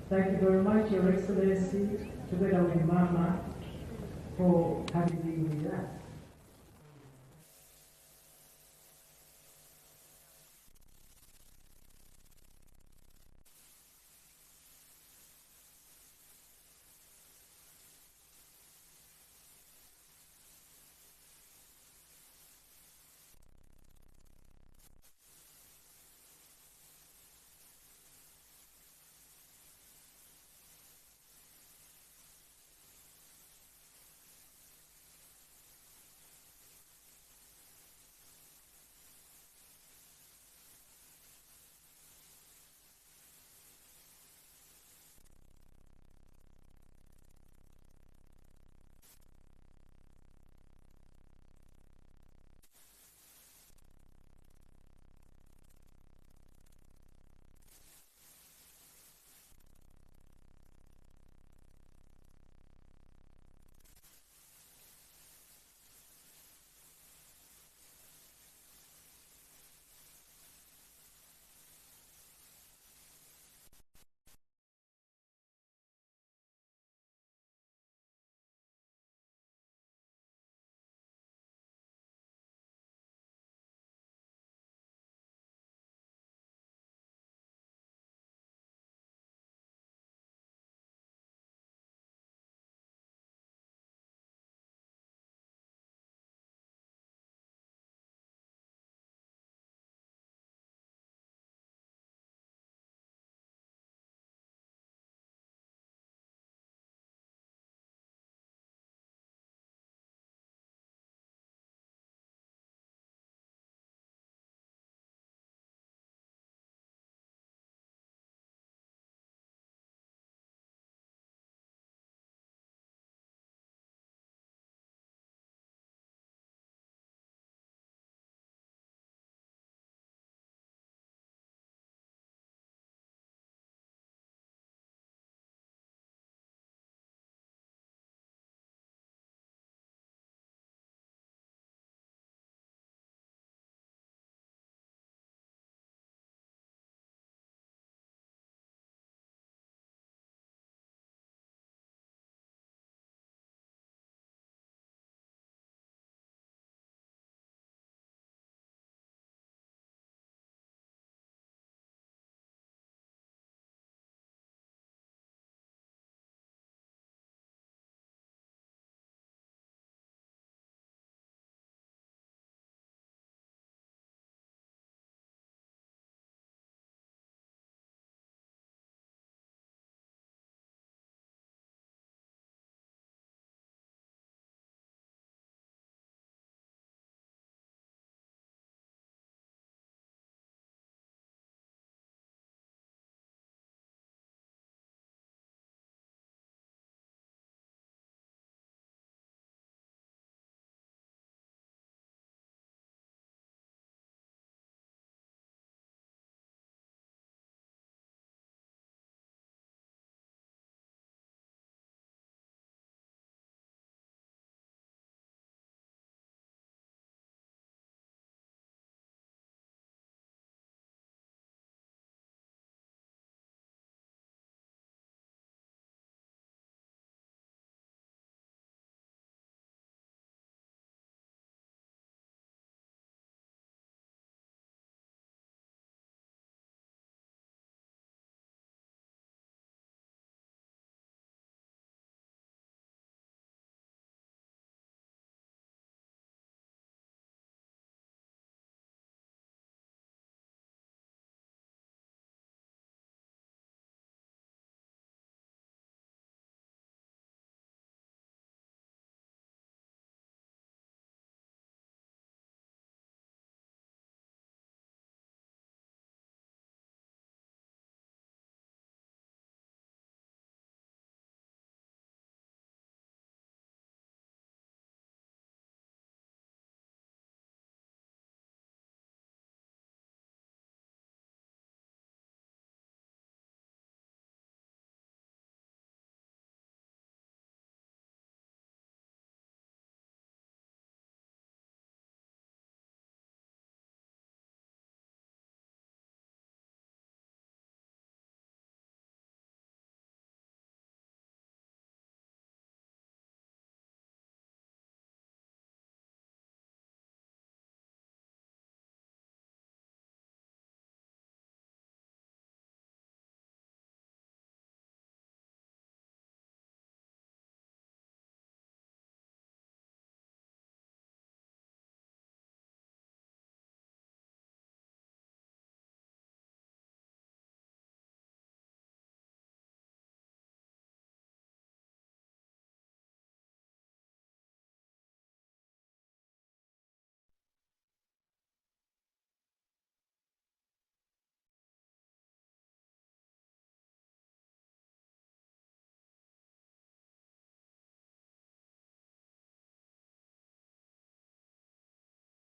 Thank you very much, Your Excellency, together with Mama, for having been with us.